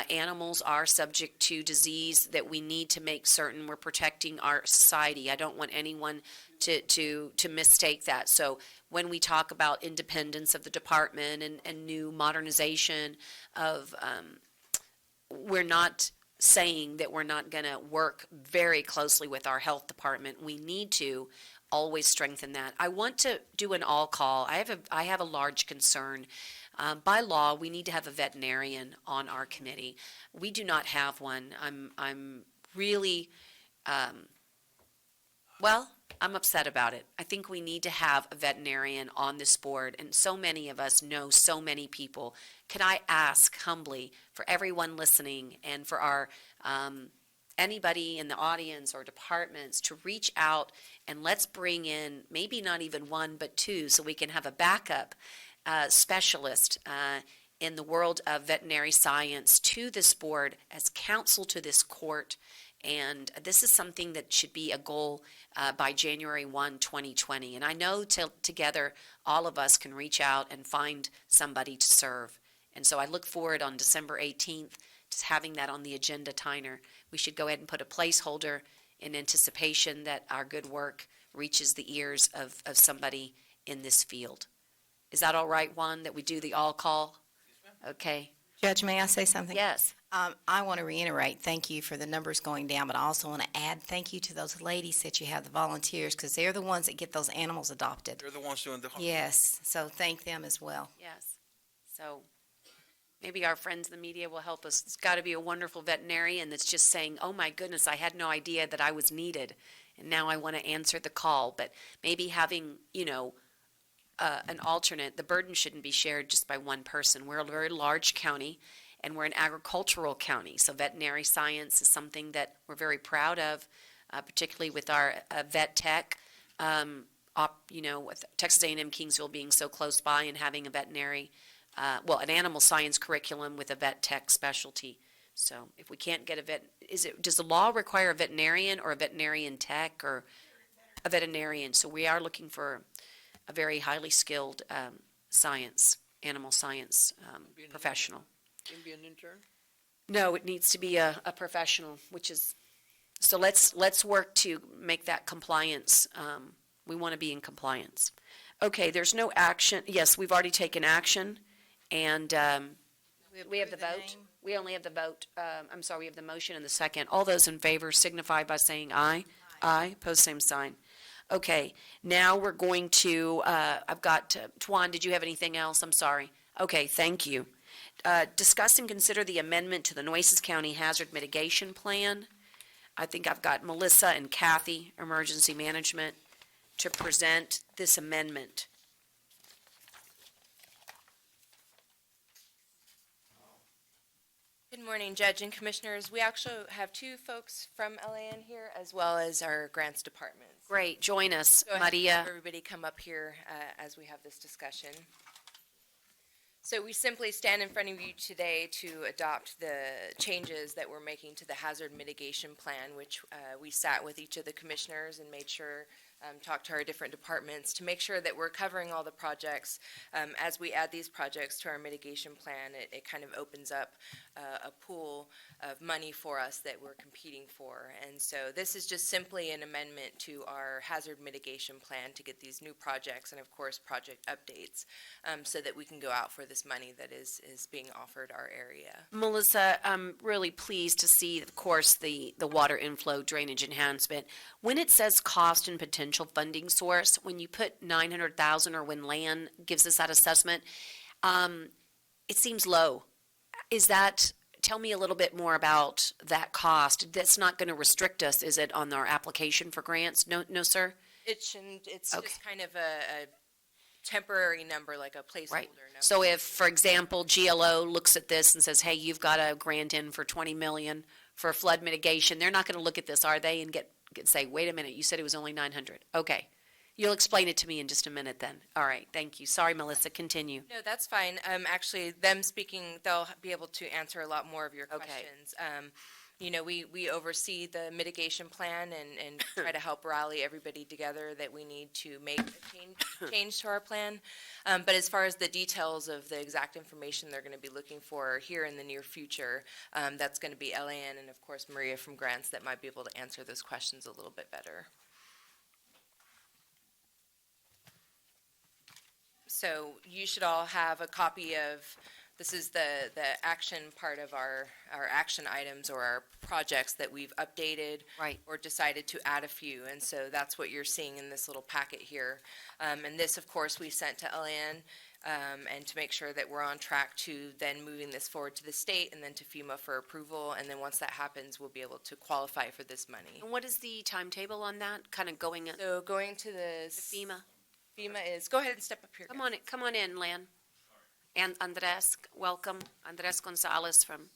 animals are subject to disease that we need to make certain we're protecting our society. I don't want anyone to mistake that. So when we talk about independence of the department and new modernization of, we're not saying that we're not going to work very closely with our health department. We need to. always strengthen that. I want to do an all-call. I have a large concern. By law, we need to have a veterinarian on our committee. We do not have one. I'm really, I'm upset about it. I think we need to have a veterinarian on this board, and so many of us know so many people. Could I ask humbly for everyone listening and for our anybody in the audience or departments to reach out and let's bring in maybe not even one but two so we can have a backup specialist in the world of veterinary science to this board as counsel to this court. And this is something that should be a goal by January 1, 2020. And I know together all of us can reach out and find somebody to serve. And so I look forward on December 18th to having that on the agenda, Tyner. We should go ahead and put a placeholder in anticipation that our good work reaches the ears of somebody in this field. Is that all right, Juan, that we do the all-call? Okay. Judge, may I say something? Yes. I want to reiterate, thank you for the numbers going down, but I also want to add thank you to those ladies that you have, the volunteers, because they're the ones that get those animals adopted. They're the ones doing the. Yes, so thank them as well. Yes. So maybe our friends in the media will help us. It's got to be a wonderful veterinarian that's just saying, oh my goodness, I had no idea that I was needed, and now I want to answer the call. But maybe having, an alternate, the burden shouldn't be shared just by one person. We're a very large county, and we're an agricultural county, so veterinary science is something that we're very proud of, particularly with our vet tech. With Texas A&M Kingsville being so close by and having a veterinary, an animal science curriculum with a vet tech specialty. So if we can't get a vet, does the law require a veterinarian or a veterinarian tech or a veterinarian? So we are looking for a very highly skilled animal science professional. Can be an intern? No, it needs to be a professional, so let's work to make that compliance. We want to be in compliance. Okay, there's no action. Yes, we've already taken action, and we have the vote. We only have the vote. We have the motion and the second. All those in favor signify by saying aye. Aye. Pose same sign. Okay, now we're going to, I've got, Tuan, did you have anything else? I'm sorry. Okay, thank you. Discuss and consider the amendment to the Nueces County Hazard Mitigation Plan. I think I've got Melissa and Kathy, Emergency Management, to present this amendment. Good morning, Judge and Commissioners. We actually have two folks from LAN here, as well as our grants department. Great, join us, Go ahead and Maria. have everybody come up here as we have this discussion. So we simply stand in front of you today to adopt the changes that we're making to the hazard mitigation plan, which we sat with each of the commissioners and made sure, talked to our different departments to make sure that we're covering all the projects. As we add these projects to our mitigation plan, it kind of opens up a pool of money for us that we're competing for. And so this is just simply an amendment to our hazard mitigation plan to get these new projects and, of course, project updates so that we can go out for this money that is being offered our area. Melissa, I'm really pleased to see, of course, the water inflow drainage enhancement. When it says cost and potential funding source, when you put 900,000 or when LAN gives us that assessment, it seems low. Tell me a little bit more about that cost. That's not going to restrict us, is it, on our application for grants? No, sir? It shouldn't. It's Okay. just kind of a temporary number, like a placeholder Right. number. So if, for example, GLO looks at this and says, hey, you've got a grant in for $20 million for flood mitigation, they're not going to look at this, are they, and say, wait a minute, you said it was only 900. Okay. You'll explain it to me in just a minute then. All right, thank you. Sorry, Melissa, continue. No, that's fine. Actually, them speaking, they'll be able to answer a lot more of your Okay. questions. We oversee the mitigation plan and try to help rally everybody together that we need to make a change to our plan. But as far as the details of the exact information they're going to be looking for here in the near future, that's going to be LAN and, of course, Maria from Grants that might be able to answer those questions a little bit better. So you should all have a copy of This is the action part of our action items or our projects that we've updated. Right. Or decided to add a few, and so that's what you're seeing in this little packet here. And this, of course, we sent to LAN, and to make sure that we're on track to then moving this forward to the state and then to FEMA for approval, and then once that happens, we'll be able to qualify for this money. And what is the timetable on that, kind of going to So going to the FEMA? FEMA is, go ahead and step up here. Come on in, Len. And Andres, welcome. Andres Gonzalez from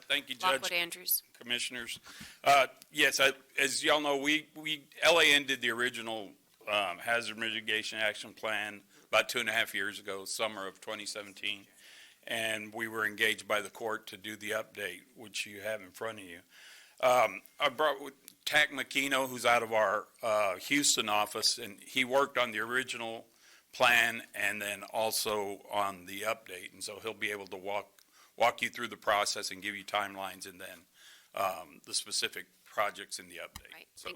Thank you, Judge, Lockwood Andrews. Commissioners. Yes, as y'all know, LAN did the original Hazard Mitigation Action Plan about 2.5 years ago, summer of 2017. And we were engaged by the court to do the update, which you have in front of you. I brought Tack McKeno, who's out of our Houston office, and he worked on the original plan and then also on the update. And so he'll be able to walk you through the process and give you timelines and then the specific projects in the update. Right. So,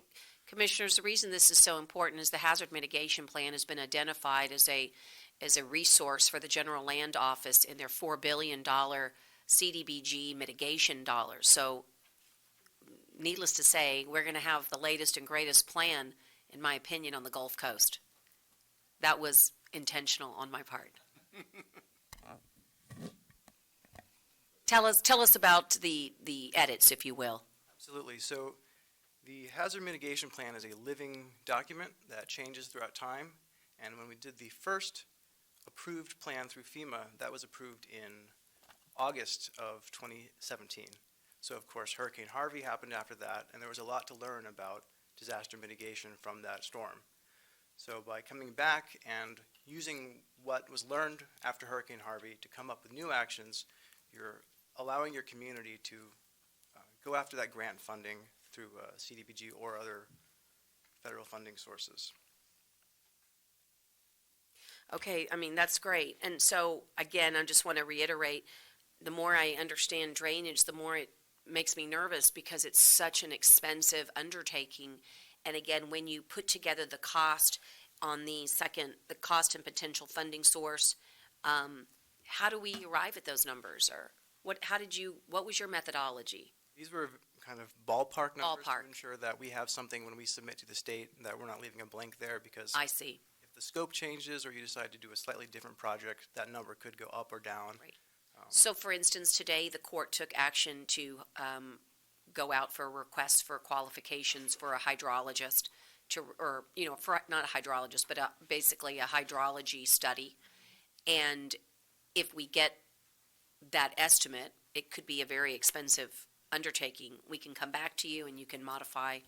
Commissioners, the reason this is so important is the Hazard Mitigation Plan has been identified as a resource for the General Land Office in their $4 billion CDBG mitigation dollars. So needless to say, we're going to have the latest and greatest plan, in my opinion, on the Gulf Coast. That was intentional on my part. Tell us about the edits, if you will. Absolutely. So the Hazard Mitigation Plan is a living document that changes throughout time. And when we did the first approved plan through FEMA, that was approved in August of 2017. So of course, Hurricane Harvey happened after that, and there was a lot to learn about disaster mitigation from that storm. So by coming back and using what was learned after Hurricane Harvey to come up with new actions, you're allowing your community to go after that grant funding through CDBG or other federal funding sources. Okay, I mean, that's great. And so, again, I just want to reiterate, the more I understand drainage, the more it makes me nervous because it's such an expensive undertaking. And again, when you put together the cost on the cost and potential funding source, how do we arrive at those numbers? Or what was your methodology? These were kind of ballpark numbers Ballpark. to ensure that we have something when we submit to the state, that we're not leaving a blank there, because I see. if the scope changes or you decide to do a slightly different project, that number could go up or down. Right. So, for instance, today the court took action to go out for requests for qualifications for a hydrologist not a hydrologist, but basically a hydrology study. And if we get that estimate, it could be a very expensive undertaking. We can come back to you and you can modify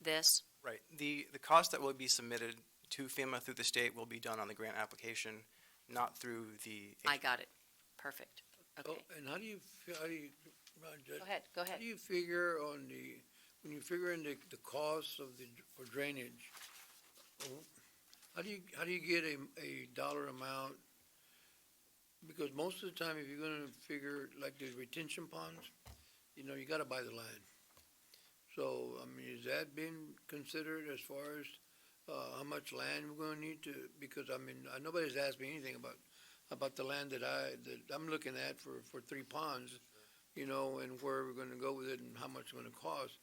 this. Right. The cost that will be submitted to FEMA through the state will be done on the grant application, not through the. I got it. Perfect. Okay. Oh, and how do you, Judge, Go ahead. how do you figure when you figure in the cost of for drainage, how do you get a dollar amount? Because most of the time, if you're gonna figure like the retention ponds, you gotta buy the land. So, I mean, is that being considered as far as, how much land we're gonna need to, because, I mean, nobody's asked me anything about the land that I'm looking at for 3 ponds, and where we're gonna go with it and how much it's gonna cost,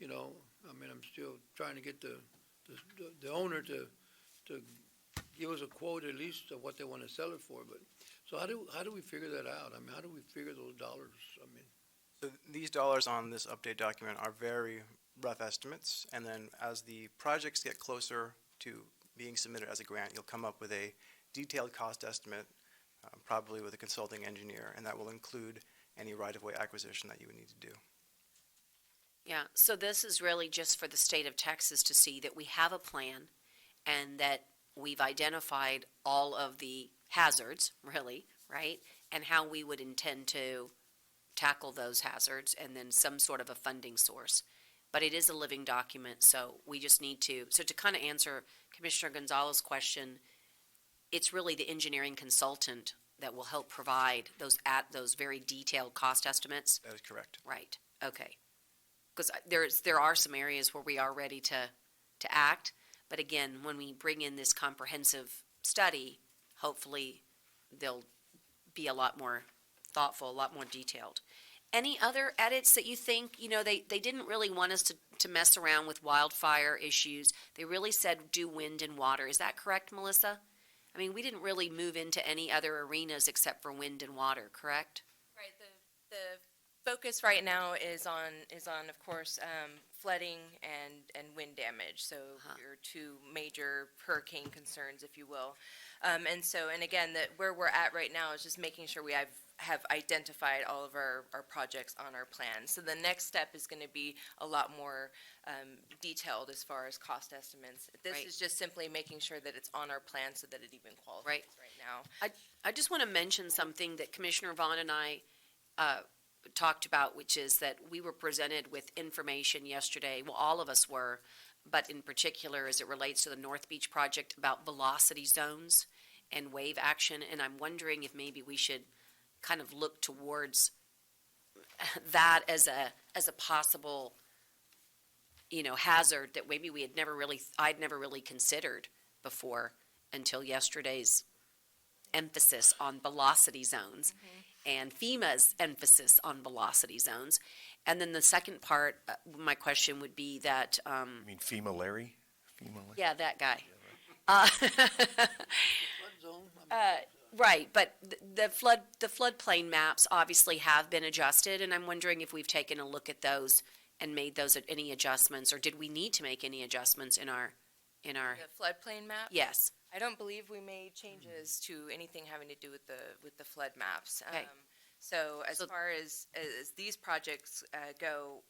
I mean, I'm still trying to get the owner to give us a quote at least of what they wanna sell it for, but, so how do we figure that out? I mean, how do we figure those dollars? I mean, So these dollars on this update document are very rough estimates, and then as the projects get closer to being submitted as a grant, you'll come up with a detailed cost estimate, probably with a consulting engineer, and that will include any right-of-way acquisition that you would need to do. Yeah, so this is really just for the state of Texas to see that we have a plan and that we've identified all of the hazards, really, right? And how we would intend to tackle those hazards and then some sort of a funding source. But it is a living document, so we just need to kind of answer Commissioner Gonzalez's question, it's really the engineering consultant that will help provide those very detailed cost estimates. That is correct. Right, okay. Because there are some areas where we are ready to act, but again, when we bring in this comprehensive study, hopefully they'll be a lot more thoughtful, a lot more detailed. Any other edits that you think, they didn't really want us to mess around with wildfire issues. They really said do wind and water. Is that correct, Melissa? I mean, we didn't really move into any other arenas except for wind and water, correct? Right, the focus right now is on, of course, flooding and wind damage, so your two major hurricane concerns, if you will. And again, where we're at right now is just making sure we have identified all of our projects on our plan. So the next step is going to be a lot more detailed as far as cost estimates. This Right. is just simply making sure that it's on our plan so that it even qualifies right now. I just want to mention something that Commissioner Vaughn and I talked about, which is that we were presented with information yesterday, well, all of us were, but in particular as it relates to the North Beach project about velocity zones and wave action, and I'm wondering if maybe we should kind of look towards that as a possible, hazard that maybe I'd never really considered before until yesterday's emphasis on velocity zones and FEMA's emphasis on velocity zones. And then the second part, my question would be that, You mean FEMA Larry? yeah, that guy. Right, but the floodplain maps obviously have been adjusted, and I'm wondering if we've taken a look at those and made those any adjustments, or did we need to make any adjustments in our? The floodplain map? Yes. I don't believe we made changes to anything having to do with the flood maps. Okay. So as far as these projects go,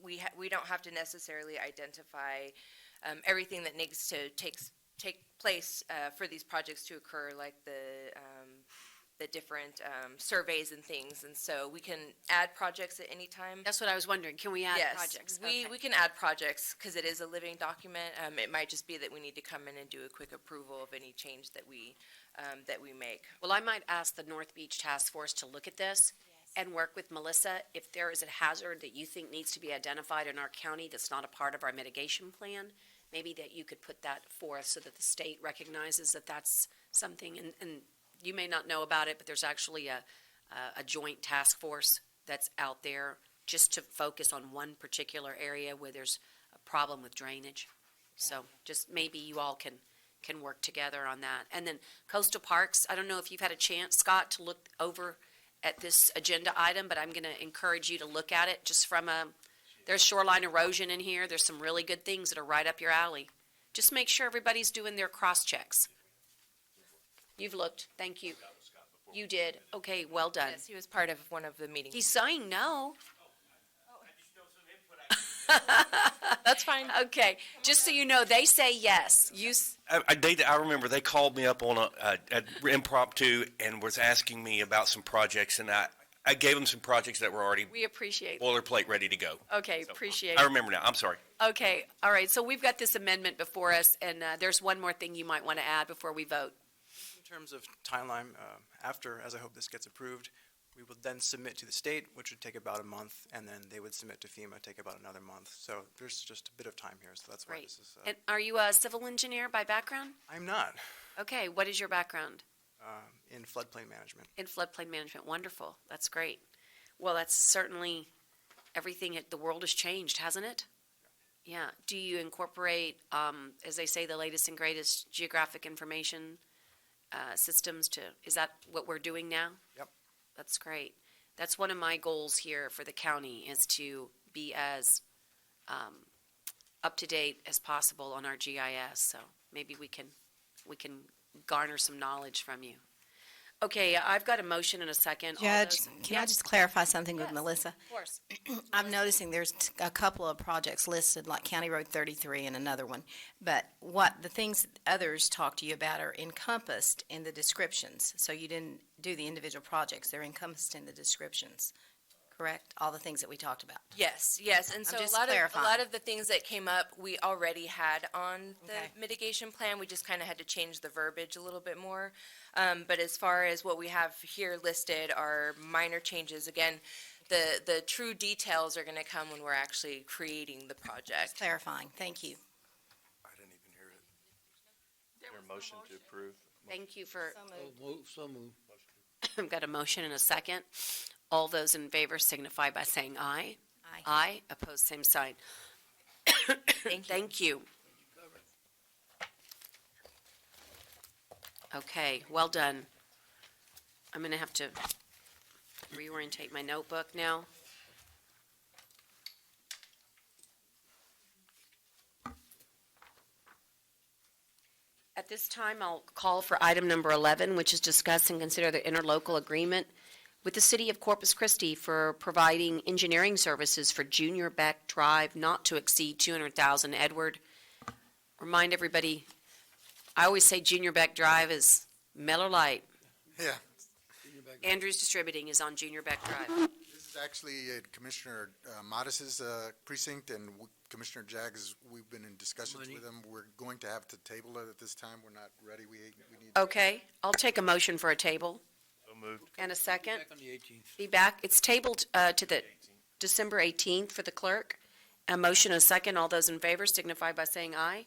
we don't have to necessarily identify everything that needs to take place for these projects to occur, like the different surveys and things, and so we can add projects at any time. That's what I was wondering. Can we add projects? Yes, we can add projects because it is a living document. It might just be that we need to come in and do a quick approval of any change that we make. Well, I might ask the North Beach Task Force to look at this and work with Melissa. If there is a hazard that you think needs to be identified in our county that's not a part of our mitigation plan, maybe that you could put that forth so that the state recognizes that that's something, and you may not know about it, but there's actually a joint task force that's out there just to focus on one particular area where there's a problem with drainage. So just maybe you all can work together on that. And then coastal parks, I don't know if you've had a chance, Scott, to look over at this agenda item, but I'm going to encourage you to look at it just from there's shoreline erosion in here. There's some really good things that are right up your alley. Just make sure everybody's doing their cross checks. You've looked. Thank you. You did. Okay, well done. Yes, he was part of one of the meetings. He's saying no. That's fine. Okay, just so you know, they say yes. I remember they called me up on a impromptu and was asking me about some projects, and I gave them some projects that were already We appreciate it. boilerplate ready to go. Okay, appreciate I it. remember now. I'm sorry. Okay, all right, so we've got this amendment before us, and there's one more thing you might want to add before we vote. In terms of timeline, after, as I hope this gets approved, we will then submit to the state, which would take about a month, and then they would submit to FEMA, take about another month. So there's just a bit of time here, so that's why Great. this is. And are you a civil engineer by background? I'm not Okay, what is your background? in floodplain management. In floodplain management. Wonderful. That's great. Well, that's certainly everything. The world has changed, hasn't it? Yeah. Do you incorporate, as they say, the latest and greatest geographic information systems is that what we're doing now? Yep. That's great. That's one of my goals here for the county, is to be as up to date as possible on our GIS. So maybe we can garner some knowledge from you. Okay, I've got a motion and a second. All Judge, those- can I Yes, just clarify something with Yes. Melissa? Of course. I'm noticing there's a couple of projects listed, like County Road 33 and another one. But the things that others talk to you about are encompassed in the descriptions. So you didn't do the individual projects, they're encompassed in the descriptions, correct? All the things that we talked about. Yes, and so just a lot clarifying. of the things that came up, we already had on the Okay. mitigation plan. We just kind of had to change the verbiage a little bit more. But as far as what we have here listed are minor changes. Again, the true details are going to come when we're actually creating the project. Clarifying, thank you. I didn't even hear it. Is there a motion to approve? Thank you for, So move. I've got a motion and a second. All those in favor signify by saying aye. Aye. Aye. Opposed, same sign. Thank you. Okay, well done. I'm going to have to reorientate my notebook now. At this time, I'll call for item number 11, which is discuss and consider the interlocal agreement with the City of Corpus Christi for providing engineering services for Junior Beck Drive not to exceed $200,000. Edward, remind everybody, I always say Junior Beck Drive is Miller Lite. Yeah, Andrews Distributing is on Junior Beck Drive. this is actually Commissioner Modis's precinct, and Commissioner Jaggs, we've been in discussions with him. We're going to have to table it at this time. We're not ready. We need. Okay, I'll take a motion for a table. So moved. And a second. Back on the 18th. Be back. It's tabled to the December 18th for the clerk. A motion and a second. All those in favor signify by saying aye.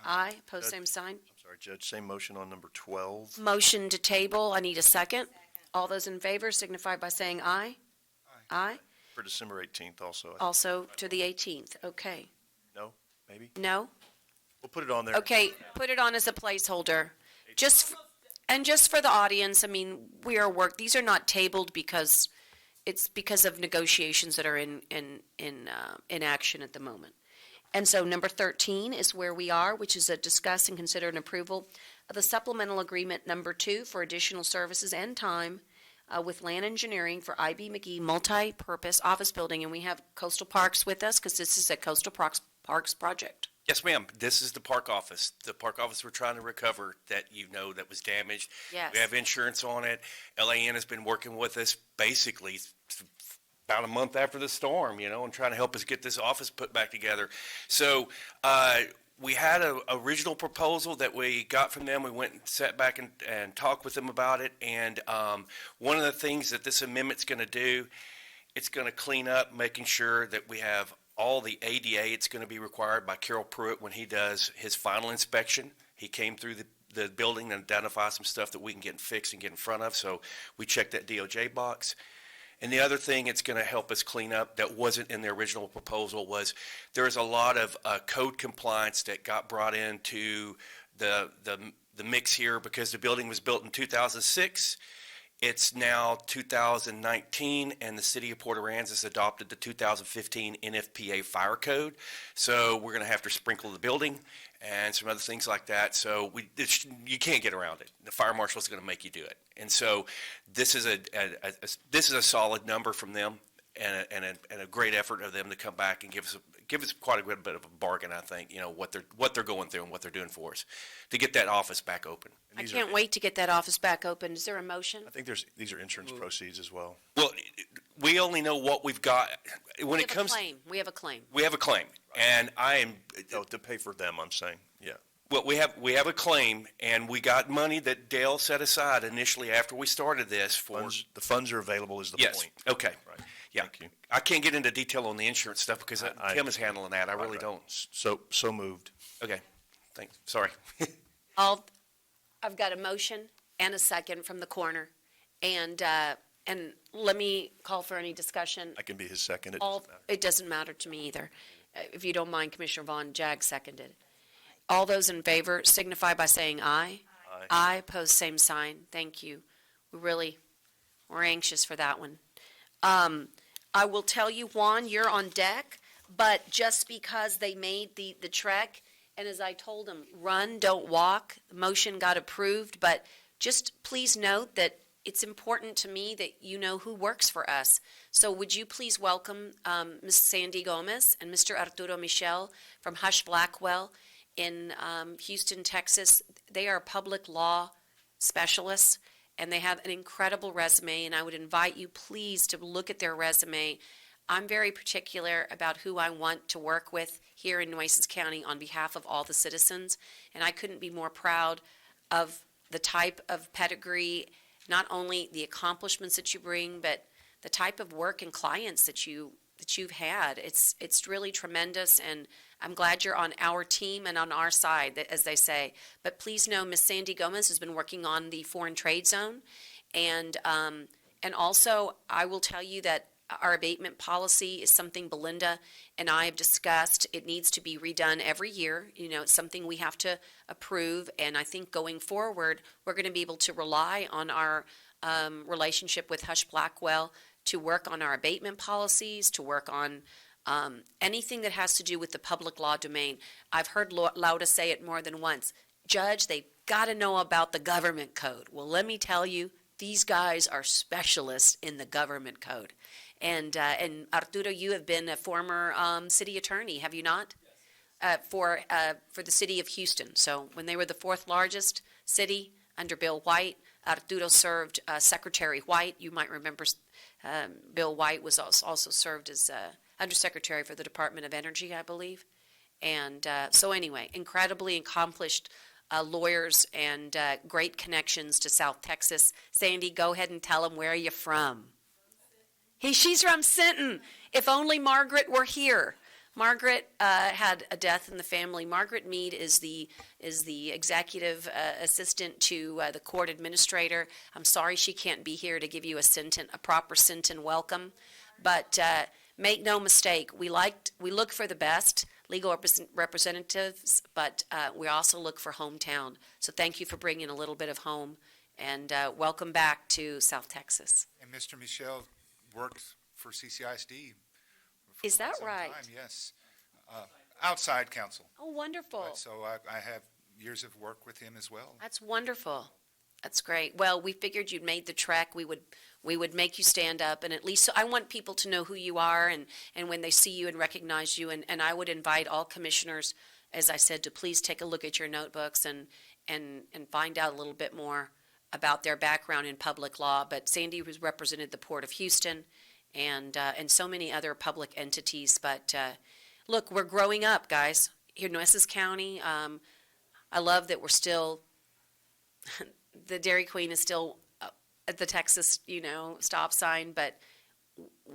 Aye. Opposed, same sign. I'm sorry, Judge, same motion on number 12. Motion to table. I need a second. All those in favor signify by saying aye. Aye. For December 18th also. I think. Also to the 18th. Okay. No, maybe? No? We'll put it on there. Okay, put it on as a placeholder. And just for the audience, I mean, these are not tabled because it's because of negotiations that are in action at the moment. And so number 13 is where we are, which is a discuss and consider an approval of the supplemental agreement number 2 for additional services and time with Land Engineering for IB McGee multi-purpose office building. And we have Coastal Parks with us because this is a Coastal Parks project. Yes, ma'am. This is the park office. The park office we're trying to recover that that was damaged. Yes. We have insurance on it. LAN has been working with us basically about a month after the storm, and trying to help us get this office put back together. So we had an original proposal that we got from them. We went and sat back and talked with them about it. And one of the things that this amendment's going to do, it's going to clean up, making sure that we have all the ADA. It's going to be required by Carol Pruitt when he does his final inspection. He came through the building and identified some stuff that we can get fixed and get in front of. So we checked that DOJ box. And the other thing it's going to help us clean up that wasn't in the original proposal was there's a lot of code compliance that got brought into the mix here because the building was built in 2006. It's now 2019, and the city of Port Aransas adopted the 2015 NFPA fire code. So we're going to have to sprinkle the building and some other things like that. So you can't get around it. The fire marshal is going to make you do it. And so this is a solid number from them and a great effort of them to come back and give us quite a bit of a bargain. I think what they're going through and what they're doing for us to get that office back open. I can't wait to get that office back open. Is there a motion? I think these are insurance proceeds as well. Well, we only know what we've got when it comes. We have a claim. We have a claim, and I am to pay for them. I'm saying, yeah. Well, we have a claim, and we got money that Dale set aside initially after we started this for. The funds are available is the yes. point. Okay. Right. Yeah. Thank you. I can't get into detail on the insurance stuff because Tim is handling that. I really don't. So moved. Okay. Thanks. Sorry. I've got a motion and a second from the corner, and let me call for any discussion. I can be his second. It doesn't matter to me either. If you don't mind, Commissioner Vaughn, Jag seconded. All those in favor signify by saying aye. Aye. Aye. Opposed, same sign. Thank you. We're anxious for that one. I will tell you, Juan, you're on deck, but just because they made the trek, and as I told them, run, don't walk, the motion got approved, but just please note that it's important to me that you know who works for us. So would you please welcome Ms. Sandy Gomez and Mr. Arturo Michel from Hush Blackwell in Houston, Texas. They are public law specialists, and they have an incredible resume, and I would invite you please to look at their resume. I'm very particular about who I want to work with here in Nueces County on behalf of all the citizens, and I couldn't be more proud of the type of pedigree, not only the accomplishments that you bring, but the type of work and clients that you've had. It's really tremendous, and I'm glad you're on our team and on our side, as they say. But please know Ms. Sandy Gomez has been working on the foreign trade zone, And also, I will tell you that our abatement policy is something Belinda and I have discussed. It needs to be redone every year. You know, it's something we have to approve, and I think going forward, we're going to be able to rely on our relationship with Hush Blackwell to work on our abatement policies, to work on anything that has to do with the public law domain. I've heard Lauda say it more than once. Judge, they've got to know about the government code. Well, let me tell you, these guys are specialists in the government code. And Arturo, you have been a former city attorney, have you not? For the city of Houston. So when they were the fourth largest city under Bill White, Arturo served Secretary White. You might remember Bill White was also served as Undersecretary for the Department of Energy, I believe. And so anyway, incredibly accomplished lawyers and great connections to South Texas. Sandy, go ahead and tell them where you're from. She's from Sinton. If only Margaret were here. Margaret had a death in the family. Margaret Mead is the executive assistant to the court administrator. I'm sorry she can't be here to give you a proper Sinton welcome, but make no mistake, we look for the best legal representatives, but we also look for hometown. So thank you for bringing a little bit of home, and welcome back to South Texas. And Mr. Michel worked for CCISD. Is that right? Yes. Outside counsel. Oh, wonderful. So I have years of work with him as well. That's wonderful. That's great. Well, we figured you'd made the trek. We would make you stand up, and at least, so I want people to know who you are, and when they see you and recognize you, and I would invite all commissioners, as I said, to please take a look at your notebooks and find out a little bit more about their background in public law. But Sandy has represented the Port of Houston and so many other public entities. But look, we're growing up, guys. Here in Nueces County, I love that we're still, the Dairy Queen is still at the Texas, stop sign, but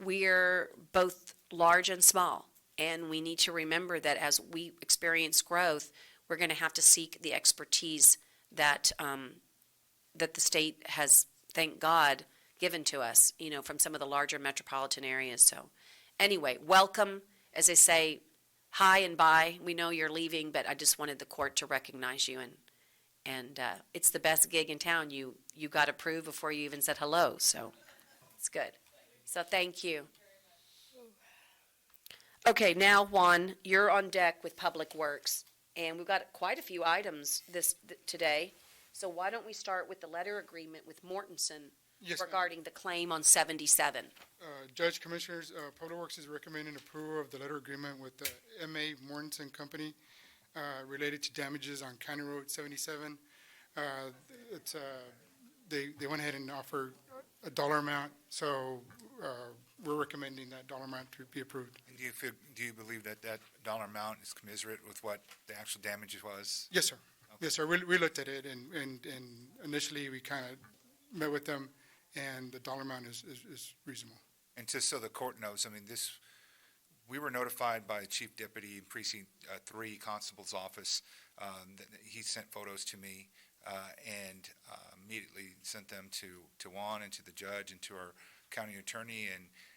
we're both large and small. And we need to remember that as we experience growth, we're going to have to seek the expertise that that the state has, thank God, given to us, from some of the larger metropolitan areas. So anyway, welcome. As I say, hi and bye. We know you're leaving, but I just wanted the court to recognize you, and it's the best gig in town. You got approved before you even said hello, so it's good. So thank you. Okay, now Juan, you're on deck with Public Works, and we've got quite a few items today. So why don't we start with the letter agreement with Mortensen regarding the claim on 77? Judge, Commissioners, Public Works is recommending approval of the letter agreement with the M.A. Mortensen Company related to damages on County Road 77. They went ahead and offered a dollar amount, so we're recommending that dollar amount to be approved. And do you believe that dollar amount is commensurate with what the actual damage was? Yes, sir. Okay. Yes, sir. We looked at it, and initially we kind of met with them, and the dollar amount is reasonable. And just so the court knows, we were notified by Chief Deputy in Precinct 3 Constable's office. He sent photos to me and immediately sent them to Juan and to the judge and to our county attorney,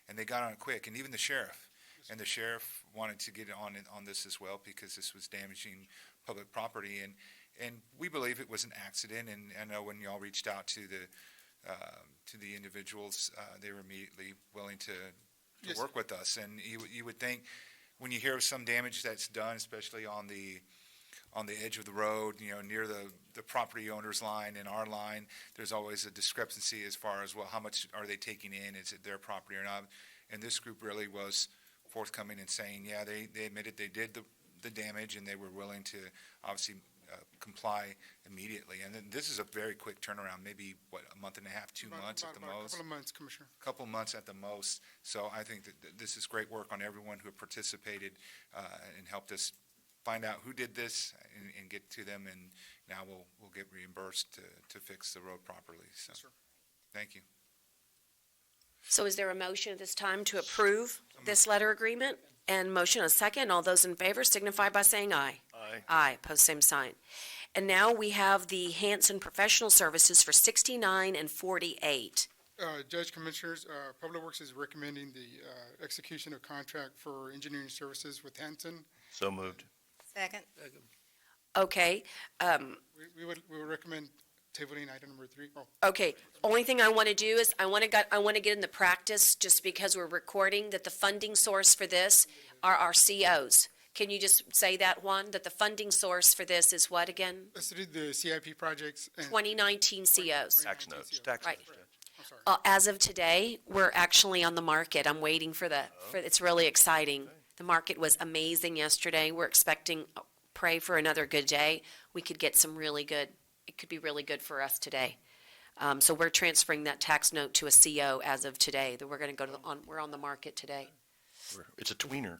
and they got on it quick, and even the sheriff. And the sheriff wanted to get on this as well because this was damaging public property, and we believe it was an accident. And I know when y'all reached out to the individuals, they were immediately willing to work with us. And you would think when you hear of some damage that's done, especially on the edge of the road, near the property owner's line and our line, there's always a discrepancy as far as, well, how much are they taking in? Is it their property or not? And this group really was forthcoming in saying, yeah, they admitted they did the damage, and they were willing to obviously comply immediately. And then this is a very quick turnaround, maybe, a month and a half, 2 months at the most? A couple of months, Commissioner. A couple of months at the most. So I think that this is great work on everyone who participated and helped us find out who did this and get to them, and now we'll get reimbursed to fix the road properly. So, yes, sir. Thank you. So is there a motion at this time to approve this letter agreement? And motion a second. All those in favor signify by saying aye. Aye. Aye. Post same sign. And now we have the Hanson Professional Services for 69 and 48. Judge, Commissioners, Public Works is recommending the execution of contract for engineering services with Hanson. So moved. Second. Okay, We would recommend tabling item number 3. okay. Only thing I want to do is I want to get in the practice, just because we're recording, that the funding source for this are our COs. Can you just say that, Juan, that the funding source for this is what again? Let's do the CIP projects. And 2019 COs. Tax notes, tax Right. notes. I'm sorry. As of today, we're actually on the market. I'm waiting for it's really exciting. The market was amazing yesterday. We're expecting, pray for another good day. We could get some really good, it could be really good for us today. So we're transferring that tax note to a CO as of today, that we're going to go we're on the market today. It's a tweener.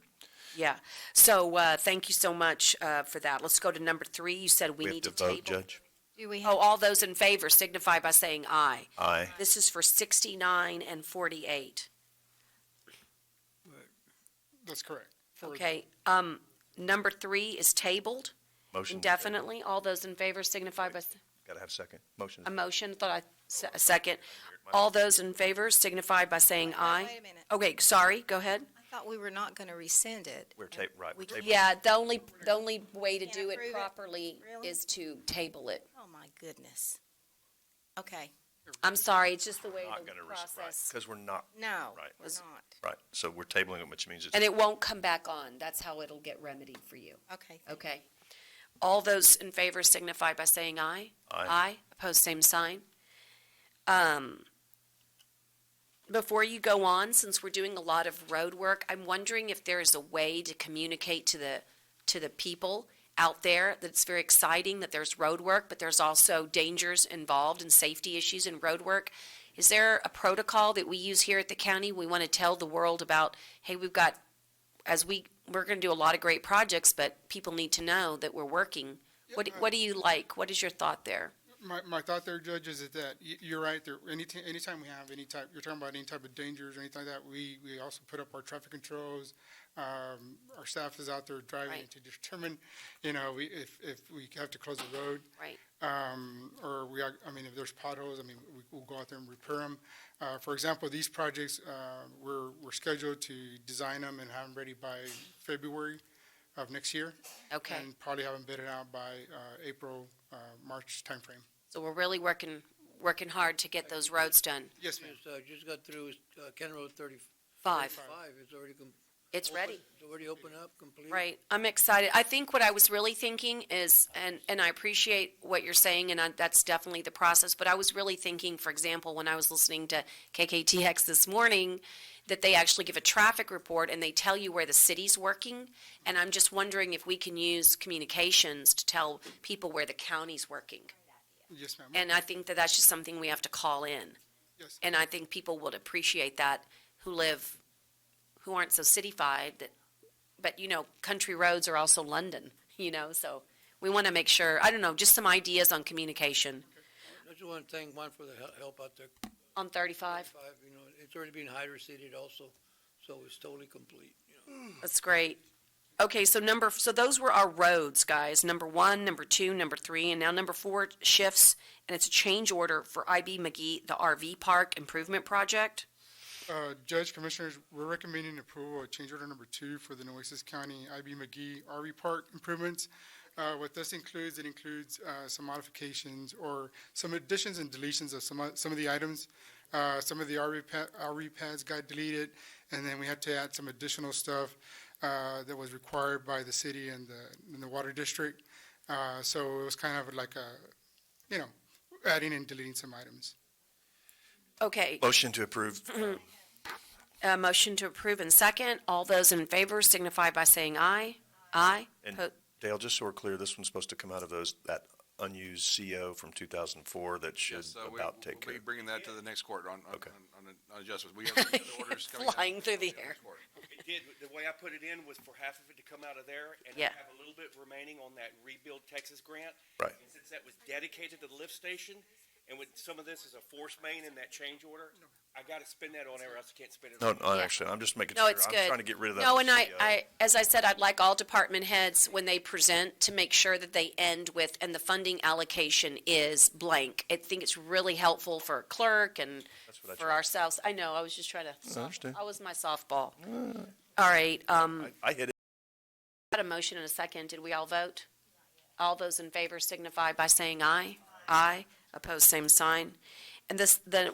Yeah. So, thank you so much, for that. Let's go to number 3. You said we We have need to to vote, table. Judge. Do we have? Oh, all those in favor signify by saying aye. Aye. This is for 69 and 48. That's correct. Okay, number 3 is tabled Motion. indefinitely. All those in favor signify by, Got to have second. Motion. a motion, a second. All those in favor signify by saying aye. Wait a minute. Okay, sorry, go ahead. I thought we were not going to rescind it. We're right. We We're tabling. Yeah, the only way to Can't do it approve it? properly Really? is to table it. Oh, my goodness. Okay. I'm sorry, it's just the way Not the going to process. because we're not, No, Right. we're not. right. So we're tabling it, which means it's. And it won't come back on. That's how it'll get remedied for you. Okay. Okay. All those in favor signify by saying aye. Aye. Aye. Opposed, same sign. Before you go on, since we're doing a lot of road work, I'm wondering if there is a way to communicate to the people out there that it's very exciting that there's road work, but there's also dangers involved and safety issues in road work. Is there a protocol that we use here at the county? We want to tell the world about, hey, we're going to do a lot of great projects, but people need to know that we're working. What do you like? What is your thought there? My thought there, Judge, is that you're right. There, anytime we have any type, you're talking about any type of dangers or anything like that, we also put up our traffic controls. Our staff is out there driving Right. to determine, if we have to close the road. Right. Or if there's potholes, we'll go out there and repair them. For example, these projects, we're scheduled to design them and have them ready by February of next year. Okay. And probably have them bidded out by April, March timeframe. So we're really working hard to get those roads done. Yes, ma'am. Just got through, County Road 5. it's already It's ready. It's already opened up, complete. Right. I'm excited. I think what I was really thinking is, and I appreciate what you're saying, and that's definitely the process, but I was really thinking, for example, when I was listening to KKTX this morning, that they actually give a traffic report and they tell you where the city's working. And I'm just wondering if we can use communications to tell people where the county's working. Yes, ma'am. And I think that that's just something we have to call in. Yes. And I think people would appreciate that who aren't so cityfied, but country roads are also London, so we want to make sure, I don't know, just some ideas on communication. I just want to thank Juan for the help out there. On 35? It's already been hydro-seeded also, so it's totally complete, That's great. Okay, so those were our roads, guys. Number 1, number 2, number 3, and now number 4 shifts, and it's a change order for IB McGee, the RV Park Improvement Project. Judge, Commissioners, we're recommending approval of change order number 2 for the Nueces County IB McGee RV Park improvements. What this includes, some modifications or some additions and deletions of some of the items. Some of the RV pads got deleted, and then we had to add some additional stuff that was required by the city and the water district. So it was kind of like adding and deleting some items. Okay. Motion to approve. Motion to approve and second. All those in favor signify by saying aye. Aye. And Dale, just so we're clear, this one's supposed to come out of that unused CO from 2004 that should Yes, about take care. we'll be bringing that to the next court on adjustments. We have some other orders coming out. Flying through the air. It did, the way I put it in was for half of it to come out of there, and Yeah. I have a little bit remaining on that Rebuild Texas grant. Right. And since that was dedicated to the lift station, And with some of this is a force main in that change order, I gotta spend that on there, or else I can't spend it No, on. no, actually, I'm just making No, sure. it's I'm good. trying to get rid of that. No, with and CO. as I said, I'd like all department heads, when they present, to make sure that they end with, and the funding allocation is blank. I think it's really helpful for clerk and That's what I for tried. ourselves. I know, I was just trying to, I understand. I was my softball. All right, I hit it. got a motion and a second. Did we all vote? All those in favor signify by saying aye. Aye. Opposed, same sign. And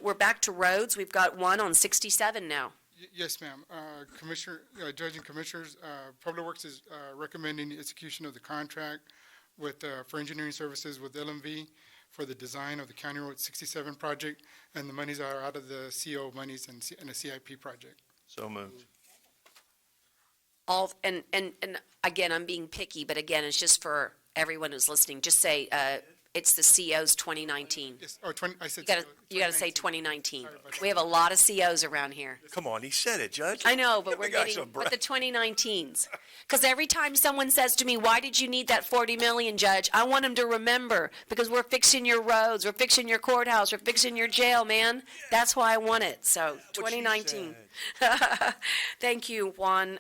we're back to roads. We've got one on 67 now. Yes, ma'am. Commissioner, Judge and Commissioners, Public Works is recommending the execution of the contract with, for engineering services with LMV for the design of the County Road 67 project, and the monies are out of the CO monies and a CIP project. So moved. All, and again, I'm being picky, but again, it's just for everyone who's listening. Just say, it's the CO's 2019. Yes, or 20, I said. You gotta say 2019. Sorry about that. We have a lot of COs around here. Come on, he said it, Judge. I know, but Give we're the guy getting, some but the 2019s. Because every time someone says to me, why did you need that 40 million, Judge? I want them to remember, because we're fixing your roads, we're fixing your courthouse, we're fixing your jail, man. That's why I want it, so, What she 2019. said. Thank you, Juan.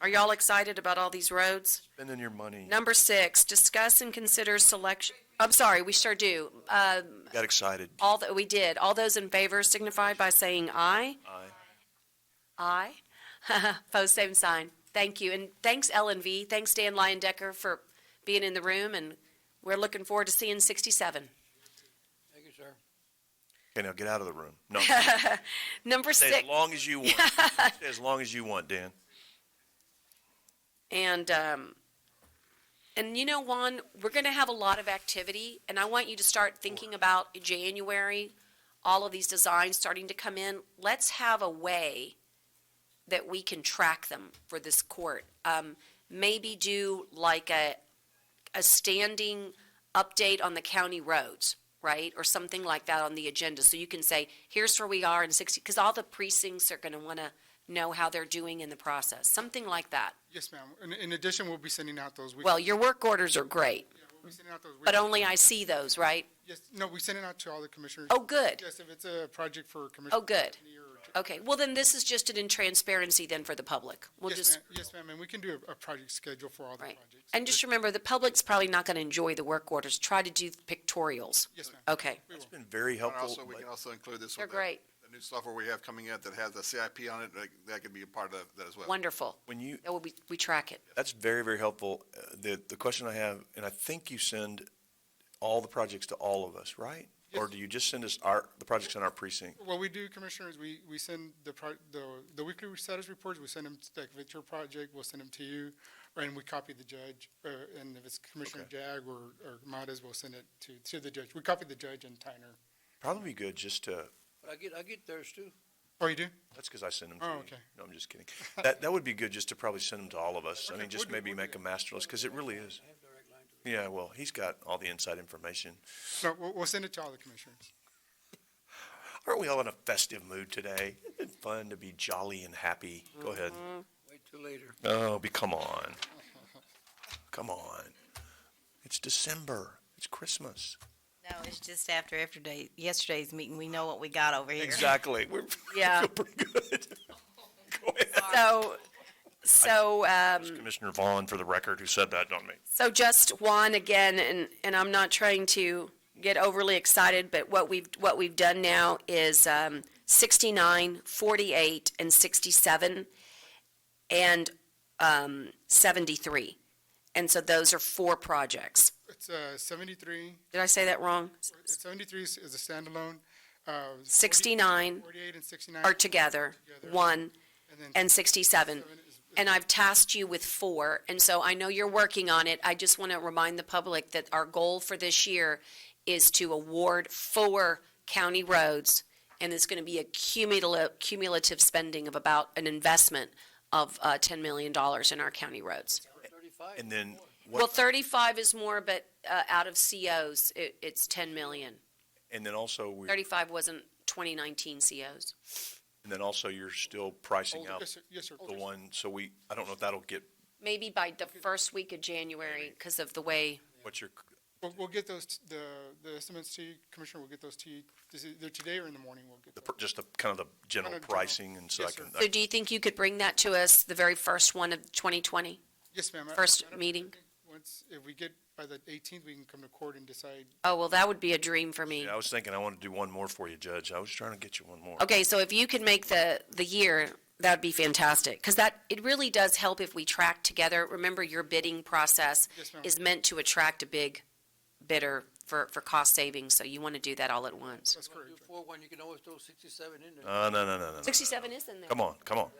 Are y'all excited about all these roads? Spending your money. Number 6, discuss and consider selection, I'm sorry, we sure do. Got excited. All that we did, all those in favor signify by saying aye. Aye. Aye. Opposed, same sign. Thank you, and thanks LNV, thanks Dan Leyendecker for being in the room, and we're looking forward to seeing 67. Thank you, sir. Okay, now get out of the room. No. Number Stay 6, as long as you want. Stay as long as you want, Dan. and you know, Juan, we're going to have a lot of activity, and I want you to start thinking about January, all of these designs starting to come in. Let's have a way that we can track them for this court. Maybe do like a standing update on the county roads, right? Or something like that on the agenda, so you can say, here's where we are in 60, because all the precincts are going to want to know how they're doing in the process, something like that. Yes, ma'am. In addition, we'll be sending out those. Well, your work orders are great, Yeah, we'll be sending out those. but only I see those, right? Yes, no, we send it out to all the commissioners. Oh, good. Yes, if it's a project for Commissioner. Oh, good. Okay, well, then this is just an in transparency then for the public. We'll Yes, just, ma'am. Yes, ma'am, and we can do a project schedule for all the right. projects. And just remember, the public's probably not going to enjoy the work orders. Try to do pictorials. Yes, ma'am. Okay, We will. It's been very helpful. Also, we but- can also include this they're with great, the new software we have coming out that has the CIP on it, that could be a part of that as well. wonderful. When you, That will be, we track it. that's very, very helpful. The question I have, and I think you send all the projects to all of us, right? Or Yes. do you just send us the projects in our precinct? What we do, Commissioners, we send the weekly status reports, we send them, like, if it's your project, we'll send them to you, and we copy the judge, and if it's Commissioner Jag or Modas, we'll send it to the judge. We copy the judge and Tyner. Probably be good just to, But I get theirs too. Oh, you do? that's because I send them to Oh, you. okay. No, I'm just kidding. That would be good just to probably send them to all of us. I Okay, mean, just we'll do- maybe we'll make do a master list, because it really is. I have direct line to them. Yeah, well, he's got all the inside information. No, we'll send it to all the Commissioners. Aren't we all in a festive mood today? It's been fun to be jolly and happy. Go ahead. Wait till later. Oh, come on. Come on. It's December. It's Christmas. No, it's just after yesterday's meeting, we know what we got over here. Exactly. We're Yeah. feel pretty good. Go ahead. So, It's Commissioner Vaughn, for the record, who said that, not me. so just Juan again, and I'm not trying to get overly excited, but what we've done now is 69, 48, and 67, and 73. And so those are 4 projects. It's 73, Did I say that wrong? 73 is a standalone. 69 48 and 69. are together, 1, then and 67. 7 is- And I've tasked you with 4, and so I know you're working on it. I just want to remind the public that our goal for this year is to award 4 county roads, and it's going to be a cumulative spending of about an investment of $10 million in our county roads. 35. And then Well, what, 35 is more, but out of COs, it's 10 million. and then also, 35 wasn't 2019 COs. and then also you're still pricing out Yes, sir. Yes, sir. the one, so I don't know if that'll get, Maybe by the first week of January, because of the way, what's your We'll get those, the estimates to you, Commissioner, we'll get those to you, either today or in the morning, we'll get those. Just the, kind of the general Kind of general. pricing, and so I Yes, can. sir. So do you think you could bring that to us, the very first one of 2020? Yes, ma'am. First Matter of fact, meeting? I think Once, if we get by the 18th, we can come to court and decide. Oh, well, that would be a dream for me. Yeah, I was thinking I wanted to do one more for you, Judge. I was trying to get you one more. Okay, so if you could make the year, that'd be fantastic, because it really does help if we track together. Remember, your bidding process Yes, ma'am. is meant to attract a big bidder for cost savings, so you want to do that all at once. That's correct. Do 4-1, you can always throw 67 in there. No. 67 is in there. Come on.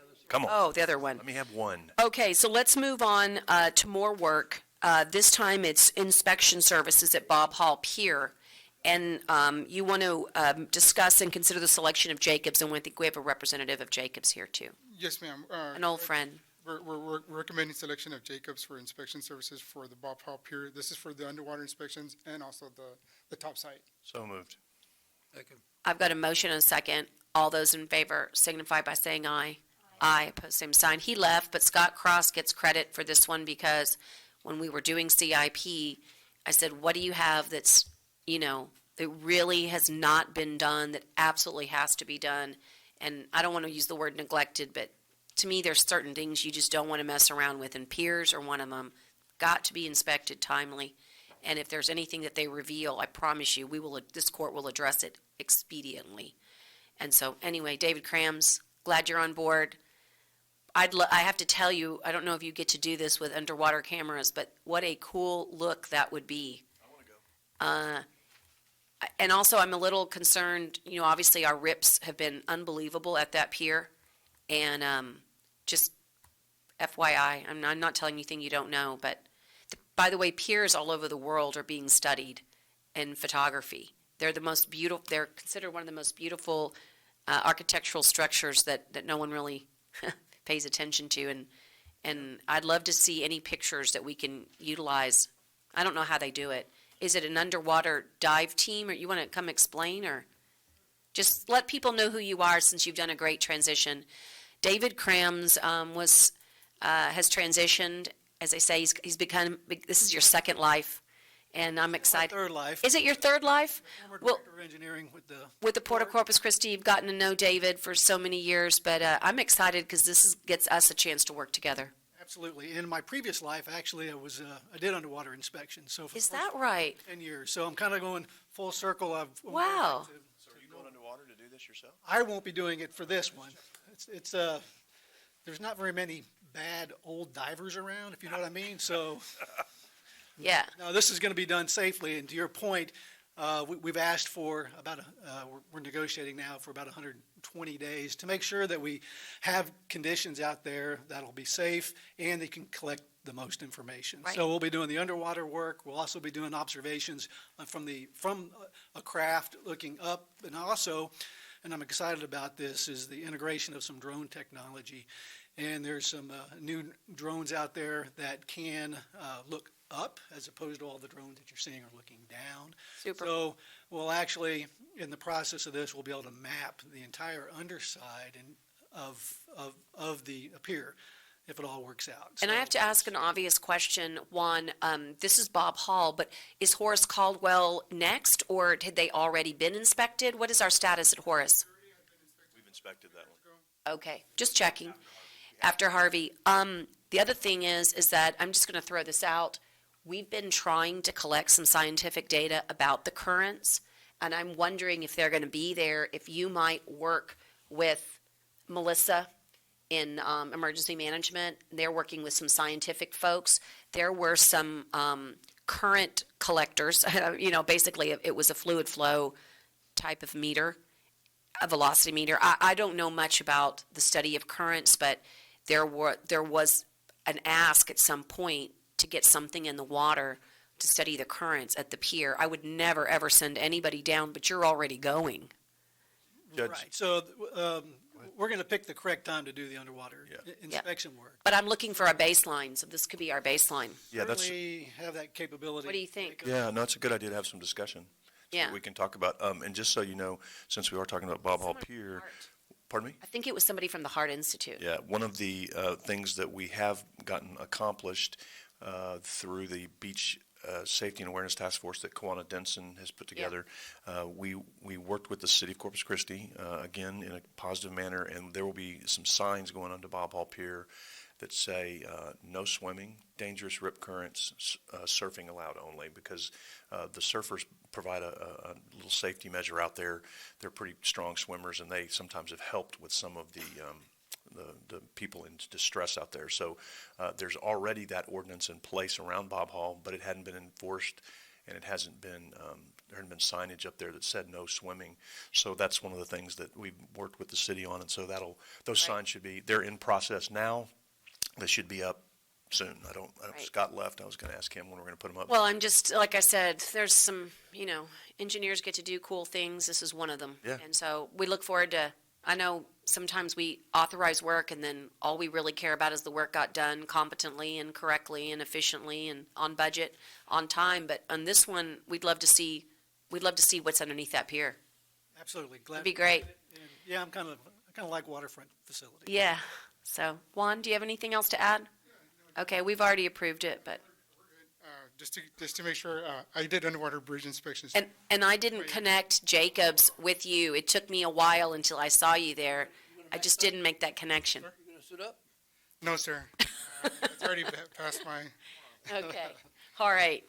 Oh, the other one. Let me have one. Okay, so let's move on to more work. This time it's inspection services at Bob Hall Pier. And you want to discuss and consider the selection of Jacobs, and we think we have a representative of Jacobs here too, Yes, ma'am. an old friend. We're recommending selection of Jacobs for inspection services for the Bob Hall Pier. This is for the underwater inspections and also the top site. So moved. Second. I've got a motion and a second. All those in favor signify by saying aye. Aye, opposed, same sign. He left, but Scott Cross gets credit for this one because when we were doing CIP, I said, what do you have that's, that really has not been done, that absolutely has to be done? And I don't want to use the word neglected, but to me, there's certain things you just don't want to mess around with, and piers are one of them. Got to be inspected timely. And if there's anything that they reveal, I promise you, this court will address it expediently. And so, anyway, David Krams, glad you're on board. I have to tell you, I don't know if you get to do this with underwater cameras, but what a cool look that would be. I want to go. And also, I'm a little concerned, obviously our rips have been unbelievable at that pier. And just FYI, I'm not telling you anything you don't know, but by the way, piers all over the world are being studied in photography. They're they're considered one of the most beautiful architectural structures that no one really pays attention to. And I'd love to see any pictures that we can utilize. I don't know how they do it. Is it an underwater dive team, or you want to come explain, or just let people know who you are since you've done a great transition? David Krams has transitioned. As I say, he's become, this is your second life, and I'm excited. Third life. Is it your third life? Former Well, director of engineering with the Port of Corpus Christi, you've gotten to know David for so many years, but I'm excited because gets us a chance to work together. Absolutely. In my previous life, actually, I did underwater inspection. So Is that right? 10 years. So I'm kind of going full circle. Wow. So are you going underwater to do this yourself? I won't be doing it for this one. It's there's not very many bad old divers around, if you know what I mean. So yeah. No, this is going to be done safely. And to your point, we've asked for we're negotiating now for about 120 days to make sure that we have conditions out there that'll be safe and they can collect the most information. Right. So we'll be doing the underwater work. We'll also be doing observations from a craft looking up, and also, and I'm excited about this, is the integration of some drone technology. And there's some new drones out there that can look up as opposed to all the drones that you're seeing are looking down. Super. So we'll actually, in the process of this, we'll be able to map the entire underside of the pier if it all works out. And I have to ask an obvious question, Juan. This is Bob Hall, but is Horace Caldwell next, or had they already been inspected? What is our status at Horace? We've inspected that one. Okay, just checking. After Harvey. The other thing is that I'm just going to throw this out. We've been trying to collect some scientific data about the currents, and I'm wondering if they're going to be there, if you might work with Melissa in emergency management. They're working with some scientific folks. There were some current collectors. Basically it was a fluid flow type of meter, a velocity meter. I don't know much about the study of currents, but there was an ask at some point to get something in the water to study the currents at the pier. I would never, ever send anybody down, but you're already going. Judge. Right. So we're going to pick the correct time to do the underwater inspection work. But I'm looking for a baseline, so this could be our baseline. Yeah, that's. Certainly have that capability. What do you think? Yeah, no, it's a good idea to have some discussion. Yeah. We can talk about, and just so you know, since we are talking about Bob Hall Pier, pardon me? I think it was somebody from the Heart Institute. Yeah, one of the things that we have gotten accomplished through the beach Safety and Awareness Task Force that Kawana Denson has put together. We worked with the city of Corpus Christi, again, in a positive manner, and there will be some signs going onto Bob Hall Pier that say, no swimming, dangerous rip currents, surfing allowed only, because the surfers provide a little safety measure out there. They're pretty strong swimmers, and they sometimes have helped with some of the people in distress out there. So there's already that ordinance in place around Bob Hall, but it hadn't been enforced, and it hasn't been, there hadn't been signage up there that said no swimming. So that's one of the things that we've worked with the city on, and so those signs should be, they're in process now. They should be up soon. Scott left. I was going to ask him when we're going to put them up. Well, I'm just, like I said, there's some, engineers get to do cool things. This is one of them. Yeah. And so we look forward to, I know sometimes we authorize work and then all we really care about is the work got done competently and correctly and efficiently and on budget, on time. But on this one, we'd love to see what's underneath that pier. Absolutely. Glad. It'd be great. And, yeah, I kind of like waterfront facility. Yeah. So, Juan, do you have anything else to add? Okay, we've already approved it, but. Just to make sure, I did underwater bridge inspections. And I didn't connect Jacobs with you. It took me a while until I saw you there. I just didn't make that connection. You gonna sit up? No, sir. It's already past my. Okay, all right.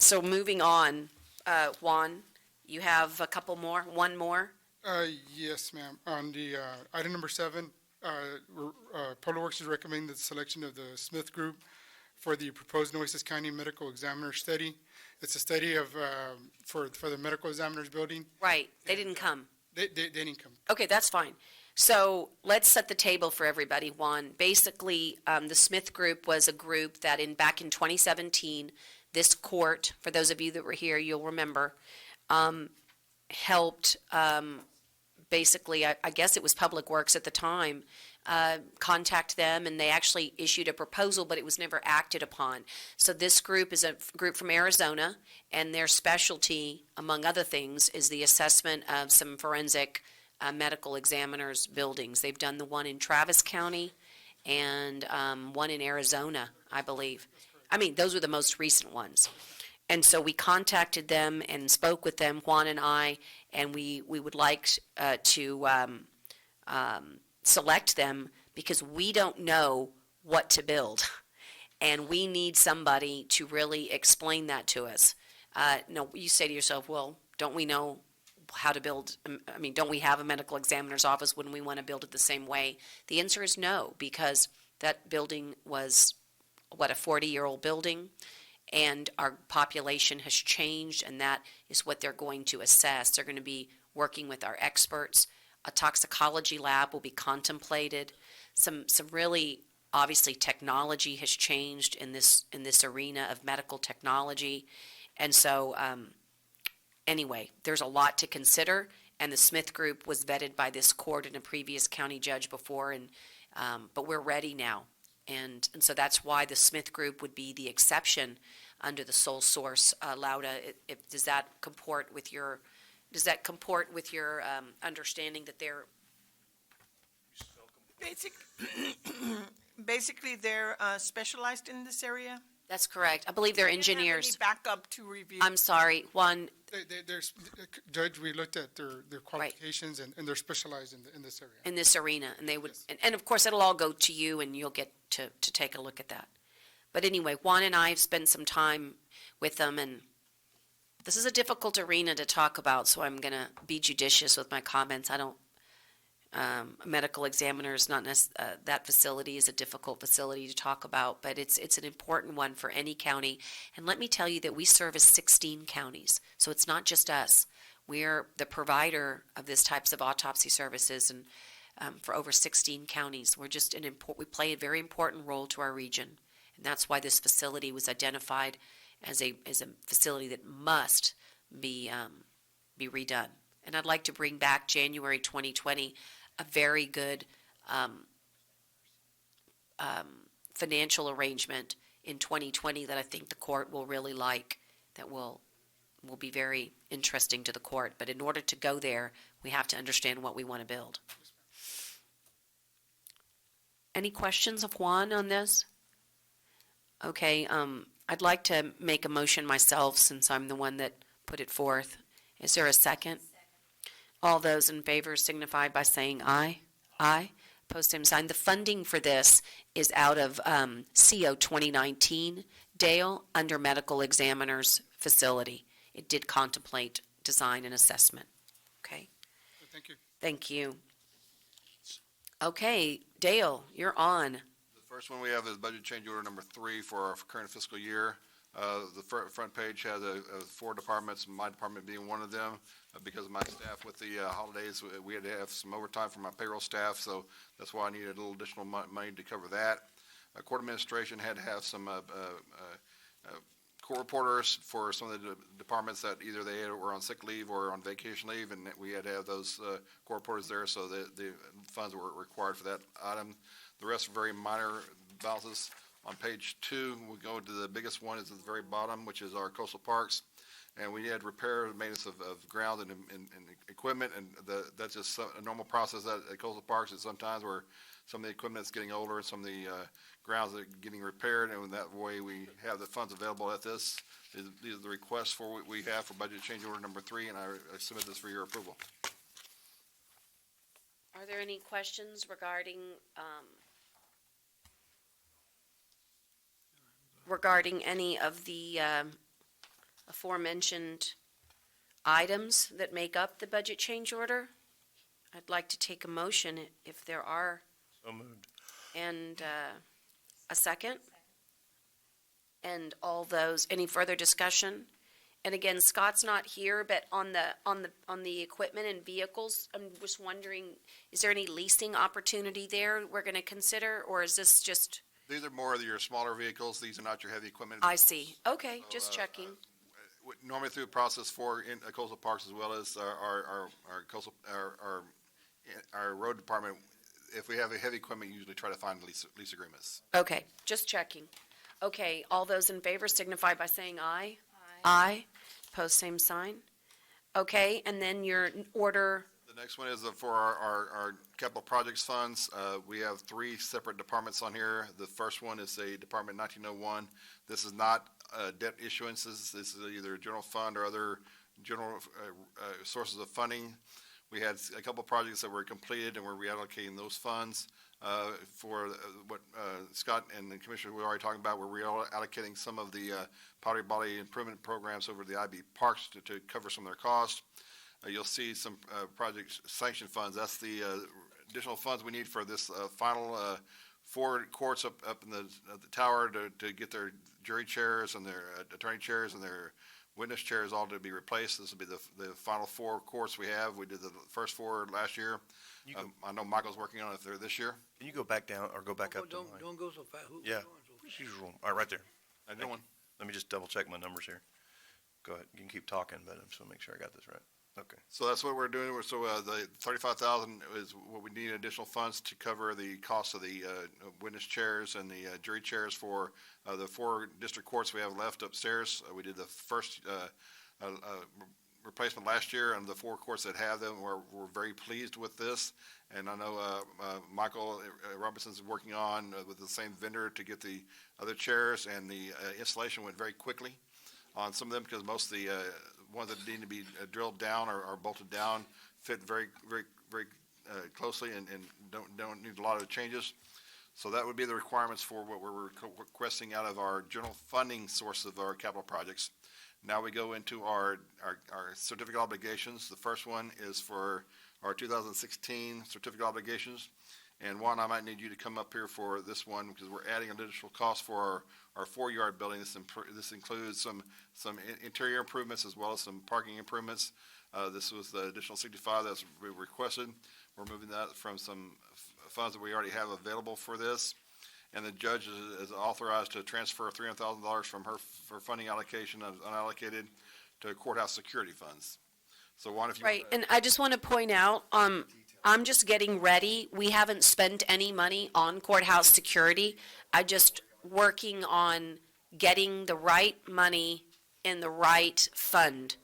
So moving on, Juan, you have a couple more, one more? Yes, ma'am. On the item number 7, Public Works is recommending the selection of the Smith Group for the proposed Nueces County Medical Examiner Study. It's a study of, for the medical examiner's building. Right, they didn't come. They didn't come. Okay, that's fine. So let's set the table for everybody, Juan. Basically, the Smith Group was a group that back in 2017, this court, for those of you that were here, you'll remember, helped, basically, I guess it was Public Works at the time, contact them, and they actually issued a proposal, but it was never acted upon. So this group is a group from Arizona, and their specialty, among other things, is the assessment of some forensic medical examiners' buildings. They've done the one in Travis County and one in Arizona, I believe. I mean, those were the most recent ones. And so we contacted them and spoke with them, Juan and I, and we would like to select them because we don't know what to build. And we need somebody to really explain that to us. No, you say to yourself, well, don't we know how to build? I mean, don't we have a medical examiner's office? Wouldn't we want to build it the same way? The answer is no, because that building was, a 40-year-old building, and our population has changed, and that is what they're going to assess. They're going to be working with our experts. A toxicology lab will be contemplated. Some really, obviously, technology has changed in this arena of medical technology. And so, anyway, there's a lot to consider, and the Smith Group was vetted by this court and a previous county judge before, and but we're ready now. And so that's why the Smith Group would be the exception under the sole source. Lauda, does that comport with your understanding that they're Basically, they're specialized in this area. That's correct. I believe they're engineers. Backup to review. I'm sorry, Juan. Judge, we looked at their qualifications, and they're specialized in this area. In this arena, and they would, and of course, it'll all go to you, and you'll get to take a look at that. But anyway, Juan and I have spent some time with them, and this is a difficult arena to talk about, so I'm going to be judicious with my comments. I don't, medical examiners, not that facility is a difficult facility to talk about, but it's an important one for any county. And let me tell you that we service 16 counties, so it's not just us. We're the provider of these types of autopsy services, and for over 16 counties. We're just we play a very important role to our region, and that's why this facility was identified as a facility that must be redone. And I'd like to bring back January 2020 a very good financial arrangement in 2020 that I think the court will really like, that will be very interesting to the court. But in order to go there, we have to understand what we want to build. Any questions of Juan on this? Okay, I'd like to make a motion myself since I'm the one that put it forth. Is there a second? All those in favor signify by saying aye. Aye. Post same sign. The funding for this is out of CO 2019, Dale, under medical examiner's facility. It did contemplate design and assessment. Okay? Thank you. Thank you. Okay, Dale, you're on. The first one we have is budget change order number 3 for our current fiscal year. The front page has 4 departments, my department being one of them. Because of my staff with the holidays, we had to have some overtime for my payroll staff, so that's why I needed a little additional money to cover that. Court administration had to have some court reporters for some of the departments that either they were on sick leave or on vacation leave, and we had to have those court reporters there, so the funds were required for that item. The rest are very minor balances. On page 2, we go to the biggest one is at the very bottom, which is our coastal parks. And we had repair and maintenance of ground and equipment, and that's just a normal process at coastal parks. And sometimes where some of the equipment is getting older and some of the grounds are getting repaired, and that way we have the funds available at this. These are the requests for what we have for budget change order number 3, and I submit this for your approval. Are there any questions regarding any of the aforementioned items that make up the budget change order? I'd like to take a motion if there are. So moved. And a second? And all those, any further discussion? And again, Scott's not here, but on the equipment and vehicles, I'm just wondering, is there any leasing opportunity there we're going to consider, or is this just? These are more of your smaller vehicles. These are not your heavy equipment. I see. Okay, so, just checking. Normally through a process for coastal parks as well as our road department, if we have a heavy equipment, you usually try to find lease agreements. Okay, just checking. Okay, all those in favor signify by saying aye. Aye. Post same sign. Okay, and then your order. The next one is for our capital projects funds. We have 3 separate departments on here. The first one is a Department 1901. This is not debt issuances. This is either general fund or other general sources of funding. We had a couple projects that were completed, and we're reallocating those funds for what Scott and the Commissioner were already talking about. We're reallocating some of the pottery body improvement programs over to the IB parks to cover some of their costs. You'll see some project sanction funds. That's the additional funds we need for this final 4 courts up in the tower to get their jury chairs and their attorney chairs and their witness chairs all to be replaced. This will be the final 4 courts we have. We did the first 4 last year. I know Michael's working on it there this year. Can you go back down or go back up? Don't go so fast. Yeah. Usual. All right, right there. I know one. Let me just double check my numbers here. Go ahead. You can keep talking, but I just want to make sure I got this right. Okay. So that's what we're doing. So the $35,000 is what we need additional funds to cover the cost of the witness chairs and the jury chairs for the 4 district courts we have left upstairs. We did the first replacement last year, and the 4 courts that have them, we're very pleased with this. And I know Michael Robinson's working on with the same vendor to get the other chairs, and the installation went very quickly on some of them because most of the ones that need to be drilled down or bolted down fit very, very, very closely and don't need a lot of changes. So that would be the requirements for what we're requesting out of our general funding source of our capital projects. Now we go into our certificate obligations. The first one is for our 2016 certificate obligations. And Juan, I might need you to come up here for this one because we're adding additional costs for our 4-yard building. This includes some interior improvements as well as some parking improvements. This was the additional 65 that's requested. We're moving that from some funds that we already have available for this. And the judge is authorized to transfer $300,000 from her funding allocation of unallocated to courthouse security funds. So Juan, if you right, and I just want to point out, I'm just getting ready. We haven't spent any money on courthouse security. I just working on getting the right money in the right fund.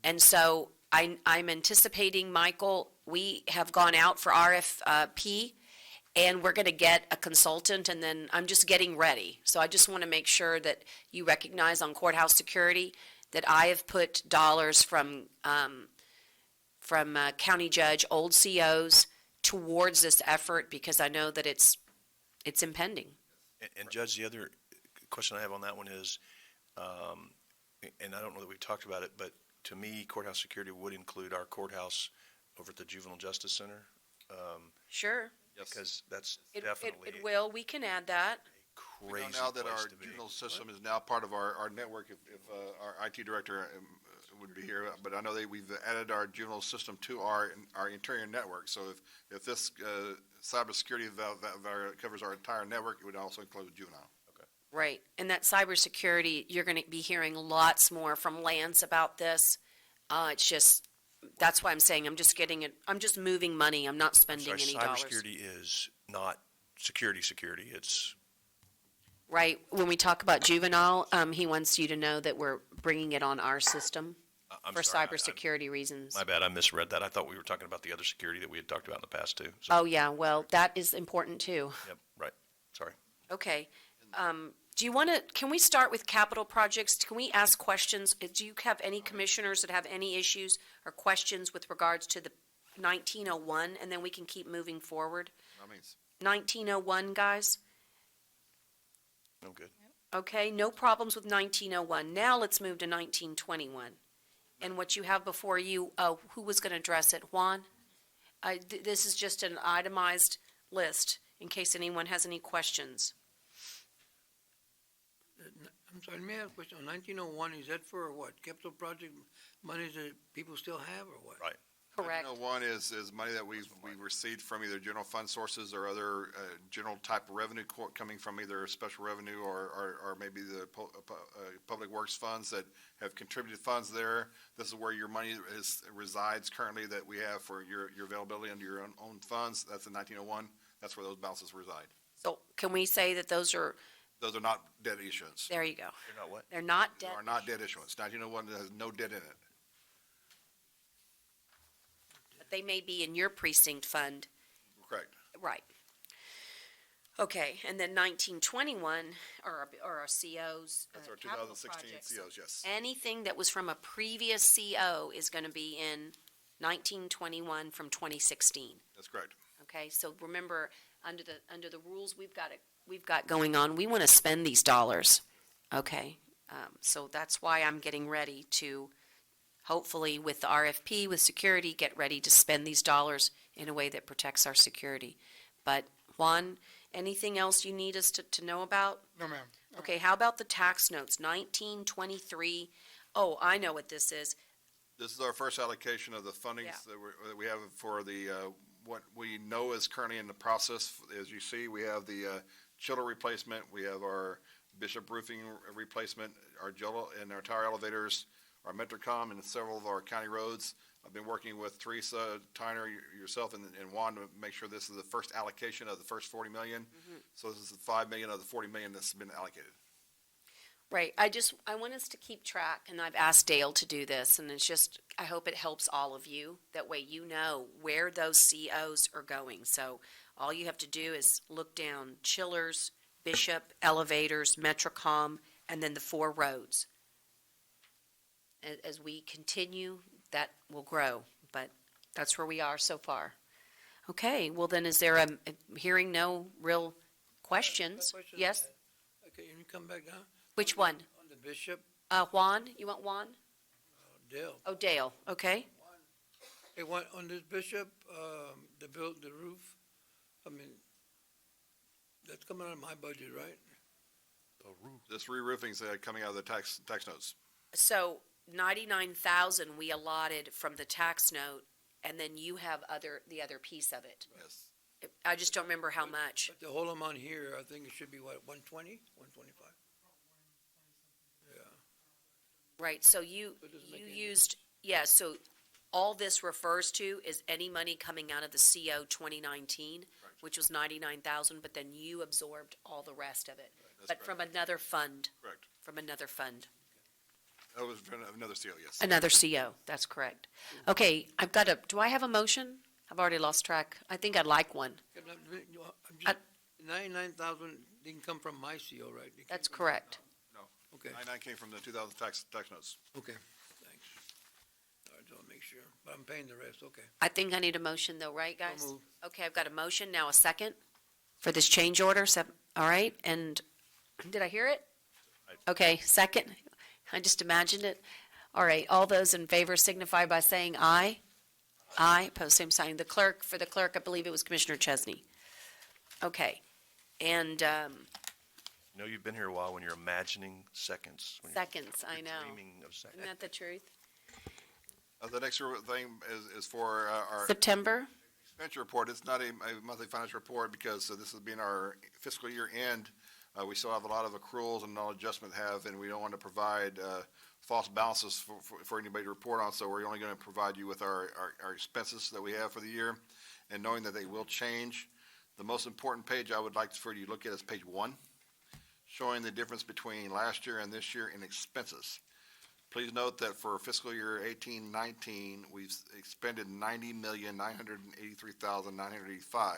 And so I'm anticipating, Michael, we have gone out for RFP, and we're going to get a consultant, and then I'm just getting ready. So I just want to make sure that you recognize on courthouse security that I have put dollars from county judge, old COs, towards this effort because I know that it's impending. And Judge, the other question I have on that one is, and I don't know that we've talked about it, but to me, courthouse security would include our courthouse over at the Juvenile Justice Center. Sure. Because that's It definitely will. We can add that. We crazy know now that place our to be. juvenile system is now part of our network, if our IT director would be here, but I know that we've added our juvenile system to our interior network, so if this cybersecurity valve covers our entire network, it would also include juvenile. Right. And that cybersecurity, you're going to be hearing lots more from Lance about this. It's just, that's why I'm saying I'm just moving money. I'm not spending any dollars. Cybersecurity is not security, it's. Right. When we talk about juvenile, he wants you to know that we're bringing it on our system I'm for sorry, cybersecurity reasons. My bad, I misread that. I thought we were talking about the other security that we had talked about in the past too. So- Oh, yeah. Well, that is important too. Yep, right, sorry. Okay. Do you want to, can we start with capital projects? Can we ask questions? Do you have any commissioners that have any issues or questions with regards to the 1901? And then we can keep moving forward. That means 1901, guys? I'm good. Okay, no problems with 1901. Now let's move to 1921. And what you have before you, who was going to address it? Juan? This is just an itemized list in case anyone has any questions. I'm sorry, let me ask a question. On 1901, is that for what? Capital project monies that people still have or what? Right. Correct. 1901 is money that we received from either general fund sources or other general type of revenue coming from either special revenue or maybe the public works funds that have contributed funds there. This is where your money resides currently that we have for your availability under your own funds. That's in 1901. That's where those balances reside. So can we say that those are not debt issuance. There you go. They're not what? They're not They debt. are not debt issuance. 1901 has no debt in it. But they may be in your precinct fund. Correct. Right. Okay, and then 1921 are our COs. That's our capital 2016 projects. COs, yes. Anything that was from a previous CO is going to be in 1921 from 2016. That's correct. Okay, so remember, under the rules we've got going on, we want to spend these dollars. Okay, so that's why I'm getting ready to, hopefully with the RFP, with security, get ready to spend these dollars in a way that protects our security. But Juan, anything else you need us to know about? No, ma'am. Okay, how about the tax notes, 1923? Oh, I know what this is. This is our first allocation of the fundings Yeah. that we have for the, what we know is currently in the process. As you see, we have the chiller replacement, we have our Bishop roofing replacement, our and our tower elevators, our Metrocom, and several of our county roads. I've been working with Teresa, Tyner, yourself, and Juan to make sure this is the first allocation of the first $40 million. So this is the $5 million of the $40 million that's been allocated. Right, I want us to keep track, and I've asked Dale to do this, and it's just, I hope it helps all of you. That way you know where those COs are going. So all you have to do is look down chillers, Bishop, elevators, Metrocom, and then the 4 roads. As we continue, that will grow, but that's where we are so far. Okay, well then, is there hearing no real questions? Question I Yes? had. Okay, can you come back down? Which one? On the Bishop, Juan? You want Juan? Dale. Oh, Dale, okay. Hey, on this Bishop, the roof, I mean, that's coming out of my budget, right? This re-roofing's coming out of the tax notes. So 99,000 we allotted from the tax note, and then you have the other piece of it. Yes. I just don't remember how much. But the whole amount here, I think it should be what, 120, 125? Yeah. Right, so you So it doesn't make any used, yeah, so all this refers to is any money coming out of the CO 2019, which was 99,000, but then you absorbed all the rest of it. That's But from another fund. Correct. From another fund. That was another CO, yes. Another CO, that's correct. Okay, do I have a motion? I've already lost track. I think I'd like one. I'm just, 99,000 didn't come from my CO, right? It That's came correct. No. Okay. 99 came from the 2000 tax notes. Okay, thanks. All right, so I'll make sure, but I'm paying the rest, okay. I think I need a motion though, right, guys? moved. Okay, I've got a motion, now a second for this change order, all right, and did I hear it? Okay, second, I just imagined it. All right, all those in favor signify by saying aye. Aye, pose same sign. For the clerk, I believe it was Commissioner Chesney. Okay, and, You know, you've been here a while when you're imagining seconds. When you're seconds, I know. dreaming of seconds. Isn't that the truth? The next thing is for our September? expenditure report. It's not a monthly financial report because this has been our fiscal year end. We still have a lot of accruals and no adjustment and we don't want to provide false balances for anybody to report on, so we're only going to provide you with our expenses that we have for the year, and knowing that they will change. The most important page I would like for you to look at is page 1, showing the difference between last year and this year in expenses. Please note that for fiscal year 18-19, we've expended $90,983,985.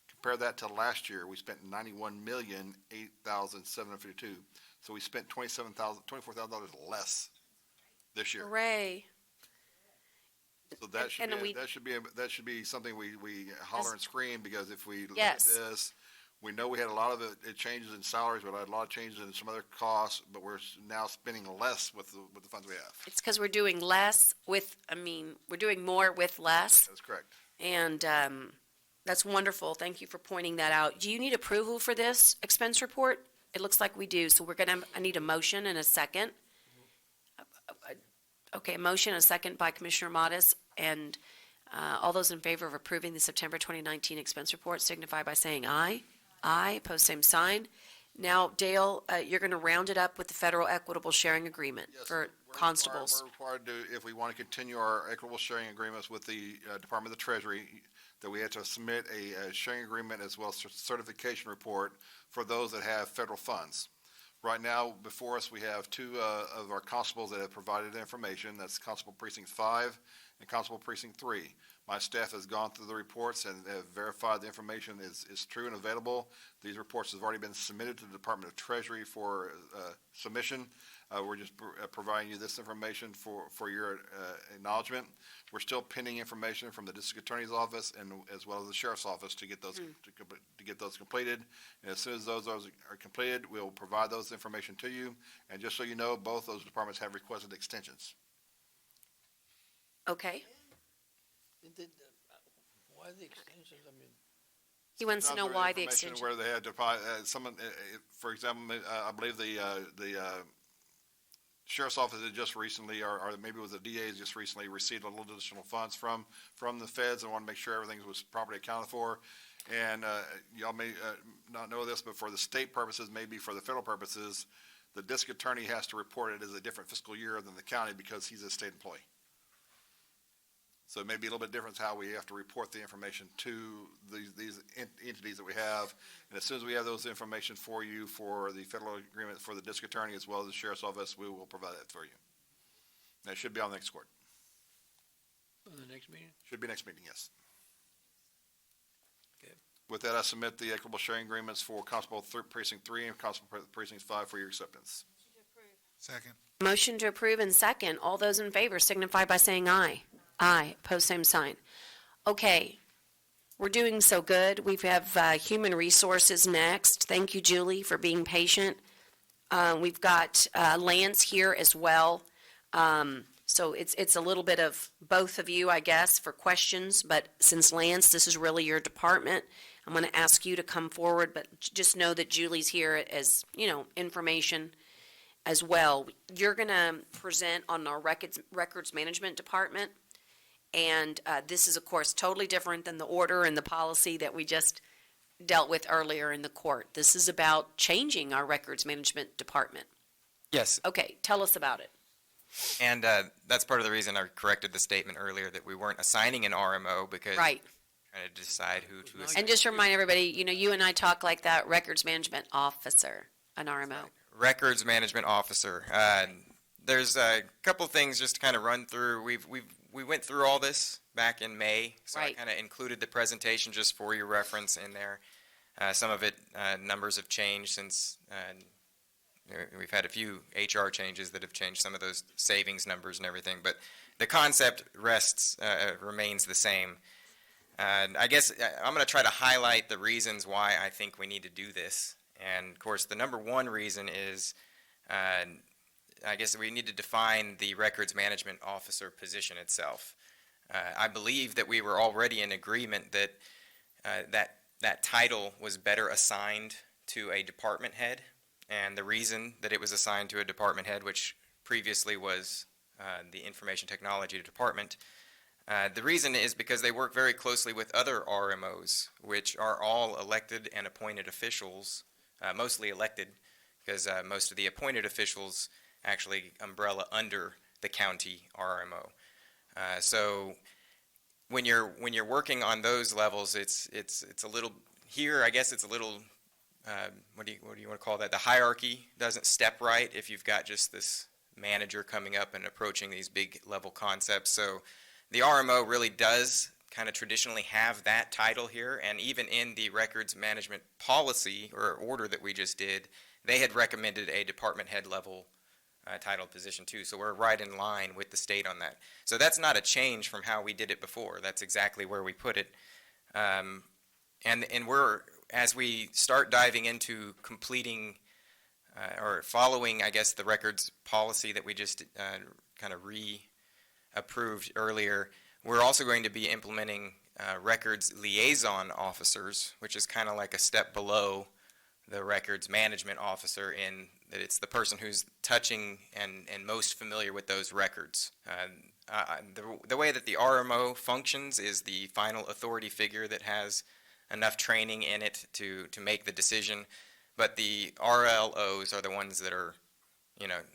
Compare that to last year, we spent $91,008,752. So we spent $24,000 less this year. Hooray. So that should And be, that should be something we holler and scream, because if we look at Yes. this, we know we had a lot of it changes in salaries, but I had a lot of changes in some other costs, but we're now spending less with the funds we have. It's because we're doing less we're doing more with less. That's correct. And that's wonderful. Thank you for pointing that out. Do you need approval for this expense report? It looks like we do, so I need a motion and a second. Okay, a motion and a second by Commissioner Modis, and all those in favor of approving the September 2019 expense report signify by saying aye. Aye, pose same sign. Now, Dale, you're going to round it up with the federal equitable sharing agreement Yes, for we're constables. We're required to, if we want to continue our equitable sharing agreements with the Department of the Treasury, that we have to submit a sharing agreement as well as certification report for those that have federal funds. Right now, before us, we have two of our constables that have provided information. That's Constable Precinct 5 and Constable Precinct 3. My staff has gone through the reports and have verified the information is true and available. These reports have already been submitted to the Department of Treasury for submission. We're just providing you this information for your acknowledgement. We're still pending information from the District Attorney's Office and as well as the Sheriff's Office to get those to get those completed. And as soon as those are completed, we'll provide those information to you. And just so you know, both those departments have requested extensions. Okay. Why the extensions? I mean, He wants to know why the Information extension. Where they had to, someone, for example, I believe the Sheriff's Office had just recently, or maybe it was the DA's just recently received a little additional funds from the feds and want to make sure everything was properly accounted for. And y'all may not know this, but for the state purposes, maybe for the federal purposes, the district attorney has to report it as a different fiscal year than the county because he's a state employee. So it may be a little bit different how we have to report the information to these entities that we have. And as soon as we have those information for you for the federal agreement for the district attorney as well as the sheriff's office, we will provide that for you. And it should be on the next court. on the next meeting? Should be next meeting, yes. Okay. With that, I submit the equitable sharing agreements for Constable Precinct 3 and Constable Precinct 5 for your acceptance. Second. Motion to approve and second. All those in favor signify by saying aye. Aye. Pose same sign. Okay. We're doing so good. We have Human Resources next. Thank you, Julie, for being patient. We've got Lance here as well. So it's a little bit of both of you, I guess, for questions. But since Lance, this is really your department, I'm going to ask you to come forward. But just know that Julie's here as, information as well. You're going to present on our records management department. And this is, of course, totally different than the order and the policy that we just dealt with earlier in the court. This is about changing our records management department. Yes, Okay, tell us about it. and that's part of the reason I corrected the statement earlier that we weren't assigning an RMO because Right. trying to decide who to assign. And just remind everybody, you and I talk like that, records management officer, an RMO. Records management officer. There's a couple things just to kind of run through. We went through all this back in May, so I Right. kind of included the presentation just for your reference in there. Some of it, numbers have changed since we've had a few HR changes that have changed some of those savings numbers and everything, but the concept remains the same. I guess I'm going to try to highlight the reasons why I think we need to do this. And of course, the number one reason is I guess we need to define the records management officer position itself. I believe that we were already in agreement that that title was better assigned to a department head. And the reason that it was assigned to a department head, which previously was the information technology department, the reason is because they work very closely with other RMOs, which are all elected and appointed officials, mostly elected, because most of the appointed officials actually umbrella under the county RMO. So when you're working on those levels, it's a little here. I guess it's a little what do you want to call that? The hierarchy doesn't step right if you've got just this manager coming up and approaching these big level concepts. So the RMO really does kind of traditionally have that title here, and even in the records management policy or order that we just did, they had recommended a department head level title position too. So we're right in line with the state on that. So that's not a change from how we did it before. That's exactly where we put it. And we're, as we start diving into completing or following, I guess, the records policy that we just kind of re-approved earlier, we're also going to be implementing records liaison officers, which is kind of like a step below the records management officer in that it's the person who's touching and most familiar with those records. The way that the RMO functions is the final authority figure that has enough training in it to make the decision, but the RLOs are the ones that are,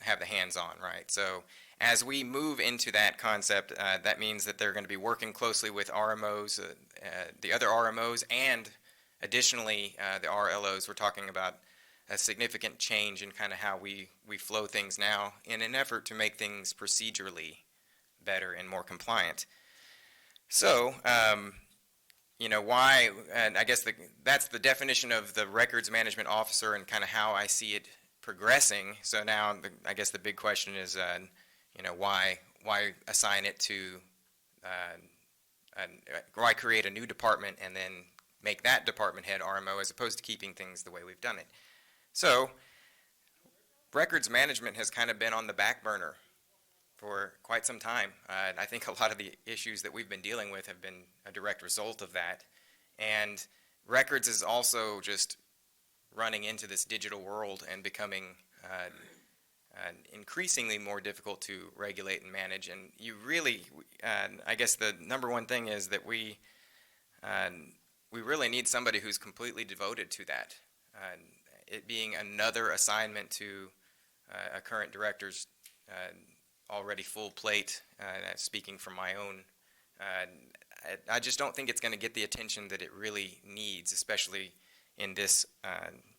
have the hands-on, right? So as we move into that concept, that means that they're going to be working closely with RMOs, the other RMOs, and additionally, the RLOs. We're talking about a significant change in kind of how we flow things now in an effort to make things procedurally better and more compliant. So, why, and I guess that's the definition of the records management officer and kind of how I see it progressing. So now, I guess the big question is, why assign it to, why create a new department and then make that department head RMO as opposed to keeping things the way we've done it. So records management has kind of been on the back burner for quite some time. I think a lot of the issues that we've been dealing with have been a direct result of that. And records is also just running into this digital world and becoming increasingly more difficult to regulate and manage. And you really, I guess the number one thing is that we really need somebody who's completely devoted to that. It being another assignment to a current director's already full plate, speaking from my own, I just don't think it's going to get the attention that it really needs, especially in this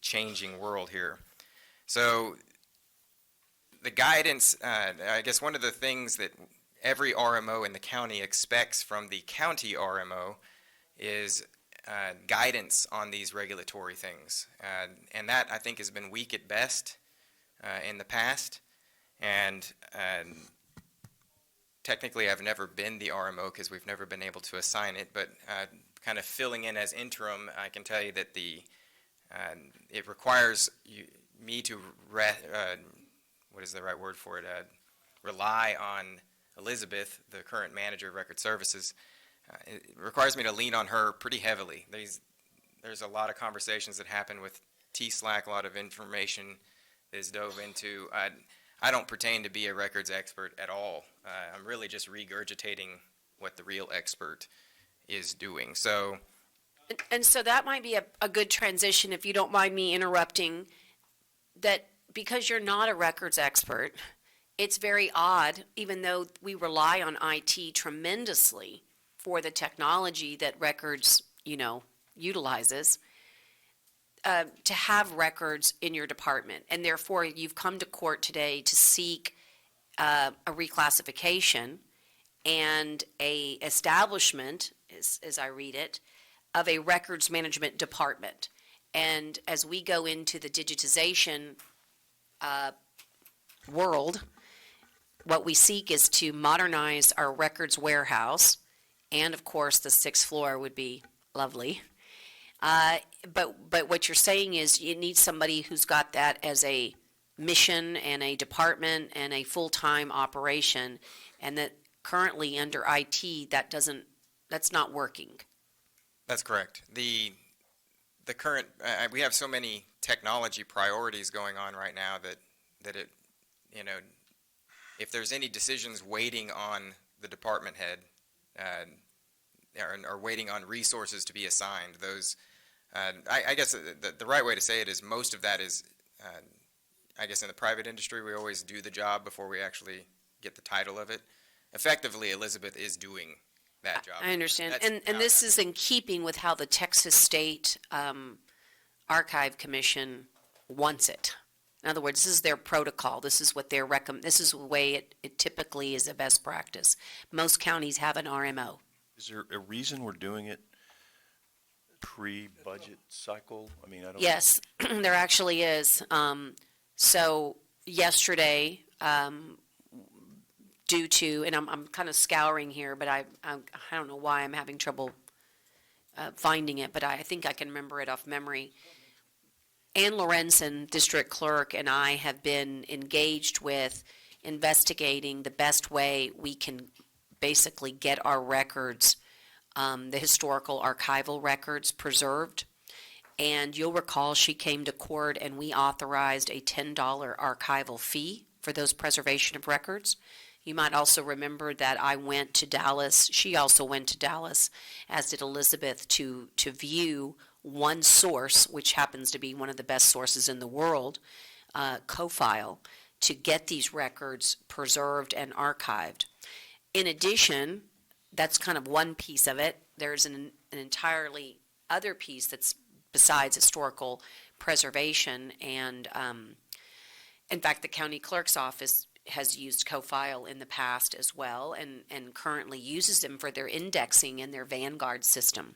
changing world here. So the guidance, I guess one of the things that every RMO in the county expects from the county RMO is guidance on these regulatory things. And that, I think, has been weak at best in the past. And technically, I've never been the RMO because we've never been able to assign it. But kind of filling in as interim, I can tell you that it requires me to, what is the right word for it, rely on Elizabeth, the current manager of record services. It requires me to lean on her pretty heavily. There's a lot of conversations that happen with T-Slack, a lot of information is dove into. I don't pretend to be a records expert at all. I'm really just regurgitating what the real expert is doing. So, and so that might be a good transition, if you don't mind me interrupting, that because you're not a records expert, it's very odd, even though we rely on IT tremendously for the technology that records, utilizes, to have records in your department. And therefore, you've come to court today to seek a reclassification. and a establishment, as I read it, of a records management department. And as we go into the digitization world, what we seek is to modernize our records warehouse, and of course, the sixth floor would be lovely. But what you're saying is you need somebody who's got that as a mission and a department and a full-time operation, and that currently under IT, that's not working. That's correct. The current, we have so many technology priorities going on right now that it, if there's any decisions waiting on the department head, or waiting on resources to be assigned, those, I guess the right way to say it is most of that is, I guess in the private industry, we always do the job before we actually get the title of it. Effectively, Elizabeth is doing that job. I understand. That's And this is in keeping with how the Texas State Archive Commission wants it. In other words, this is their protocol. This is what this is the way it typically is a best practice. Most counties have an RMO. Is there a reason we're doing it pre-budget cycle? I mean, I don't. Yes, there actually is. So yesterday, due to, and I'm kind of scouring here, but I don't know why I'm having trouble finding it, but I think I can remember it off memory. Ann Lorenzen, district clerk, and I have been engaged with investigating the best way we can basically get our records, the historical archival records, preserved. And you'll recall she came to court and we authorized a $10 archival fee for those preservation of records. You might also remember that I went to Dallas. She also went to Dallas, as did Elizabeth, to view one source, which happens to be one of the best sources in the world, CoFile, to get these records preserved and archived. In addition, that's kind of one piece of it. There's an entirely other piece that's besides historical preservation, and in fact, the county clerk's office has used CoFile in the past as well, and currently uses them for their indexing in their Vanguard system.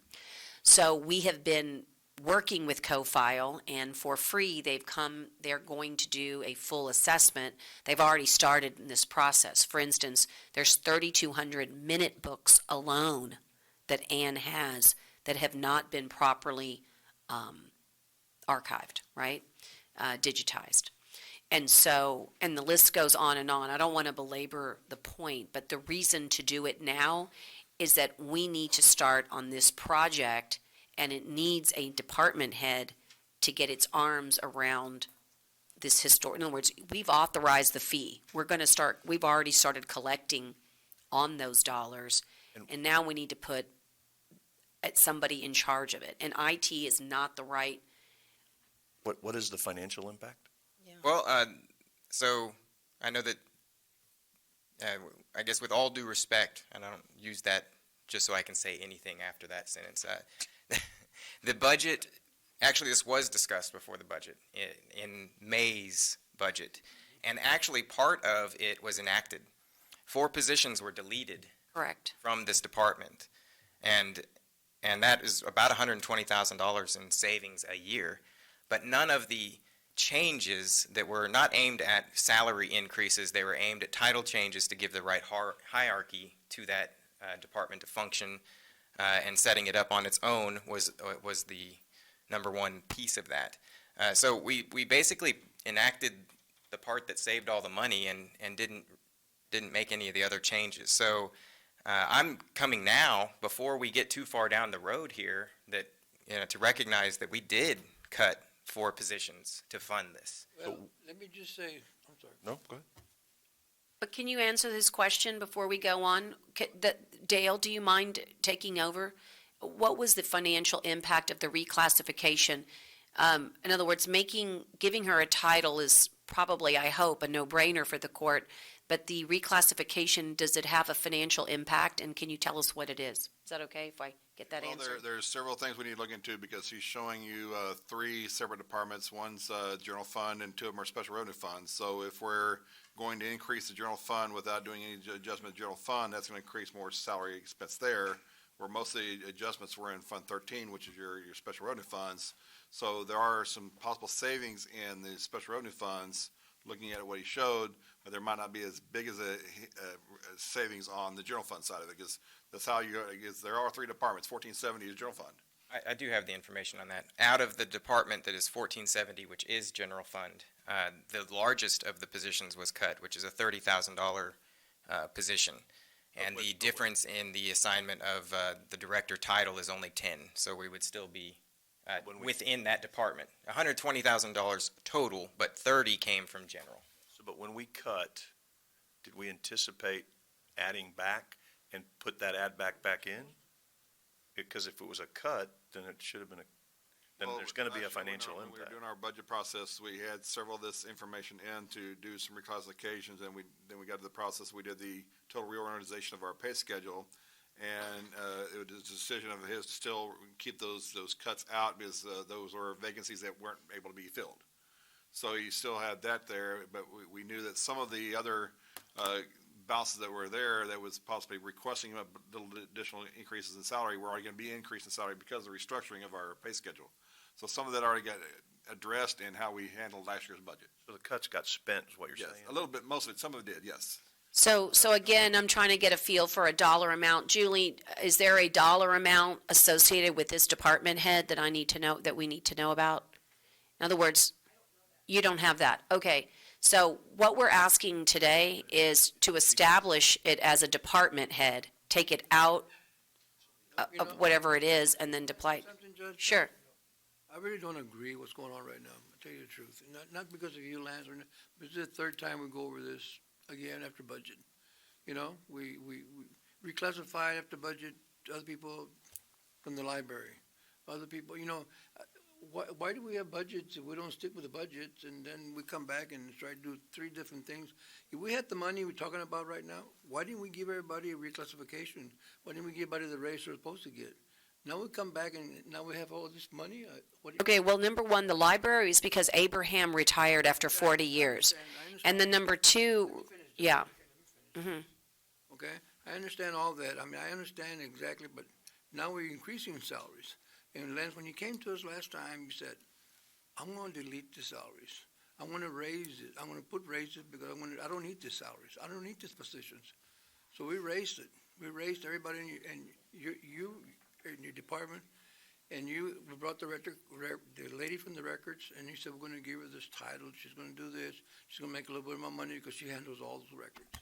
So we have been working with CoFile, and for free, they're going to do a full assessment. They've already started in this process. For instance, there's 3,200 minute books alone that Anne has that have not been properly archived, right? Digitized. And so, and the list goes on and on. I don't want to belabor the point, but the reason to do it now is that we need to start on this project, and it needs a department head to get its arms around this historic. In other words, we've authorized the fee. We've already started collecting on those dollars, and now we need to put somebody in charge of it. And IT is not the right. What is the financial impact? Well, so I know that, I guess with all due respect, and I don't use that just so I can say anything after that sentence, the budget, actually this was discussed before the budget, in May's budget, and actually part of it was enacted. 4 positions were deleted. Correct. From this department, and that is about $120,000 in savings a year, but none of the changes that were not aimed at salary increases, they were aimed at title changes to give the right hierarchy to that department to function, and setting it up on its own was the number one piece of that. So we basically enacted the part that saved all the money and didn't make any of the other changes. So I'm coming now, before we get too far down the road here, that to recognize that we did cut 4 positions to fund this. Well, let me just say, I'm sorry. No, go ahead. But can you answer this question before we go on? Dale, do you mind taking over? What was the financial impact of the reclassification? In other words, giving her a title is probably, I hope, a no-brainer for the court, but the reclassification, does it have a financial impact, and can you tell us what it is? Is that okay if I get get that Well, answered. there's several things we need to look into because he's showing you three separate departments. One's general fund and two of them are special revenue funds. So if we're going to increase the general fund without doing any adjustment to general fund, that's going to increase more salary expense there, where most of the adjustments were in Fund 13, which is your special revenue funds. So there are some possible savings in the special revenue funds, looking at what he showed, but there might not be as big as a savings on the general fund side of it, because that's how there are three departments, 1470 is general fund. I do have the information on that. Out of the department that is 1470, which is general fund, the largest of the positions was cut, which is a $30,000 position. And the difference in the assignment of the director title is only 10, so we would still be within that department. $120,000 total, but 30 came from general. So, but when we cut, did we anticipate adding back and put that add back in? Because if it was a cut, then it should have been then Well, there's going to be a last year financial when we were impact. doing our budget process, we had several of this information in to do some reclassifications, and then we got to the process, we did the total reorganization of our pay schedule, and it was a decision of his to still keep those cuts out because those were vacancies that weren't able to be filled. So he still had that there, but we knew that some of the other balances that were there that was possibly requesting a little additional increases in salary were already going to be increased in salary because of the restructuring of our pay schedule. So some of that already got addressed in how we handled last year's budget. So the cuts got spent, is what you're Yes, saying? a little bit, most of it, some of it did, yes. So again, I'm trying to get a feel for a dollar amount. Julie, is there a dollar amount associated with this department head that I need to know, that we need to know about? In other words, you don't have that. Okay. So what we're asking today is to establish it as a department head, take it out of whatever it is, and then deploy it. Something, Judge? Sure. I really don't agree what's going on right now, I'll tell you the truth. Not because of you, Lance, but it's the third time we go over this again after budget. You know, we reclassified after budget other people from the library, other people, you know. Why do we have budgets if we don't stick with the budgets and then we come back and try to do three different things? If we had the money we're talking about right now, why didn't we give everybody a reclassification? Why didn't we give everybody the raise they're supposed to get? Now we come back and now we have all this money? Okay, well, number one, the library is because Abraham retired after 40 years. And then number two, yeah. Okay, I understand all that. I mean, I understand exactly, but now we're increasing salaries. And Lance, when you came to us last time, you said, I'm going to delete the salaries. I want to raise it. I'm going to put raises because I don't need the salaries. I don't need these positions. So we raised it. We raised everybody in you in your department, and we brought the lady from the records, and you said, we're going to give her this title. She's going to do this. She's going to make a little bit more money because she handles all those records.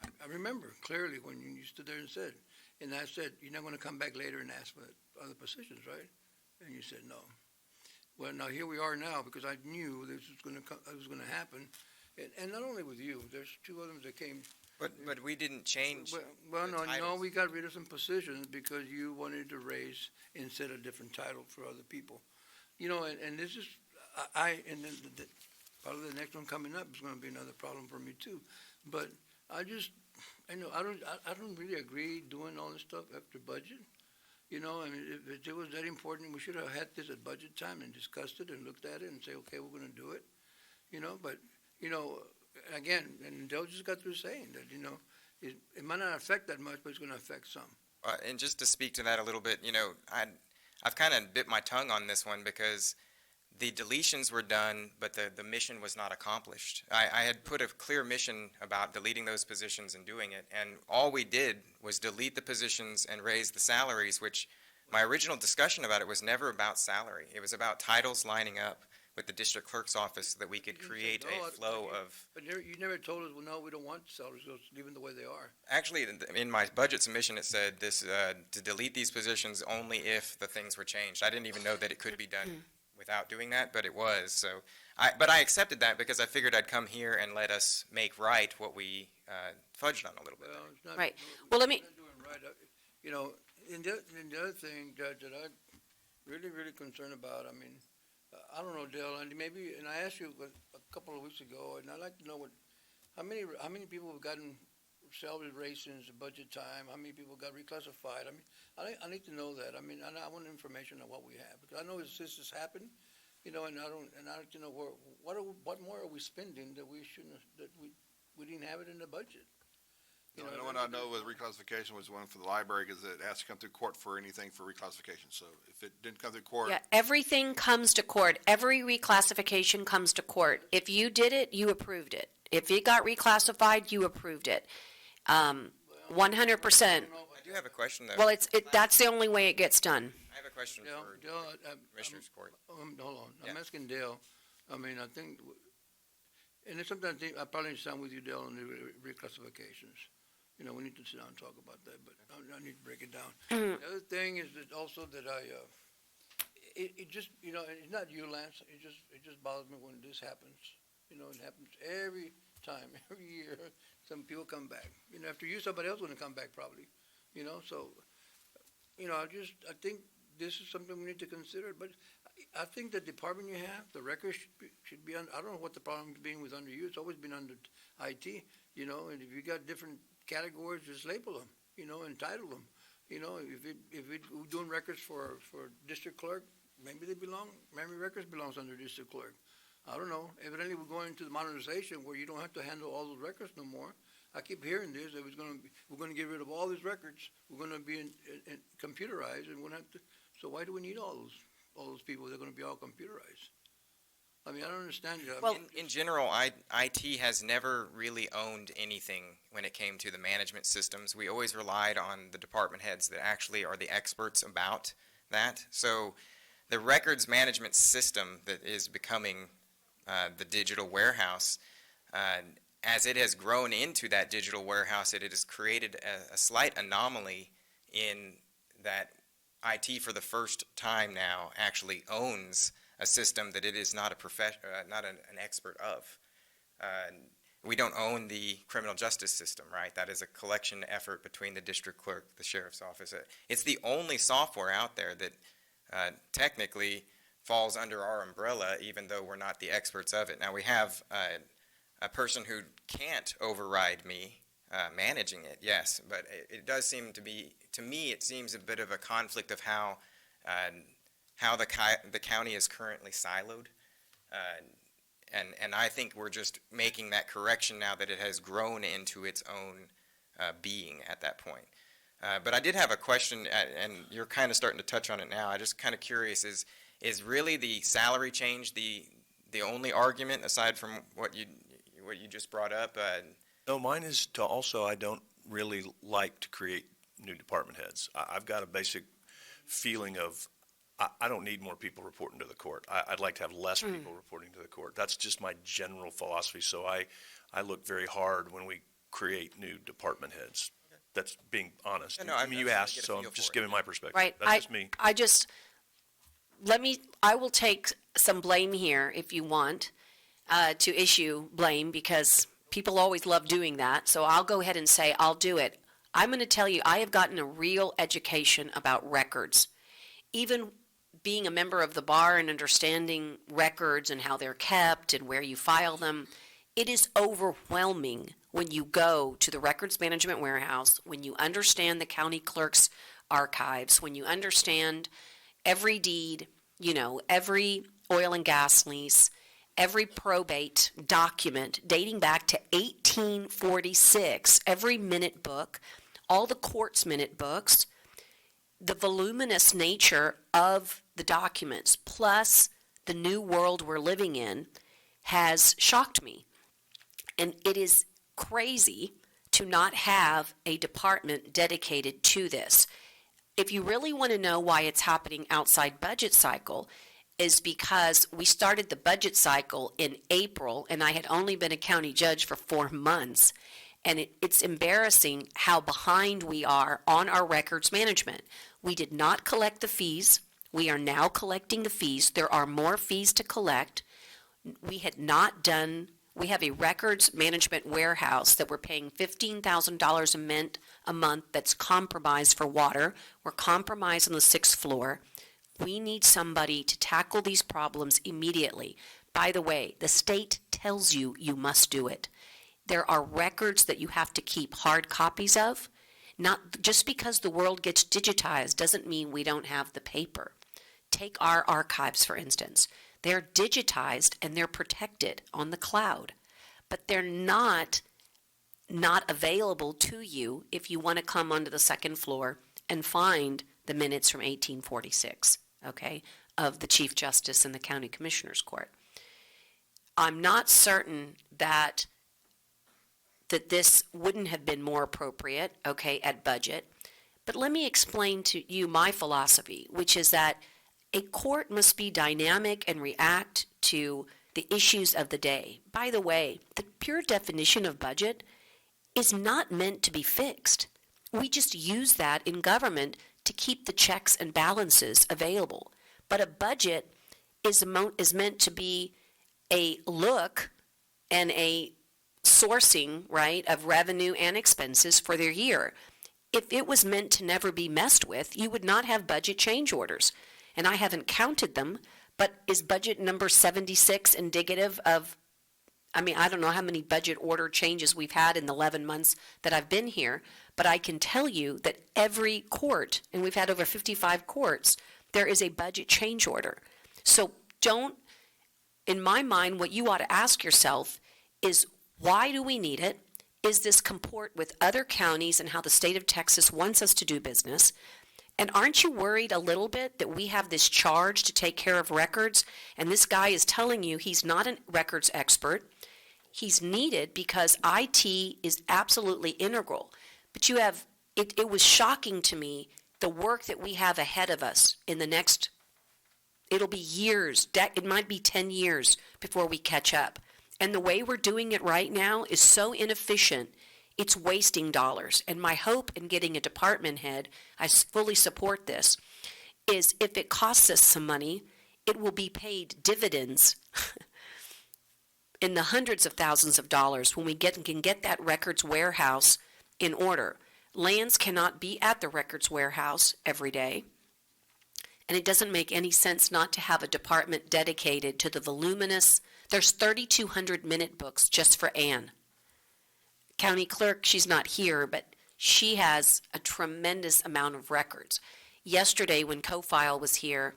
I remember clearly when you stood there and said, and I said, you're not going to come back later and ask for other positions, right? And you said no. Well, now here we are now because I knew this was going to happen, and not only with you. There's two others that came. But we didn't change. Well, the no, titles. we got rid of some positions because you wanted to raise instead of different title for other people. You know, and this is and then part of the next one coming up is going to be another problem for me too. But I don't really agree doing all this stuff after budget. You know, I mean, if it was that important, we should have had this at budget time and discussed it and looked at it and say, okay, we're going to do it. You know, but, you know, again, and Dale just got through saying that, you know, it might not affect that much, but it's going to affect some. And just to speak to that a little bit, you know, I've kind of bit my tongue on this one because the deletions were done, but the mission was not accomplished. I had put a clear mission about deleting those positions and doing it, and all we did was delete the positions and raise the salaries, which my original discussion about it was never about salary. It was about titles lining up with the district clerk's office so that we could create a flow of... But you never told us, well, no, we don't want salaries, let's leave them the way they are. Actually, in my budget submission, it said this to delete these positions only if the things were changed. I didn't even know that it could be done without doing that, but it was. So, but I accepted that because I figured I'd come here and let us make right what we fudged on a little bit. Well, it's not, Right. Well, let me, not doing right. You know, and the other thing, Judge, that I'm really, really concerned about, I mean, I don't know, Dale, and maybe, and I asked you a couple of weeks ago, and I'd like to know how many people have gotten salary raises, budget time, how many people got reclassified? I mean, I need to know that. I mean, I want information on what we have, because I know this has happened, and I like to know what more are we spending that we shouldn't, that we didn't have it in the budget? The only one I know with reclassification was one for the library, because it has to come through court for anything for reclassification. So if it didn't come through court, Yeah, everything comes to court. Every reclassification comes to court. If you did it, you approved it. If it got reclassified, you approved it. 100%. I do have a question, though. Well, that's the only way it gets done. I have a question for Commissioner's Court. Hold on, I'm Yeah. asking Dale, I mean, I think, and it's sometimes I probably need to sound with you, Dale, on the reclassifications. We need to sit down and talk about that, but I need to break it down. The other thing is that also that it just, it's not you, Lance, it just bothers me when this happens. It happens every time, every year, some people come back. After you, somebody else gonna come back probably, so, I think this is something we need to consider, but I think the department you have, the records should be on, I don't know what the problem's been with under you, it's always been under IT, and if you got different categories, just label them, and title them. If we're doing records for district clerk, maybe memory records belongs under district clerk. I don't know. Evidently, we're going into the modernization where you don't have to handle all those records no more. I keep hearing this, that we're gonna get rid of all these records. We're gonna be in computerized, and we're gonna have to, so why do we need all those people? They're gonna be all computerized. I mean, I don't understand you. Well, in general, IT has never really owned anything when it came to the management systems. We always relied on the department heads that actually are the experts about that. So the records management system that is becoming the digital warehouse, as it has grown into that digital warehouse, it has created a slight anomaly in that IT for the first time now actually owns a system that it is not not an expert of. We don't own the criminal justice system, right? That is a collection effort between the district clerk, the sheriff's office. It's the only software out there that technically falls under our umbrella, even though we're not the experts of it. Now, we have a person who can't override me managing it, yes, but it does seem to me, it seems a bit of a conflict of how the county is currently siloed, and I think we're just making that correction now that it has grown into its own being at that point. But I did have a question, and you're kind of starting to touch on it now. I'm just kind of curious: is really the salary change the only argument aside from what you just brought up? No, mine is to also, I don't really like to create new department heads. I've got a basic feeling of I don't need more people reporting to the court. I'd like to have less people reporting to the court. That's just my general philosophy. So I look very hard when we create new department heads. That's being honest. No, I mean, you asked, so I'm just giving my perspective. Right. That's just me. I will take some blame here if you want to issue blame, because people always love doing that. So I'll go ahead and say I'll do it. I'm going to tell you, I have gotten a real education about records. Even being a member of the bar and understanding records and how they're kept and where you file them, it is overwhelming when you go to the records management warehouse, when you understand the county clerk's archives, when you understand every deed, every oil and gas lease, every probate document dating back to 1846, every minute book, all the court's minute books, the voluminous nature of the documents, plus the new world we're living in, has shocked me. And it is crazy to not have a department dedicated to this. If you really want to know why it's happening outside budget cycle, is because we started the budget cycle in April, and I had only been a county judge for 4 months. And it's embarrassing how behind we are on our records management. We did not collect the fees. We are now collecting the fees. There are more fees to collect. We have a records management warehouse that we're paying $15,000 a month that's compromised for water. We're compromised on the 6th floor. We need somebody to tackle these problems immediately. By the way, the state tells you you must do it. There are records that you have to keep hard copies of. Not just because the world gets digitized doesn't mean we don't have the paper. Take our archives, for instance. They're digitized and they're protected on the cloud, but they're not available to you if you want to come onto the second floor and find the minutes from 1846, okay, of the Chief Justice and the County Commissioner's Court. I'm not certain that this wouldn't have been more appropriate, okay, at budget, but let me explain to you my philosophy, which is that a court must be dynamic and react to the issues of the day. By the way, the pure definition of budget is not meant to be fixed. We just use that in government to keep the checks and balances available. But a budget is meant to be a look and a sourcing, right, of revenue and expenses for their year. If it was meant to never be messed with, you would not have budget change orders. And I haven't counted them, but is budget number 76 indicative of, I don't know how many budget order changes we've had in the 11 months that I've been here, but I can tell you that every court, and we've had over 55 courts, there is a budget change order. So in my mind, what you ought to ask yourself is, why do we need it? Is this comport with other counties and how the state of Texas wants us to do business? And aren't you worried a little bit that we have this charge to take care of records, and this guy is telling you he's not a records expert? He's needed because IT is absolutely integral. But it was shocking to me the work that we have ahead of us in the next, it'll be years, it might be 10 years before we catch up. And the way we're doing it right now is so inefficient, it's wasting dollars. And my hope in getting a department head, I fully support this, is if it costs us some money, it will be paid dividends in the hundreds of thousands of dollars when we can get that records warehouse in order. Lands cannot be at the records warehouse every day, and it doesn't make any sense not to have a department dedicated to the voluminous. There's 3,200 minute books just for Ann. County clerk, she's not here, but she has a tremendous amount of records. Yesterday when CoFile was here,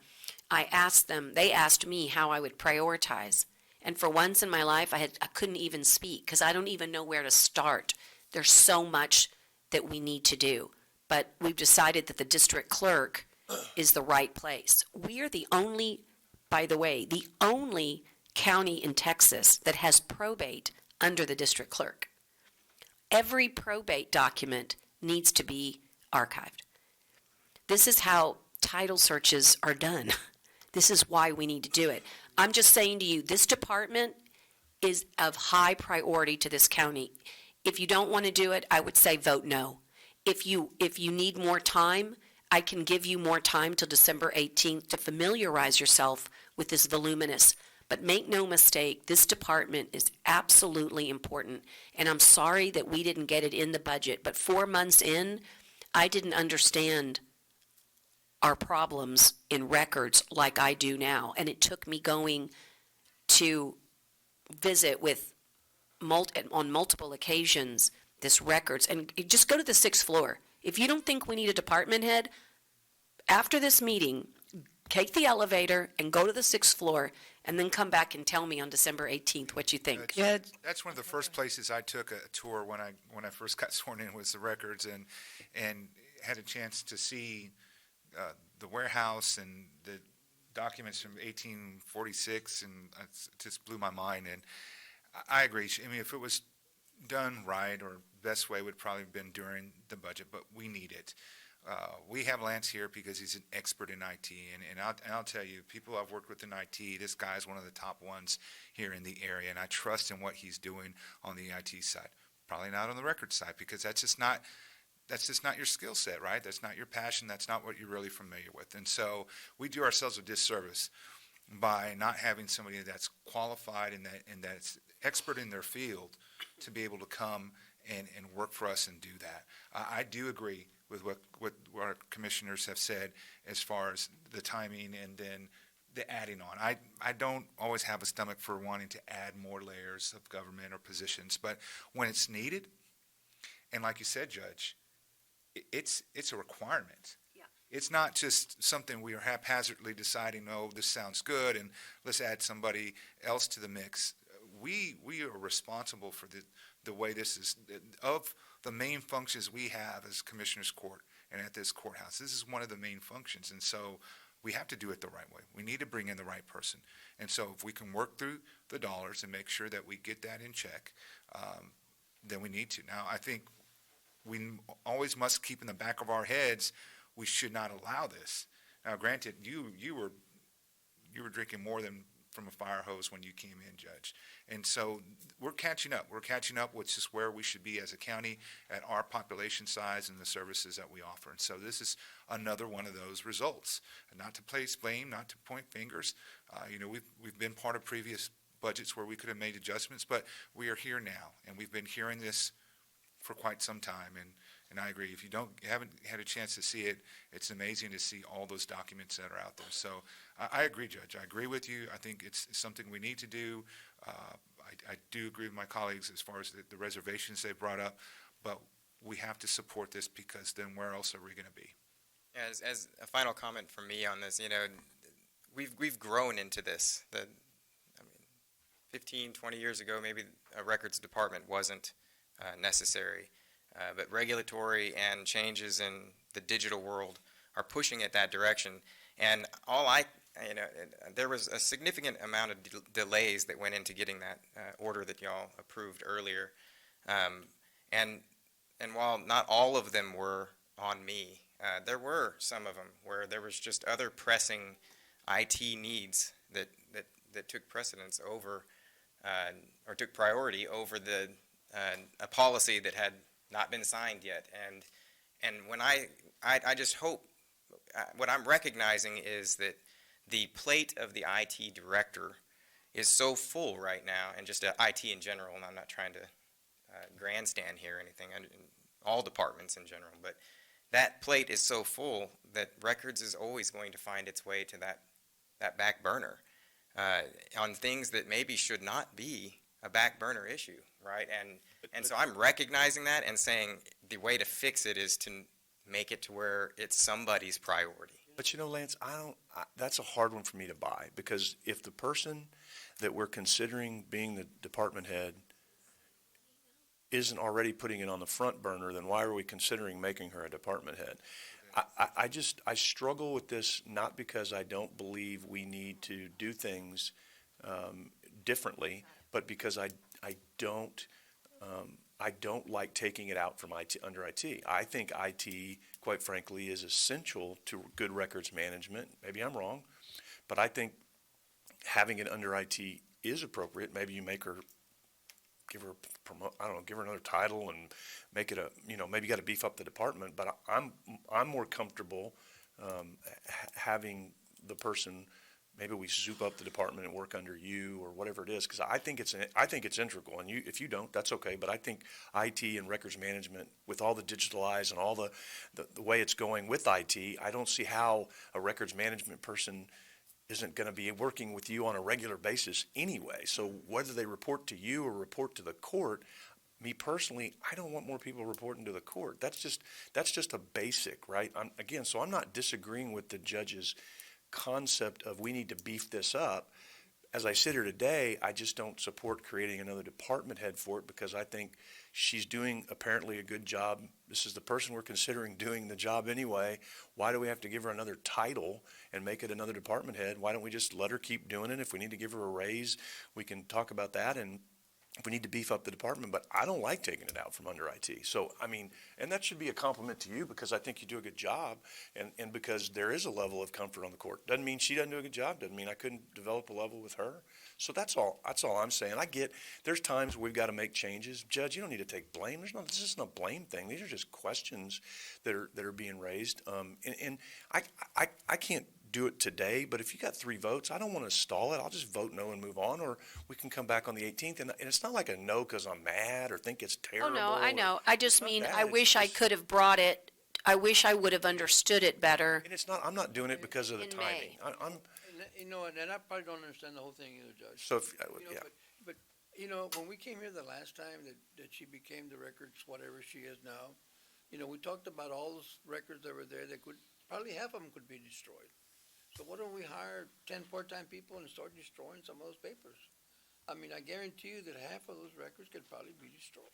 they asked me how I would prioritize. And for once in my life, I couldn't even speak because I don't even know where to start. There's so much that we need to do. But we've decided that the district clerk is the right place. We are the only county in Texas that has probate under the district clerk. Every probate document needs to be archived. This is how title searches are done. This is why we need to do it. I'm just saying to you, this department is of high priority to this county. If you don't want to do it, I would say vote no. If you need more time, I can give you more time till December 18th to familiarize yourself with this voluminous. But make no mistake, this department is absolutely important. And I'm sorry that we didn't get it in the budget. But 4 months in, I didn't understand our problems in records like I do now. And it took me going to visit with on multiple occasions this records. And just go to the 6th floor. If you don't think we need a department head, after this meeting, take the elevator and go to the 6th floor and then come back and tell me on December 18th what you think. That's one of the first places I took a tour when I first got sworn in was the records and had a chance to see the warehouse and the documents from 1846, and it just blew my mind. And I agree. I mean, if it was done right, or best way would probably have been during the budget, but we need it. We have Lance here because he's an expert in IT, and I'll tell you, people I've worked with in IT, this guy's one of the top ones here in the area, and I trust in what he's doing on the IT side. Probably not on the record side, because that's just not your skill set, right? That's not your passion. That's not what you're really familiar with. And so we do ourselves a disservice by not having somebody that's qualified and that's expert in their field to be able to come and work for us and do that. I do agree with what our commissioners have said as far as the timing and then the adding on. I don't always have a stomach for wanting to add more layers of government or positions, but when it's needed, and like you said, Judge, it's a requirement. Yeah. It's not just something we are haphazardly deciding, oh, this sounds good, and let's add somebody else to the mix. We are responsible for the way this is, of the main functions we have as Commissioners Court and at this courthouse. This is one of the main functions, and so we have to do it the right way. We need to bring in the right person. And so if we can work through the dollars and make sure that we get that in check, then we need to. Now, I think we always must keep in the back of our heads, we should not allow this. Now, granted, you were drinking more than from a fire hose when you came in, Judge. And so we're catching up. We're catching up with just where we should be as a county at our population size and the services that we offer. And so this is another one of those results. And not to place blame, not to point fingers. We've been part of previous budgets where we could have made adjustments, but we are here now, and we've been hearing this for quite some time. And I agree. If you haven't had a chance to see it, it's amazing to see all those documents that are out there. So I agree, Judge. I agree with you. I think it's something we need to do. I do agree with my colleagues as far as the reservations they brought up, but we have to support this because then where else are we going to be? As a final comment from me on this, we've grown into this. 15, 20 years ago, maybe a records department wasn't necessary. But regulatory and changes in the digital world are pushing it that direction. And there was a significant amount of delays that went into getting that order that y'all approved earlier. And while not all of them were on me, there were some of them where there was just other pressing IT needs that took precedence over, or took priority over a policy that had not been signed yet. And when I just hope, what I'm recognizing is that the plate of the IT director is so full right now, and just IT in general, and I'm not trying to grandstand here or anything, all departments in general, but that plate is so full that records is always going to find its way to that back burner on things that maybe should not be a back burner issue, right? And so I'm recognizing that and saying the way to fix it is to make it to where it's somebody's priority. But Lance, that's a hard one for me to buy, because if the person that we're considering being the department head isn't already putting it on the front burner, then why are we considering making her a department head? I struggle with this, not because I don't believe we need to do things differently, but because I don't like taking it out from under IT. I think IT, quite frankly, is essential to good records management. Maybe I'm wrong, but I think having it under IT is appropriate. Maybe you give her another title and make it maybe you got to beef up the department. But I'm more comfortable having the person. Maybe we soup up the department and work under you or whatever it is, because I think it's integral. And if you don't, that's okay. But I think IT and records management, with all the digitalized and all the way it's going with IT, I don't see how a records management person isn't going to be working with you on a regular basis anyway. So whether they report to you or report to the court, me personally, I don't want more people reporting to the court. That's just a basic, right? So I'm not disagreeing with the judge's concept of we need to beef this up. As I sit here today, I just don't support creating another department head for it, because I think she's doing apparently a good job. This is the person we're considering doing the job anyway. Why do we have to give her another title and make it another department head? Why don't we just let her keep doing it? If we need to give her a raise, we can talk about that, and if we need to beef up the department. But I don't like taking it out from under IT. So, and that should be a compliment to you, because I think you do a good job, and because there is a level of comfort on the court. Doesn't mean she doesn't do a good job. Doesn't mean I couldn't develop a level with her. So that's all I'm saying. I get there's times we've got to make changes. Judge, you don't need to take blame. This isn't a blame thing. These are just questions that are being raised. And I can't do it today, but if you got 3 votes, I don't want to stall it. I'll just vote no and move on, or we can come back on the 18th. And it's not like a no because I'm mad or think it's terrible. Oh, no, I know. I just mean, bad. I wish I could have brought it, I wish I would have understood it better. And I'm not doing it because of the timing. and I probably don't understand the whole thing either, Judge. So if, You know, but, when we came here the last time that she became the records, whatever she is now, we talked about all those records that were there that probably half of them could be destroyed. So why don't we hire 10 part-time people and start destroying some of those papers? I mean, I guarantee you that half of those records could probably be destroyed.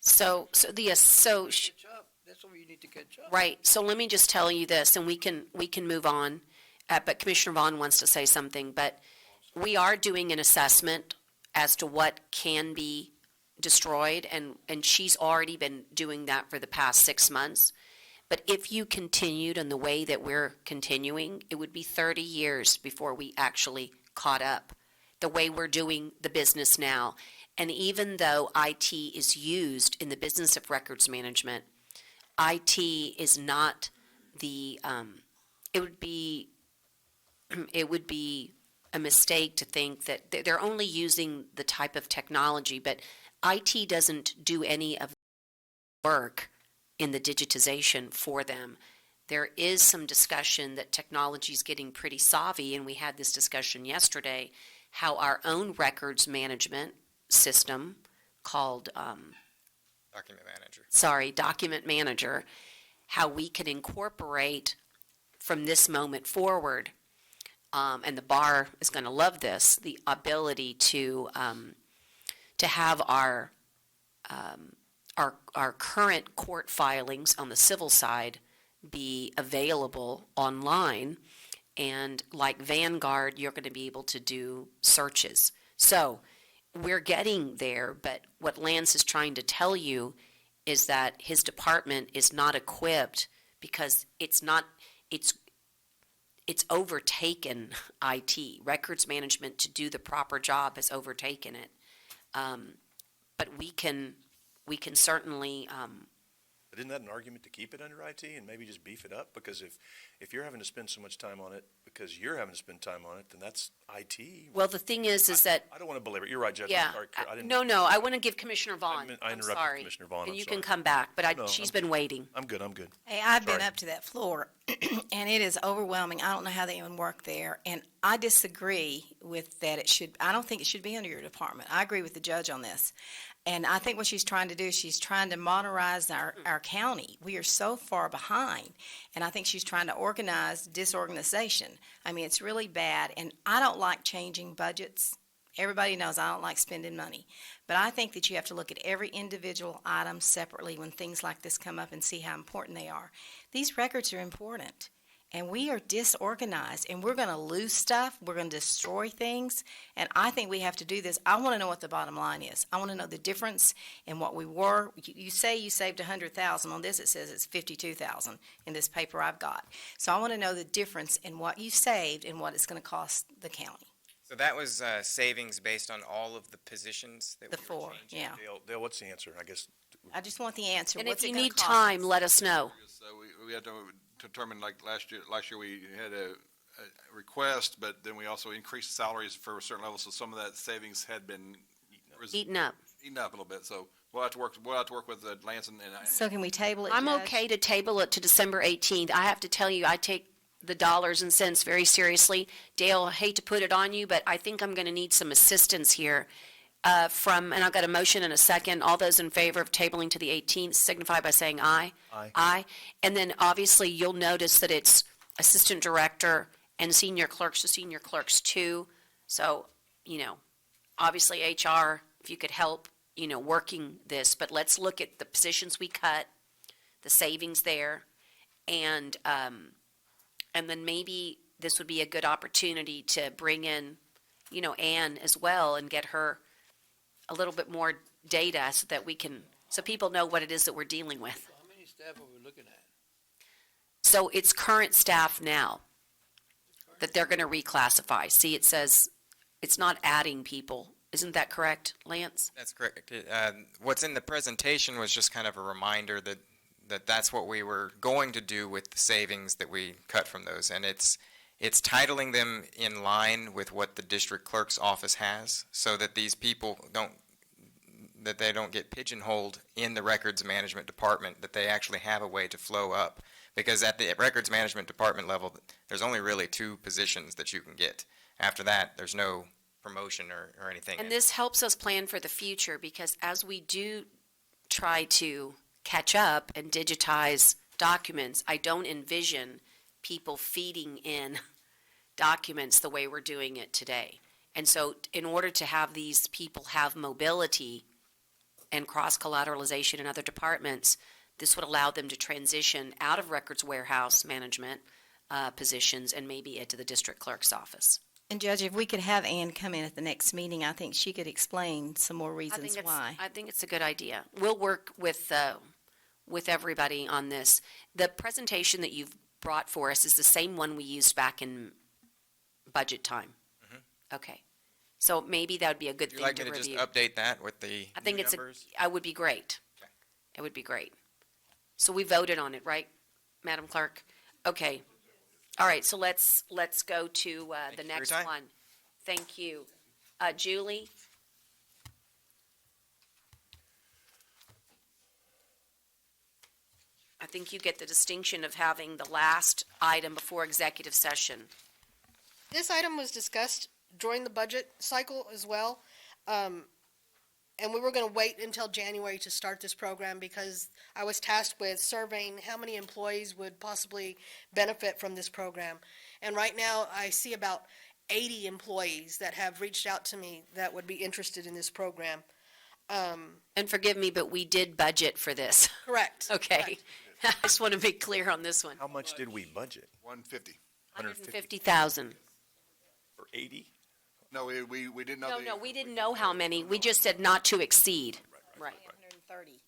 Catch up. That's what you need to catch up. Right, so let me just tell you this, and we can move on, but Commissioner Vaughn wants to say something, but we are doing an assessment as to what can be destroyed, and she's already been doing that for the past 6 months. But if you continued in the way that we're continuing, it would be 30 years before we actually caught up, the way we're doing the business now. And even though IT is used in the business of records management, IT is not the, it would be a mistake to think that they're only using the type of technology, but IT doesn't do any of the work in the digitization for them. There is some discussion that technology is getting pretty savvy, and we had this discussion yesterday, how our own records management system called Document Manager, how we can incorporate from this moment forward, and the bar is going to love this, the ability to have our current court filings on the civil side be available online, and like Vanguard, you're going to be able to do searches. So we're getting there, but what Lance is trying to tell you is that his department is not equipped because it's overtaken IT. Records management to do the proper job has overtaken it. But we can certainly, But isn't that an argument to keep it under IT and maybe just beef it up? Because if you're having to spend so much time on it because you're having to spend time on it, then that's IT. well, the thing is that, I don't want to belabor it. You're right, Judge. yeah, I didn't. no, I want to give Commissioner Vaughn. I I'm interrupted sorry. Commissioner Vaughn. And I'm you sorry. can come back, but No, she's been waiting. I'm good. Hey, I've been Sorry. up to that floor, and it is overwhelming. I don't know how they even work there, and I disagree with that. I don't think it should be under your department. I agree with the judge on this. And I think what she's trying to do is she's trying to modernize our county. We are so far behind. And I think she's trying to organize disorganization. I mean, it's really bad. And I don't like changing budgets. Everybody knows I don't like spending money. But I think that you have to look at every individual item separately when things like this come up and see how important they are. These records are important. And we are disorganized, and we're going to lose stuff. We're going to destroy things, and I think we have to do this. I want to know what the bottom line is. I want to know the difference in what we were. You say you saved $100,000. On this, it says it's $52,000 in this paper I've got. So I want to know the difference in what you saved and what it's going to cost the county. So that was savings based on all of the positions that The we were four, changing? yeah. Dale, what's the answer? I guess. I just want the answer. And What's if it you gonna need cost time, us? let us know. So we had to determine, like last year we had a request, but then we also increased salaries for a certain level, so some of that savings had been Eaten up. eaten up a little bit. So we'll have to work with Lance and So can we table it, I'm Judge? okay to table it to December 18th. I have to tell you, I take the dollars and cents very seriously. Dale, I hate to put it on you, but I think I'm going to need some assistance here and I've got a motion and a second. All those in favor of tabling to the 18th signify by saying aye. Aye. Aye. And then obviously you'll notice that it's assistant director and senior clerks to senior clerks too. So, obviously HR, if you could help, working this, but let's look at the positions we cut, the savings there, and then maybe this would be a good opportunity to bring in, Ann as well and get her a little bit more data so people know what it is that we're dealing with. How many staff are we looking at? So it's current staff now that they're going to reclassify. See, it says it's not adding people. Isn't that correct, Lance? That's correct. What's in the presentation was just kind of a reminder that that's what we were going to do with the savings that we cut from those. And it's titling them in line with what the district clerk's office has, so that these people that they don't get pigeonholed in the records management department, that they actually have a way to flow up. Because at the records management department level, there's only really 2 positions that you can get. After that, there's no promotion or anything. And this helps us plan for the future, because as we do try to catch up and digitize documents, I don't envision people feeding in documents the way we're doing it today. And so in order to have these people have mobility and cross-collateralization in other departments, this would allow them to transition out of records warehouse management positions and maybe into the district clerk's office. And Judge, if we could have Ann come in at the next meeting, I think she could explain some more reasons why. I think it's a good idea. We'll work with everybody on this. The presentation that you've brought for us is the same one we used back in budget time. Okay. So maybe that would be a good Would you thing like to me to just review. update that with the I think new it's numbers? I would be great. It would be great. So we voted on it, right, Madam Clerk? Okay. All right, so let's go to the you for your next time. one. Thank you. Julie? I think you get the distinction of having the last item before executive session. This item was discussed during the budget cycle as well. And we were going to wait until January to start this program because I was tasked with surveying how many employees would possibly benefit from this program. And right now, I see about 80 employees that have reached out to me that would be interested in this program. And forgive me, but we did budget for this. Correct. Okay. I just want to be clear on this one. How much did we budget? 150. 150,000. For 80? No, we didn't know. No, we didn't know how many. We just said not to exceed. Right. 130.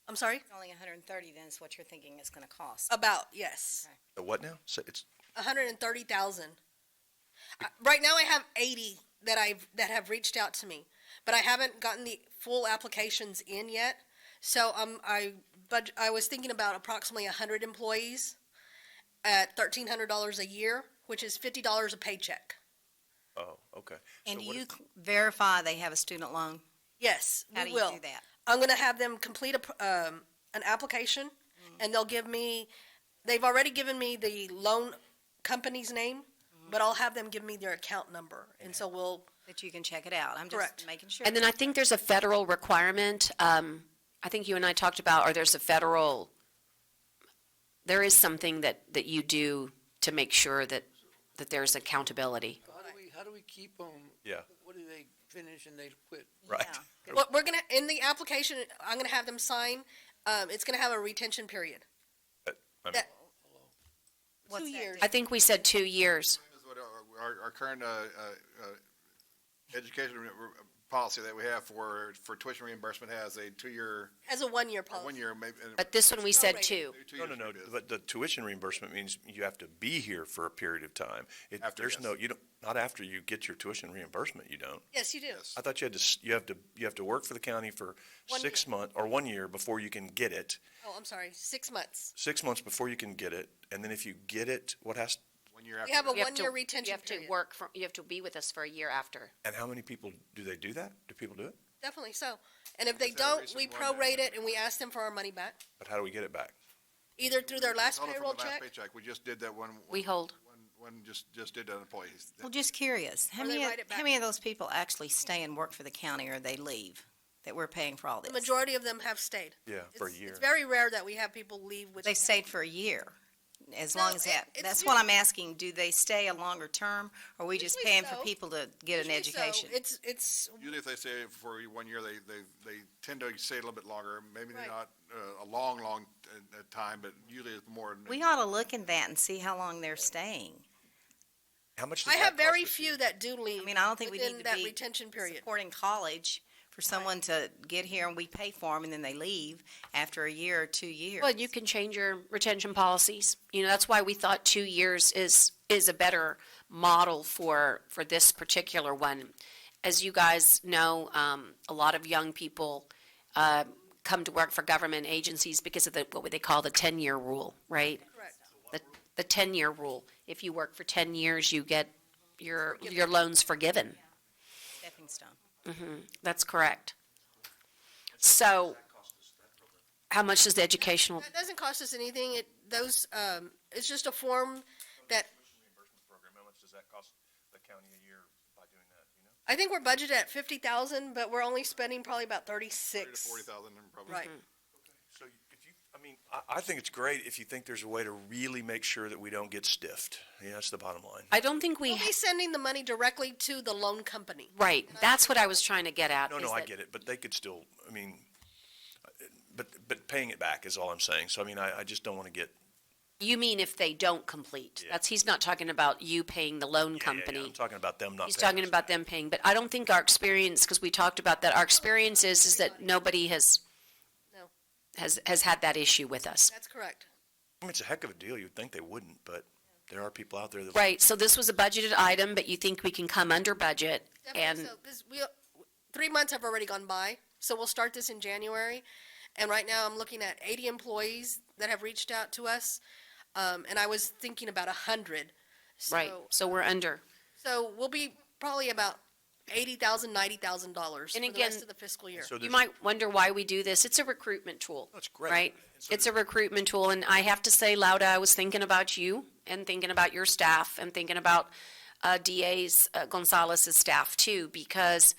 I'm sorry? It's only 130, then is what you're thinking it's going to cost. About, yes. The what now? So it's 130,000. Right now, I have 80 that have reached out to me, but I haven't gotten the full applications in yet. So I was thinking about approximately 100 employees at $1,300 a year, which is $50 a paycheck. Oh, okay. And So do what you if- verify they have a student loan? Yes, How we do will. you do that? I'm going to have them complete an application, and they'll give me. They've already given me the loan company's name, but I'll have them give me their account number, and so we'll. That you can check it out. I'm Correct. just making sure. And then I think there's a federal requirement. I think you and I talked about, or there's a federal, there is something that you do to make sure that there's accountability. How do we keep them? Yeah. What do they finish and they quit? Right. What we're gonna in the application, I'm gonna have them sign. It's gonna have a retention period. I mean, That- What's 2 that? years. I think we said 2 years. Is what our current education policy that we have for tuition reimbursement has a 2-year, As a 1-year policy. 1 year, maybe. But this one we said Prorated. 2. No. But the tuition reimbursement means you have to be here for a period of time. After, There's yes. no, you don't, not after you get your tuition reimbursement, you don't. Yes, you do. I thought you have to work for the county for 1 months or 1 year before you can get it. Oh, I'm sorry, 6 months. 6 months before you can get it, and then if you get it, what has, 1 year We after. have a You have to- 1-year retention You have to period. you have to be with us for a year after. and how many people, do they do that? Do people do it? Definitely so. And if they Is that a don't, recent we one? prorate it and we ask them for our money back, But how do we get it back? either through their last Total from payroll the last check. paycheck. We just did that one. We hold. One just did that employee. Well, just curious, how Or they many, write it how back. many of those people actually stay and work for the county or they leave, that we're paying for all The this? majority of them have stayed. Yeah, for a It's- year. It's very rare that we have people leave with. They stayed for a year, as No, long as that, it's that's usually- what I'm asking, do they stay a longer term, or are we just Usually paying for so. people to get an Usually so. education? It's Usually if they stay for 1 year, they tend to stay a little bit longer. Maybe Right. not a long time, but usually it's more. We ought to look at that and see how long they're staying. How much does I that have very cost us? few that do leave. I mean, I don't think we within need to that be retention period. supporting college for someone to get here and we pay for them and then they leave after a year or 2 years. Well, you can change your retention policies. You know, that's why we thought 2 years is a better model for this particular one. As you guys know, a lot of young people come to work for government agencies because of what they call the 10-year rule, right? Correct. The 10-year rule. If you work for 10 years, you get your loans forgiven. Stepping stone. That's correct. So, how much does the educational, That doesn't cost us anything. It's just a form that, Program, how much does that cost the county a year by doing that, you know? I think we're budgeted at 50,000, but we're only spending probably about 36. 30 to 40,000 probably. Right. So if you, I mean, I think it's great if you think there's a way to really make sure that we don't get stiffed. Yeah, that's the bottom line. I don't think We'll be sending the money directly to the loan company. right, that's what I was trying to get at. No, is no, I that- get it, but they could still, I mean, but paying it back is all I'm saying. So, I mean, I just don't want to get. You mean if they don't complete? Yeah. That's, he's not talking about you paying the loan Yeah, company. I'm talking about them not He's paying talking us about back. them paying, but I don't think our experience, because we talked about that, our experience is that nobody has, No. has had that issue with us. That's correct. I mean, it's a heck of a deal. You'd think they wouldn't, but there are people out there that. Right, so this was a budgeted item, but you think we can come under budget, and, Definitely so, because 3 months have already gone by, so we'll start this in January. And right now, I'm looking at 80 employees that have reached out to us, and I was thinking about 100. right, so we're under. So we'll be probably about $80,000, $90,000 for And the again, rest of the fiscal year. So You there's- might wonder why we do this. It's a recruitment tool. That's great. Right? So It's a recruitment tool, and I have to say, Lauda, I was thinking about you, and thinking about your staff, and thinking about DA's, Gonzalez's staff too, because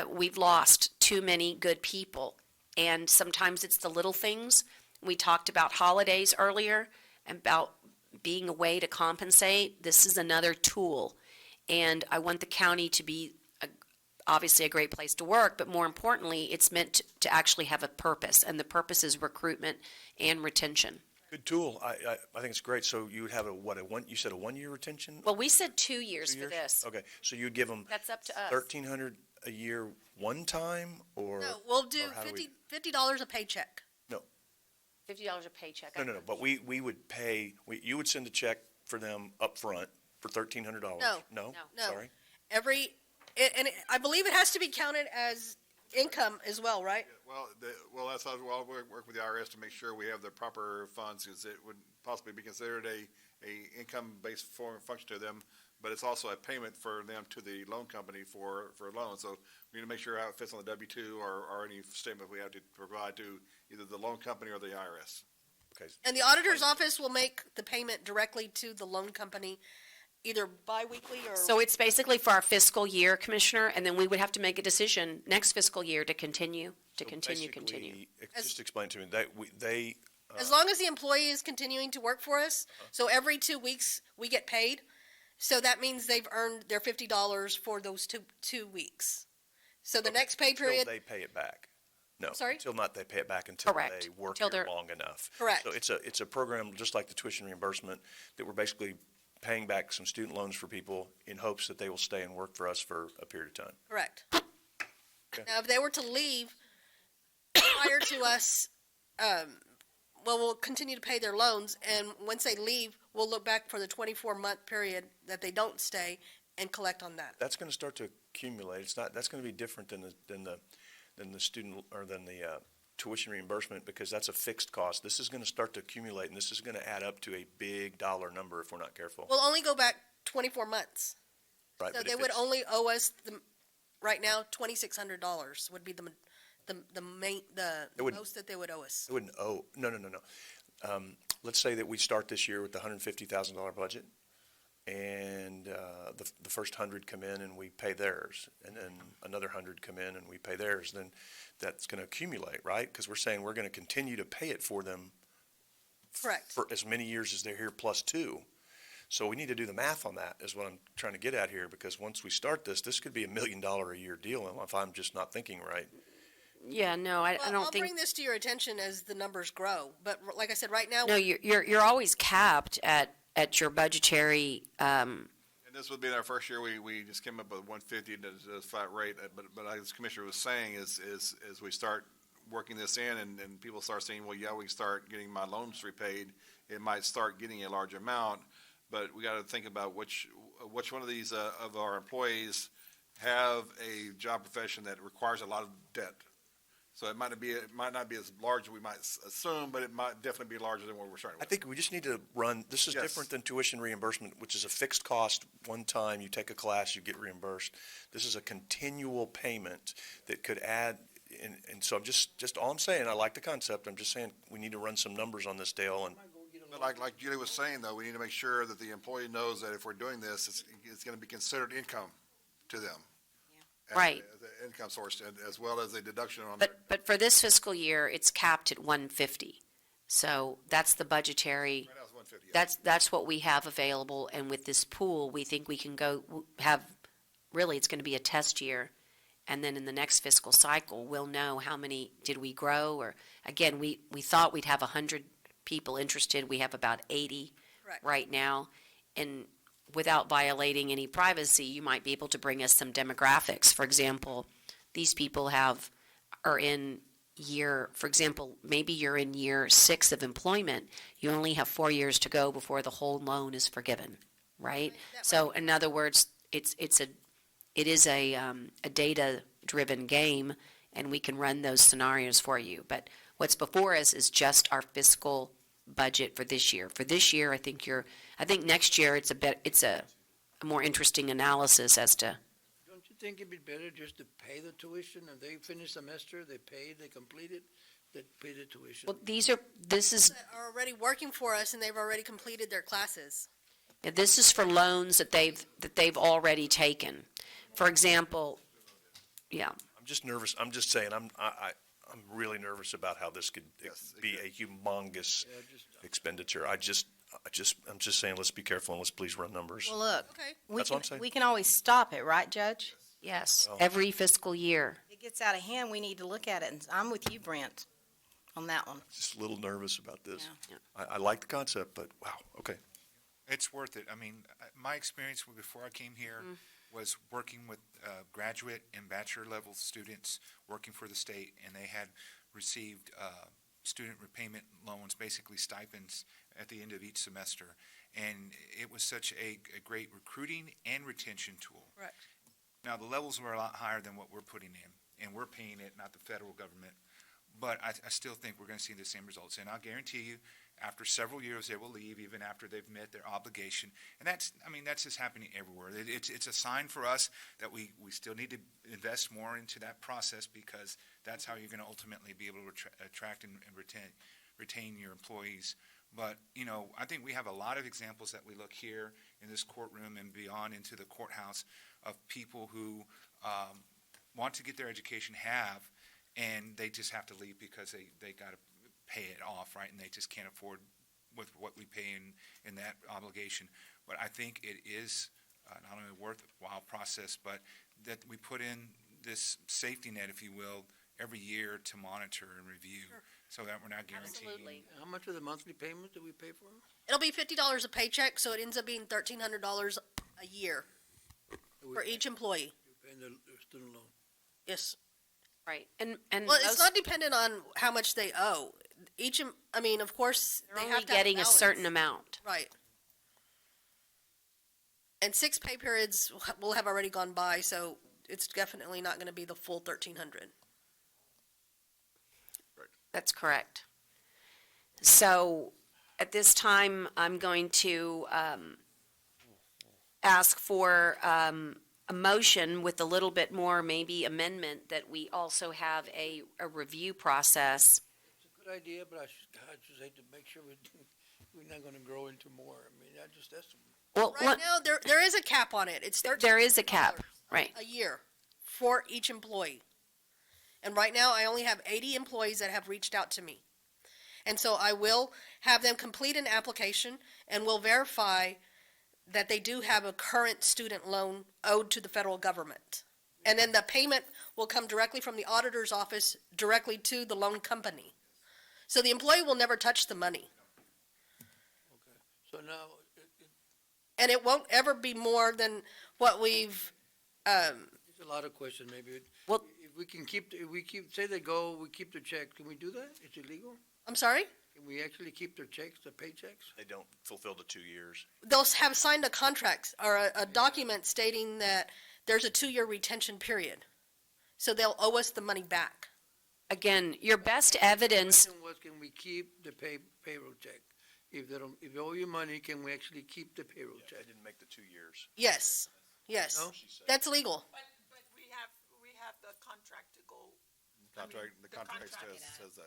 we've lost too many good people. And sometimes it's the little things. We talked about holidays earlier, and about being a way to compensate. This is another tool. And I want the county to be obviously a great place to work, but more importantly, it's meant to actually have a purpose, and the purpose is recruitment and retention. Good tool. I think it's great. So you would have you said a 1-year retention? Well, we said 2 years 2 for this. Okay, so you'd give them That's up to us. 1,300 a year one time, or? No, we'll do or how do we- $50 a paycheck. $50 a paycheck. No, but we would pay, you would send a check for them up front for $1,300? No. No? No. Sorry? I believe it has to be counted as income as well, right? Well, that's how we'll work with the IRS to make sure we have the proper funds, because it would possibly be considered a income-based function to them, but it's also a payment for them to the loan company for a loan. So we need to make sure how it fits on the W-2 or any statement we have to provide to either the loan company or the IRS. Okay. And the auditor's office will make the payment directly to the loan company, either biweekly or. So it's basically for our fiscal year, Commissioner, and then we would have to make a decision next fiscal year to continue. So Continue. basically, just explain to me, they, As long as the employee is continuing to work for us, so every 2 weeks, we get paid. So that means they've earned their $50 for those two weeks. So the next pay period. Until they pay it back. No. Sorry? Until they pay it back until Correct. they work Till here they're- long enough. Correct. So it's a program, just like the tuition reimbursement, that we're basically paying back some student loans for people in hopes that they will stay and work for us for a period of time. Correct. Okay. Now, if they were to leave prior to us, we'll continue to pay their loans, and once they leave, we'll look back for the 24-month period that they don't stay and collect on that. That's going to start to accumulate. That's going to be different than the student, or than the tuition reimbursement, because that's a fixed cost. This is going to start to accumulate, and this is going to add up to a big dollar number if we're not careful. We'll only go back 24 months. Right, So but they if would it's- only owe us, right now, $2,600 would be the It would- most that they would owe us. It wouldn't owe, no. Let's say that we start this year with the $150,000 budget, and the first 100 come in and we pay theirs, and then another 100 come in and we pay theirs, then that's going to accumulate, right? Because we're saying we're going to continue to pay it for them Correct. for as many years as they're here plus 2. So we need to do the math on that, is what I'm trying to get at here, because once we start this could be $1 million a year deal if I'm just not thinking right. Yeah, no, I Well, don't I'll think. bring this to your attention as the numbers grow, but like I said, right now. No, you're always capped at your budgetary, And this would be our first year, we just came up with 150 as a flat rate, but as Commissioner was saying, is as we start working this in and people start saying, well, yeah, we can start getting my loans repaid, it might start getting a large amount, but we got to think about which one of these, of our employees have a job profession that requires a lot of debt. So it might not be as large as we might assume, but it might definitely be larger than what we're starting I with. think we just need to run, this is Yes. different than tuition reimbursement, which is a fixed cost, one time, you take a class, you get reimbursed. This is a continual payment that could add, and so I'm just all I'm saying, I like the concept. I'm just saying we need to run some numbers on this, Dale, and But like Julie was saying, though, we need to make sure that the employee knows that if we're doing this, it's going to be considered income to them. Right. As an income source, as well as a deduction on their. But for this fiscal year, it's capped at 150. So that's the budgetary, Right now it's 150. Yeah. that's what we have available. And with this pool, we think we can have, really, it's going to be a test year. And then in the next fiscal cycle, we'll know how many did we grow, or, again, we thought we'd have 100 people interested. We have about 80 Correct. right now. And without violating any privacy, you might be able to bring us some demographics. For example, these people are in for example, maybe you're in year 6 of employment. You only have 4 years to go before the whole loan is forgiven, right? So in other words, it is a data-driven game, and we can run those scenarios for you. But what's before us is just our fiscal budget for this year. For this year, I think next year it's a more interesting analysis as to. Don't you think it'd be better just to pay the tuition, and they finish semester, they complete it, they pay the tuition? Well, this is That are already working for us and they've already completed their classes. this is for loans that they've already taken. For example, yeah. I'm just nervous. I'm just saying, I'm really nervous about how this could be a humongous expenditure. I'm just saying, let's be careful and let's please run numbers. Well, look, That's what I'm saying. we can always stop it, right, Judge? Yes, Well- every fiscal year. If it gets out of hand, we need to look at it, and I'm with you, Brent, on that one. Just a little nervous about this. Yeah. I like the concept, but wow, okay. It's worth it. I mean, my experience before I came here was working with graduate and bachelor level students working for the state, and they had received student repayment loans, basically stipends, at the end of each semester. And it was such a great recruiting and retention tool. Right. Now, the levels were a lot higher than what we're putting in, and we're paying it, not the federal government. But I still think we're going to see the same results. And I'll guarantee you, after several years, they will leave, even after they've met their obligation. And that's just happening everywhere. It's a sign for us that we still need to invest more into that process, because that's how you're going to ultimately be able to attract and retain your employees. But, I think we have a lot of examples that we look here in this courtroom and beyond into the courthouse of people who want to get their education, and they just have to leave because they got to pay it off, right? And they just can't afford with what we pay in that obligation. But I think it is not only a worthwhile process, but that we put in this safety net, if you will, every year to monitor and review, so that we're not guaranteeing. Absolutely. How much are the monthly payments that we pay for? It'll be $50 a paycheck, so it ends up being $1,300 a year for each employee. You're paying the student loan. Yes. Right. And Well, it's not dependent on how much they owe. Of course, they're they only have to have getting a balance. certain amount. Right. And 6 pay periods will have already gone by, so it's definitely not going to be the full 1,300. That's correct. So at this time, I'm going to ask for a motion with a little bit more maybe amendment that we also have a review process. It's a good idea, but I just hate to make sure we're not gonna grow into more. I mean, that's. Well, Right now, there is a cap on it. It's $13 there is a cap, right? a year for each employee. And right now, I only have 80 employees that have reached out to me. And so I will have them complete an application, and we'll verify that they do have a current student loan owed to the federal government. And then the payment will come directly from the auditor's office directly to the loan company. So the employee will never touch the money. Okay. So now, And it won't ever be more than what we've, it's a lot of questions, maybe. Well- If we keep, say they go, we keep their checks, can we do that? It's illegal? I'm sorry? Can we actually keep their checks, their paychecks? They don't fulfill the 2 years. They'll have signed a contract or a document stating that there's a 2-year retention period. So they'll owe us the money back. Again, your best evidence, The question was, can we keep the payroll check? If they owe you money, can we actually keep the payroll They check? didn't make the 2 years. Yes, yes. No? That's legal. But we have the contract to go The contract says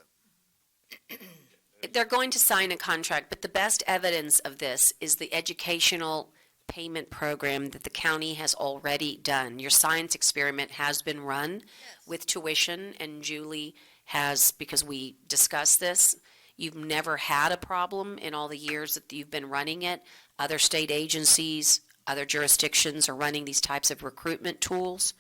that. They're going to sign a contract, but the best evidence of this is the educational payment program that the county has already done. Your science experiment has been run with tuition, and Julie has, because we discussed this, you've never had a problem in all the years that you've been running it. Other state agencies, other jurisdictions are running these types of recruitment tools.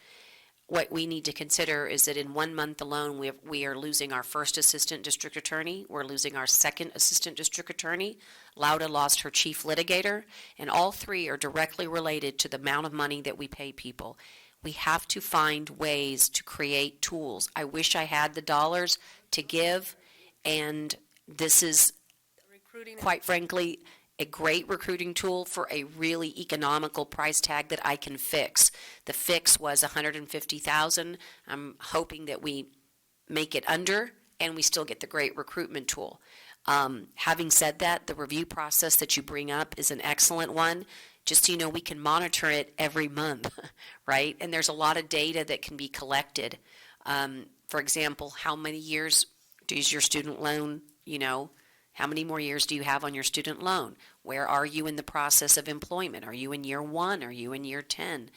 What we need to consider is that in 1 month alone, we are losing our first assistant district attorney. We're losing our second assistant district attorney. Lauda lost her chief litigator, and all three are directly related to the amount of money that we pay people. We have to find ways to create tools. I wish I had the dollars to give, and this is, quite frankly, a great recruiting tool for a really economical price tag that I can fix. The fix was $150,000. I'm hoping that we make it under and we still get the great recruitment tool. Having said that, the review process that you bring up is an excellent one. Just so you know, we can monitor it every month, right? And there's a lot of data that can be collected. For example, how many years does your student loan, how many more years do you have on your student loan? Where are you in the process of employment? Are you in year 1? Are you in year 10?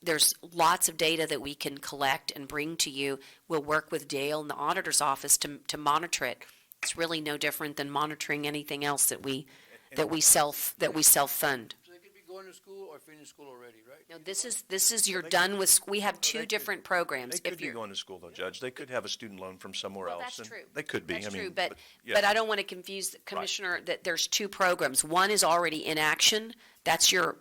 There's lots of data that we can collect and bring to you. We'll work with Dale in the auditor's office to monitor it. It's really no different than monitoring anything else that we self-fund. So they could be going to school or finished school already, right? No, this is you're done with. We have two different programs. They could be going to school though, Judge. They could have a student loan from somewhere else. That's and true. They could be. That's I mean, true, but yeah. I don't want to confuse the Commissioner that there's two programs. One is already in action. That's you're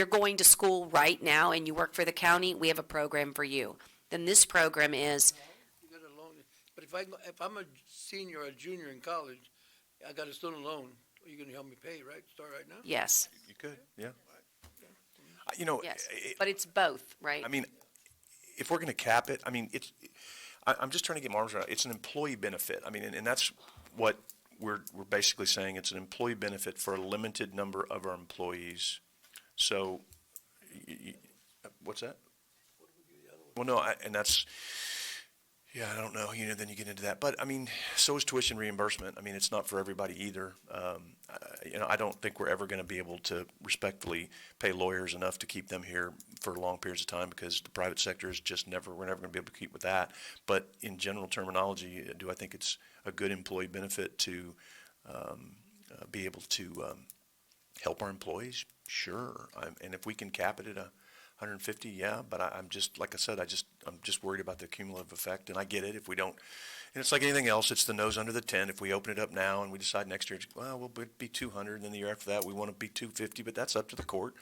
going to school right now and you work for the county. We have a program for you. Then this program is, You got a loan, but if I'm a senior or a junior in college, I got a student loan, you're gonna help me pay, right? Start right now? yes, You could, yeah. yes, but it's both, right? I mean, if we're going to cap it, I mean, I'm just trying to get my arms around it. It's an employee benefit. I mean, and that's what we're basically saying. It's an employee benefit for a limited number of our employees. So, what's that? Well, no, and that's, yeah, I don't know, then you get into that. But, I mean, so is tuition reimbursement. I mean, it's not for everybody either. I don't think we're ever going to be able to respectfully pay lawyers enough to keep them here for long periods of time because the private sector is just we're never going to be able to keep with that. But in general terminology, do I think it's a good employee benefit to be able to help our employees? Sure. And if we can cap it at 150, yeah, but I'm just, like I said, I'm just worried about the cumulative effect, and I get it if we don't, and it's like anything else, it's the nose under the tent. If we open it up now and we decide next year, well, we'll be 200, and then the year after that, we want to be 250, but that's up to the court.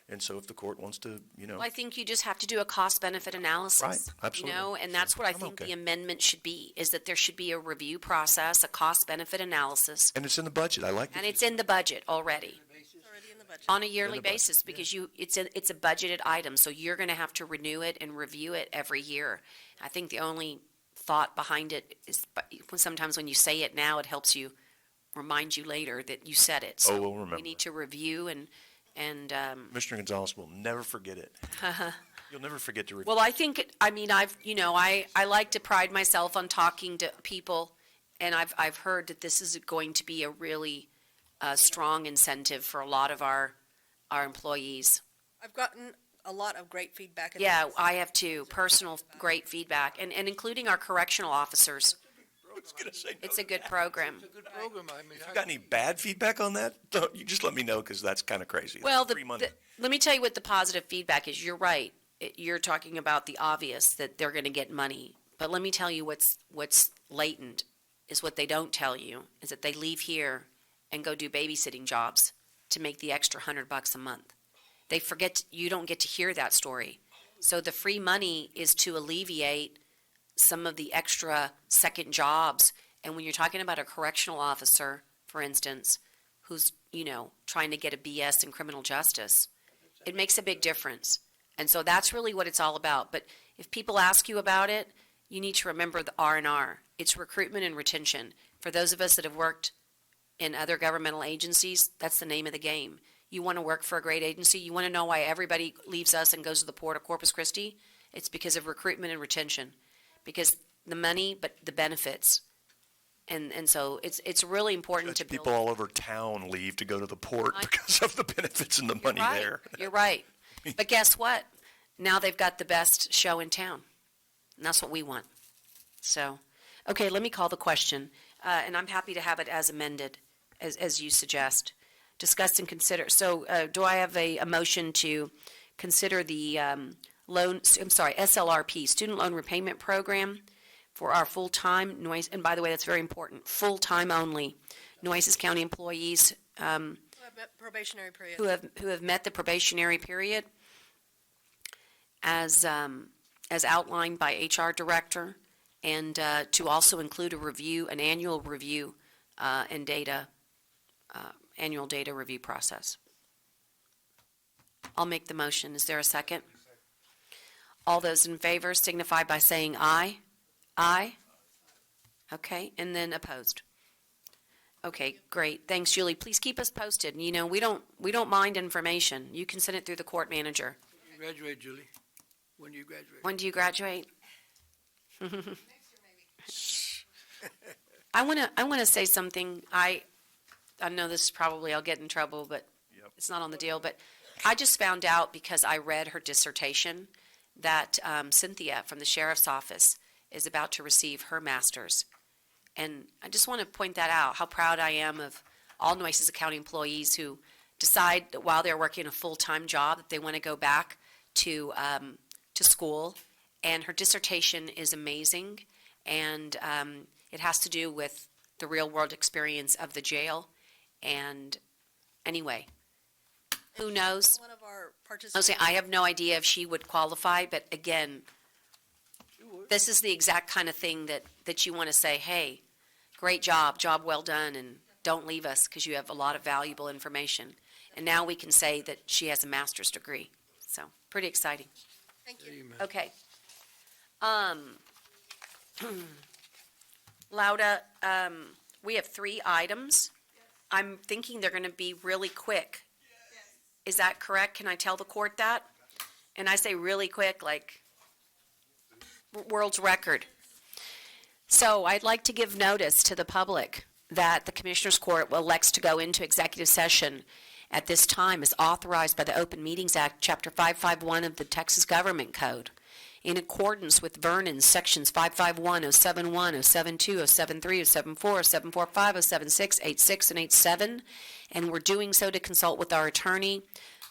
And so if the court wants to, Well, I think you just have to do a cost-benefit analysis. Right, absolutely. And that's what I think okay. the amendment should be, is that there should be a review process, a cost-benefit analysis, And it's in the budget, I like it. and it's in the budget already. Already in the budget. On a yearly budget, basis, because it's a budgeted item, so you're gonna have to renew it and review it every year. I think the only thought behind it is, sometimes when you say it now, it helps you, remind you later that you said it. So we'll remember. we need to review and, Commissioner Gonzalez will never forget it. You'll never forget to review. well, I think, I like to pride myself on talking to people, and I've heard that this is going to be a really, strong incentive for a lot of our employees. I've gotten a lot of great feedback. Yeah, I have too, personal great feedback, and including our correctional officers. I was going to say, It's a good program. It's a good program, I mean. if you got any bad feedback on that, you just let me know, because that's kind of crazy. Well, Free money. let me tell you what the positive feedback is. You're right. You're talking about the obvious, that they're going to get money. But let me tell you what's latent is what they don't tell you, is that they leave here and go do babysitting jobs to make the extra $100 a month. They forget, you don't get to hear that story. So the free money is to alleviate some of the extra second jobs. And when you're talking about a correctional officer, for instance, who's, trying to get a BS in criminal justice, it makes a big difference. And so that's really what it's all about. But if people ask you about it, you need to remember the R&R. It's recruitment and retention. For those of us that have worked in other governmental agencies, that's the name of the game. You want to work for a great agency, you want to know why everybody leaves us and goes to the Port of Corpus Christi? It's because of recruitment and retention. Because the money, but the benefits. And so it's really important to build. People all over town leave to go to the port because of the benefits and the money Right. there. You're right. But guess what? Now they've got the best show in town. And that's what we want. So, okay, let me call the question. And I'm happy to have it as amended, as you suggest. Discuss and consider. So do I have a motion to consider the SLRP, Student Loan Repayment Program, for our full-time Nueces, and by the way, that's very important, full-time only, Nueces County employees Probationary period. who have met the probationary period as outlined by HR Director, and to also include an annual review and annual data review process. I'll make the motion. Is there a second? All those in favor signify by saying aye. Aye? Okay, and then opposed. Okay, great. Thanks, Julie. Please keep us posted. You know, we don't mind information. You can send it through the court manager. You graduate, Julie. When do you graduate? When do you graduate? I want to say something. I know this is probably, I'll get in trouble, but it's not on the deal. But I just found out, because I read her dissertation, that Cynthia from the sheriff's office is about to receive her master's. And I just want to point that out, how proud I am of all Nueces County employees who decide that while they're working a full-time job that they want to go back to school. And her dissertation is amazing, and it has to do with the real-world experience of the jail. And anyway, who knows? One of our I participants. I have no idea if she would qualify, but again, this is the exact kind of thing that you want to say, hey, great job well done, and don't leave us because you have a lot of valuable information. And now we can say that she has a master's degree. So, pretty exciting. Thank you. Okay. Lauda, we have 3 items. I'm thinking they're going to be really quick. Is that correct? Can I tell the court that? And I say really quick, like world's record. So I'd like to give notice to the public that the Commissioners Court elects to go into executive session at this time as authorized by the Open Meetings Act, Chapter 551 of the Texas Government Code, in accordance with Vernon's Sections 551, 071, 072, 073, 074, 745, 076, 86, and 87, and we're doing so to consult with our attorney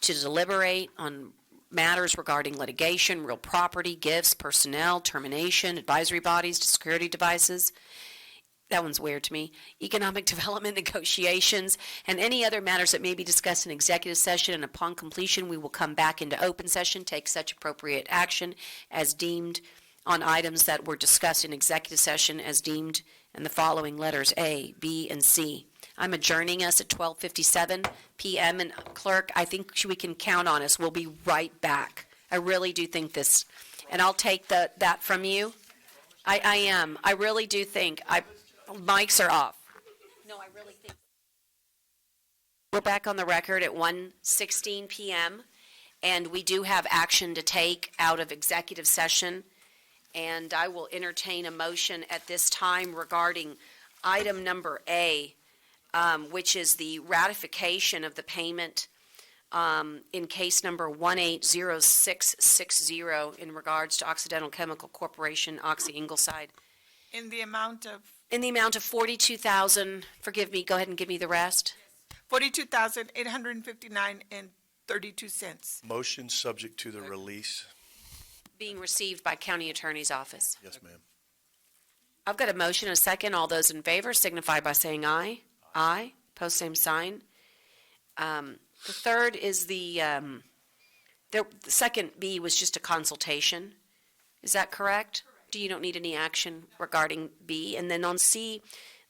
to deliberate on matters regarding litigation, real property, gifts, personnel, termination, advisory bodies, security devices. That one's weird to me. Economic development negotiations, and any other matters that may be discussed in executive session, and upon completion, we will come back into open session, take such appropriate action as deemed on items that were discussed in executive session as deemed in the following letters A, B, and C. I'm adjourning us at 12:57 p.m. And clerk, I think we can count on us. We'll be right back. I really do think this, and I'll take that from you. I am. I really do think. Mics are off. No, I really think. We're back on the record at 1:16 p.m. and we do have action to take out of executive session. And I will entertain a motion at this time regarding item number A, which is the ratification of the payment in case number 180660 in regards to Occidental Chemical Corporation, Oxy Ingleside. In the amount of $42,000, forgive me, go ahead and give me the rest. $42,859.32. Motion subject to the release. Being received by County Attorney's Office. Yes, ma'am. I've got a motion, a second. All those in favor signify by saying aye. Aye. Post same sign. The third is the second B was just a consultation. Is that correct? You don't need any action regarding B. And then on C,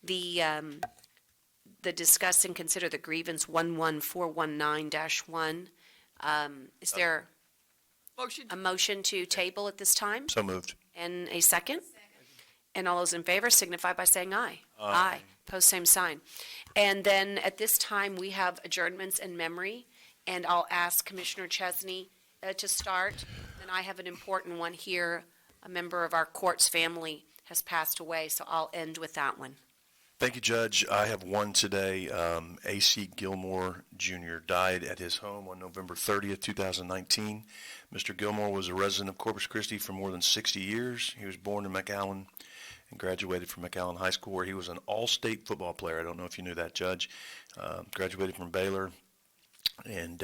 the discuss and consider the grievance 11419-1. Is there a motion to table at this time? So moved. And a second? And all those in favor signify by saying aye. Aye. Post same sign. And then at this time, we have adjournments in memory, and I'll ask Commissioner Chesney to start. And I have an important one here. A member of our court's family has passed away, so I'll end with that one. Thank you, Judge. I have one today. A.C. Gilmore Jr. died at his home on November 30th, 2019. Mr. Gilmore was a resident of Corpus Christi for more than 60 years. He was born in McAllen and graduated from McAllen High School, where he was an all-state football player. I don't know if you knew that, Judge. Graduated from Baylor and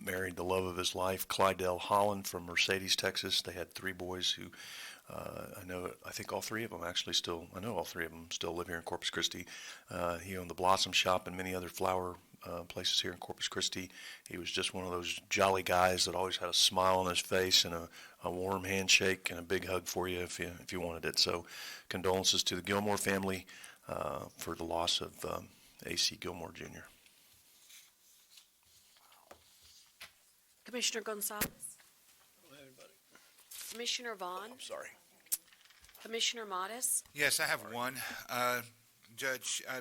married the love of his life, Clydell Holland from Mercedes, Texas. They had 3 boys who I think all 3 of them actually still live here in Corpus Christi. He owned the Blossom Shop and many other flower places here in Corpus Christi. He was just one of those jolly guys that always had a smile on his face and a warm handshake and a big hug for you if you wanted it. So condolences to the Gilmore family for the loss of A.C. Gilmore Jr. Commissioner Gonzalez? Commissioner Vaughn? I'm sorry. Commissioner Modis? Yes, I have one. Judge, I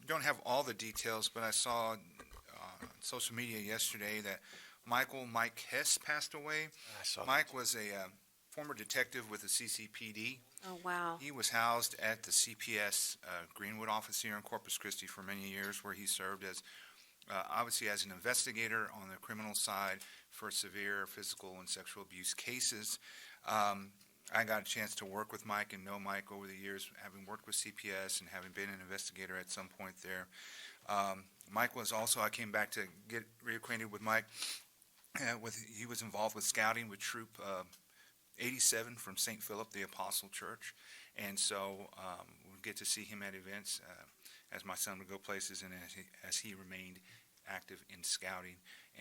don't have all the details, but I saw on social media yesterday that Mike Hess passed away. I saw Mike was a former detective with the CCPD. Oh, wow. He was housed at the CPS Greenwood office here in Corpus Christi for many years, where he served as, obviously as an investigator on the criminal side for severe physical and sexual abuse cases. I got a chance to work with Mike and know Mike over the years, having worked with CPS and having been an investigator at some point there. Mike was also, I came back to get reacquainted with Mike. He was involved with scouting with Troop 87 from St. Philip the Apostle Church. And so we get to see him at events as my son would go places and as he remained active in scouting.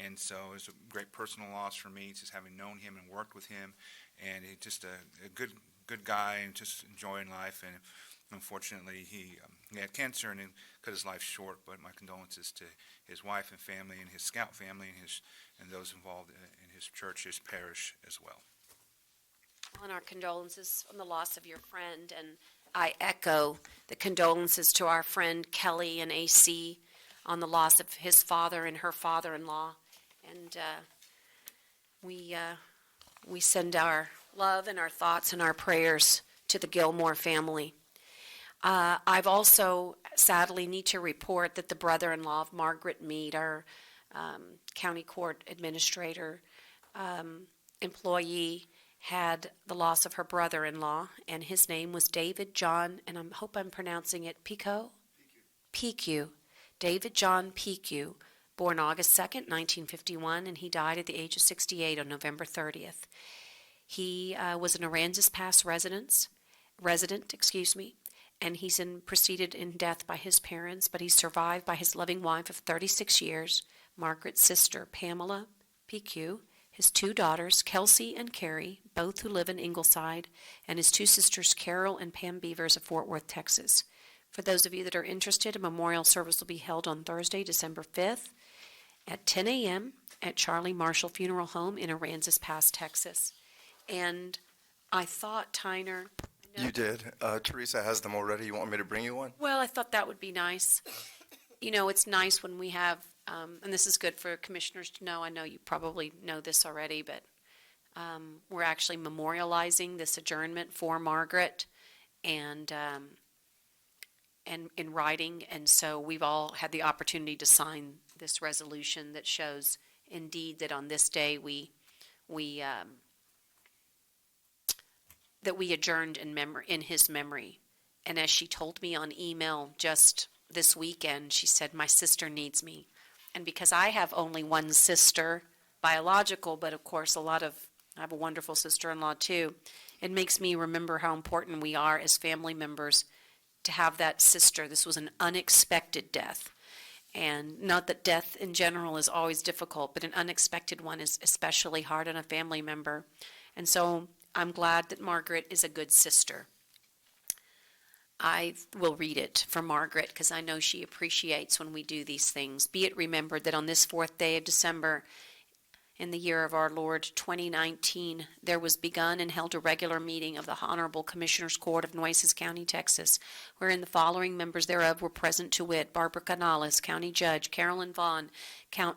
And so it was a great personal loss for me, just having known him and worked with him. And he's just a good guy and just enjoying life. And unfortunately, he had cancer and it cut his life short. But my condolences to his wife and family and his scout family and those involved in his church, his parish as well. And our condolences on the loss of your friend. And I echo the condolences to our friend Kelly and AC on the loss of his father and her father-in-law. And we send our love and our thoughts and our prayers to the Gilmore family. I've also sadly need to report that the brother-in-law of Margaret Mead, our county court administrator employee, had the loss of her brother-in-law, and his name was David John, and I hope I'm pronouncing it, Picu. David John Picu, born August 2nd, 1951, and he died at the age of 68 on November 30th. He was an Aransas Pass resident, and he's preceded in death by his parents, but he's survived by his loving wife of 36 years, Margaret's sister, Pamela Picu, his 2 daughters, Kelsey and Carrie, both who live in Ingleside, and his 2 sisters, Carol and Pam Beavers of Fort Worth, Texas. For those of you that are interested, a memorial service will be held on Thursday, December 5th at 10 a.m. at Charlie Marshall Funeral Home in Aransas Pass, Texas. And I thought, Tyner... You did. Teresa has them already. You want me to bring you one? Well, I thought that would be nice. You know, it's nice when we have, and this is good for commissioners to know. I know you probably know this already, but we're actually memorializing this adjournment for Margaret and in writing. And so we've all had the opportunity to sign this resolution that shows indeed that on this day that we adjourned in his memory. And as she told me on email just this weekend, she said, my sister needs me. And because I have only one sister, biological, but of course I have a wonderful sister-in-law too, it makes me remember how important we are as family members to have that sister. This was an unexpected death. And not that death in general is always difficult, but an unexpected one is especially hard on a family member. And so I'm glad that Margaret is a good sister. I will read it for Margaret because I know she appreciates when we do these things. Be it remembered that on this 4th day of December, in the year of our Lord 2019, there was begun and held a regular meeting of the Honorable Commissioners Court of Nueces County, Texas, wherein the following members thereof were present to wit: Barbara Canales, County Judge; Carolyn Vaughn,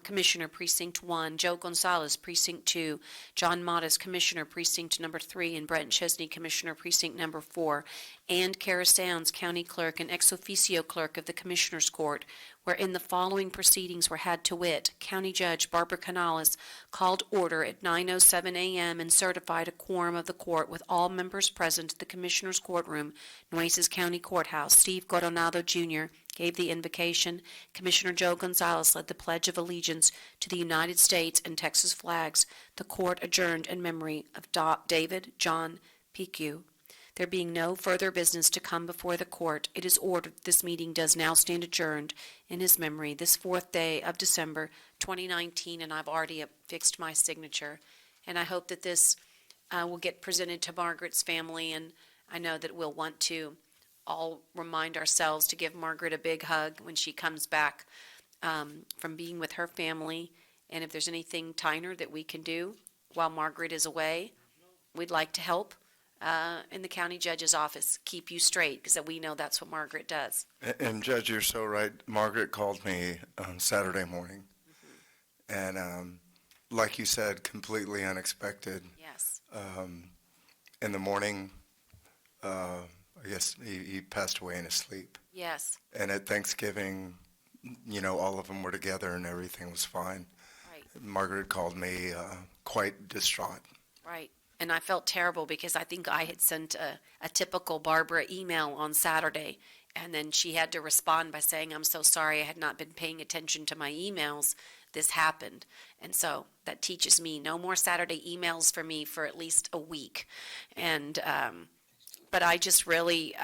Commissioner, Precinct 1; Joe Gonzalez, Precinct 2; John Modis, Commissioner, Precinct number 3; and Brent Chesney, Commissioner, Precinct number 4; and Kara Sounds, County Clerk and ex officio Clerk of the Commissioners Court, wherein the following proceedings were had to wit: County Judge Barbara Canales called order at 9:07 a.m. and certified a quorum of the court with all members present at the Commissioners Courtroom, Nueces County Courthouse. Steve Coronado Jr. gave the invocation. Commissioner Joe Gonzalez led the Pledge of Allegiance to the United States and Texas flags. The court adjourned in memory of David John Pique. There being no further business to come before the court, it is ordered this meeting does now stand adjourned in his memory this 4th day of December 2019, and I've already affixed my signature. And I hope that this will get presented to Margaret's family, and I know that we'll want to all remind ourselves to give Margaret a big hug when she comes back from being with her family. And if there's anything, Tyner, that we can do while Margaret is away, we'd like to help. In the county judge's office, keep you straight, because we know that's what Margaret does. And Judge, you're so right. Margaret called me on Saturday morning. And like you said, completely unexpected. Yes. In the morning, I guess he passed away in his sleep. Yes. And at Thanksgiving, all of them were together and everything was fine. Right. Margaret called me quite distraught. Right. And I felt terrible because I think I had sent a typical Barbara email on Saturday, and then she had to respond by saying, "I'm so sorry, I had not been paying attention to my emails. This happened." And so that teaches me no more Saturday emails for me for at least a week. And but I just really,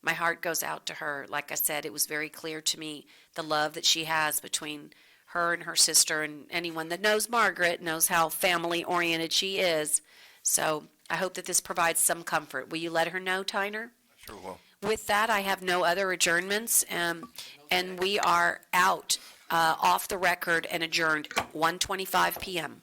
my heart goes out to her. Like I said, it was very clear to me the love that she has between her and her sister, and anyone that knows Margaret knows how family-oriented she is. So I hope that this provides some comfort. Will you let her know, Tyner? Sure will. With that, I have no other adjournments, and we are out off the record and adjourned 1:25 p.m.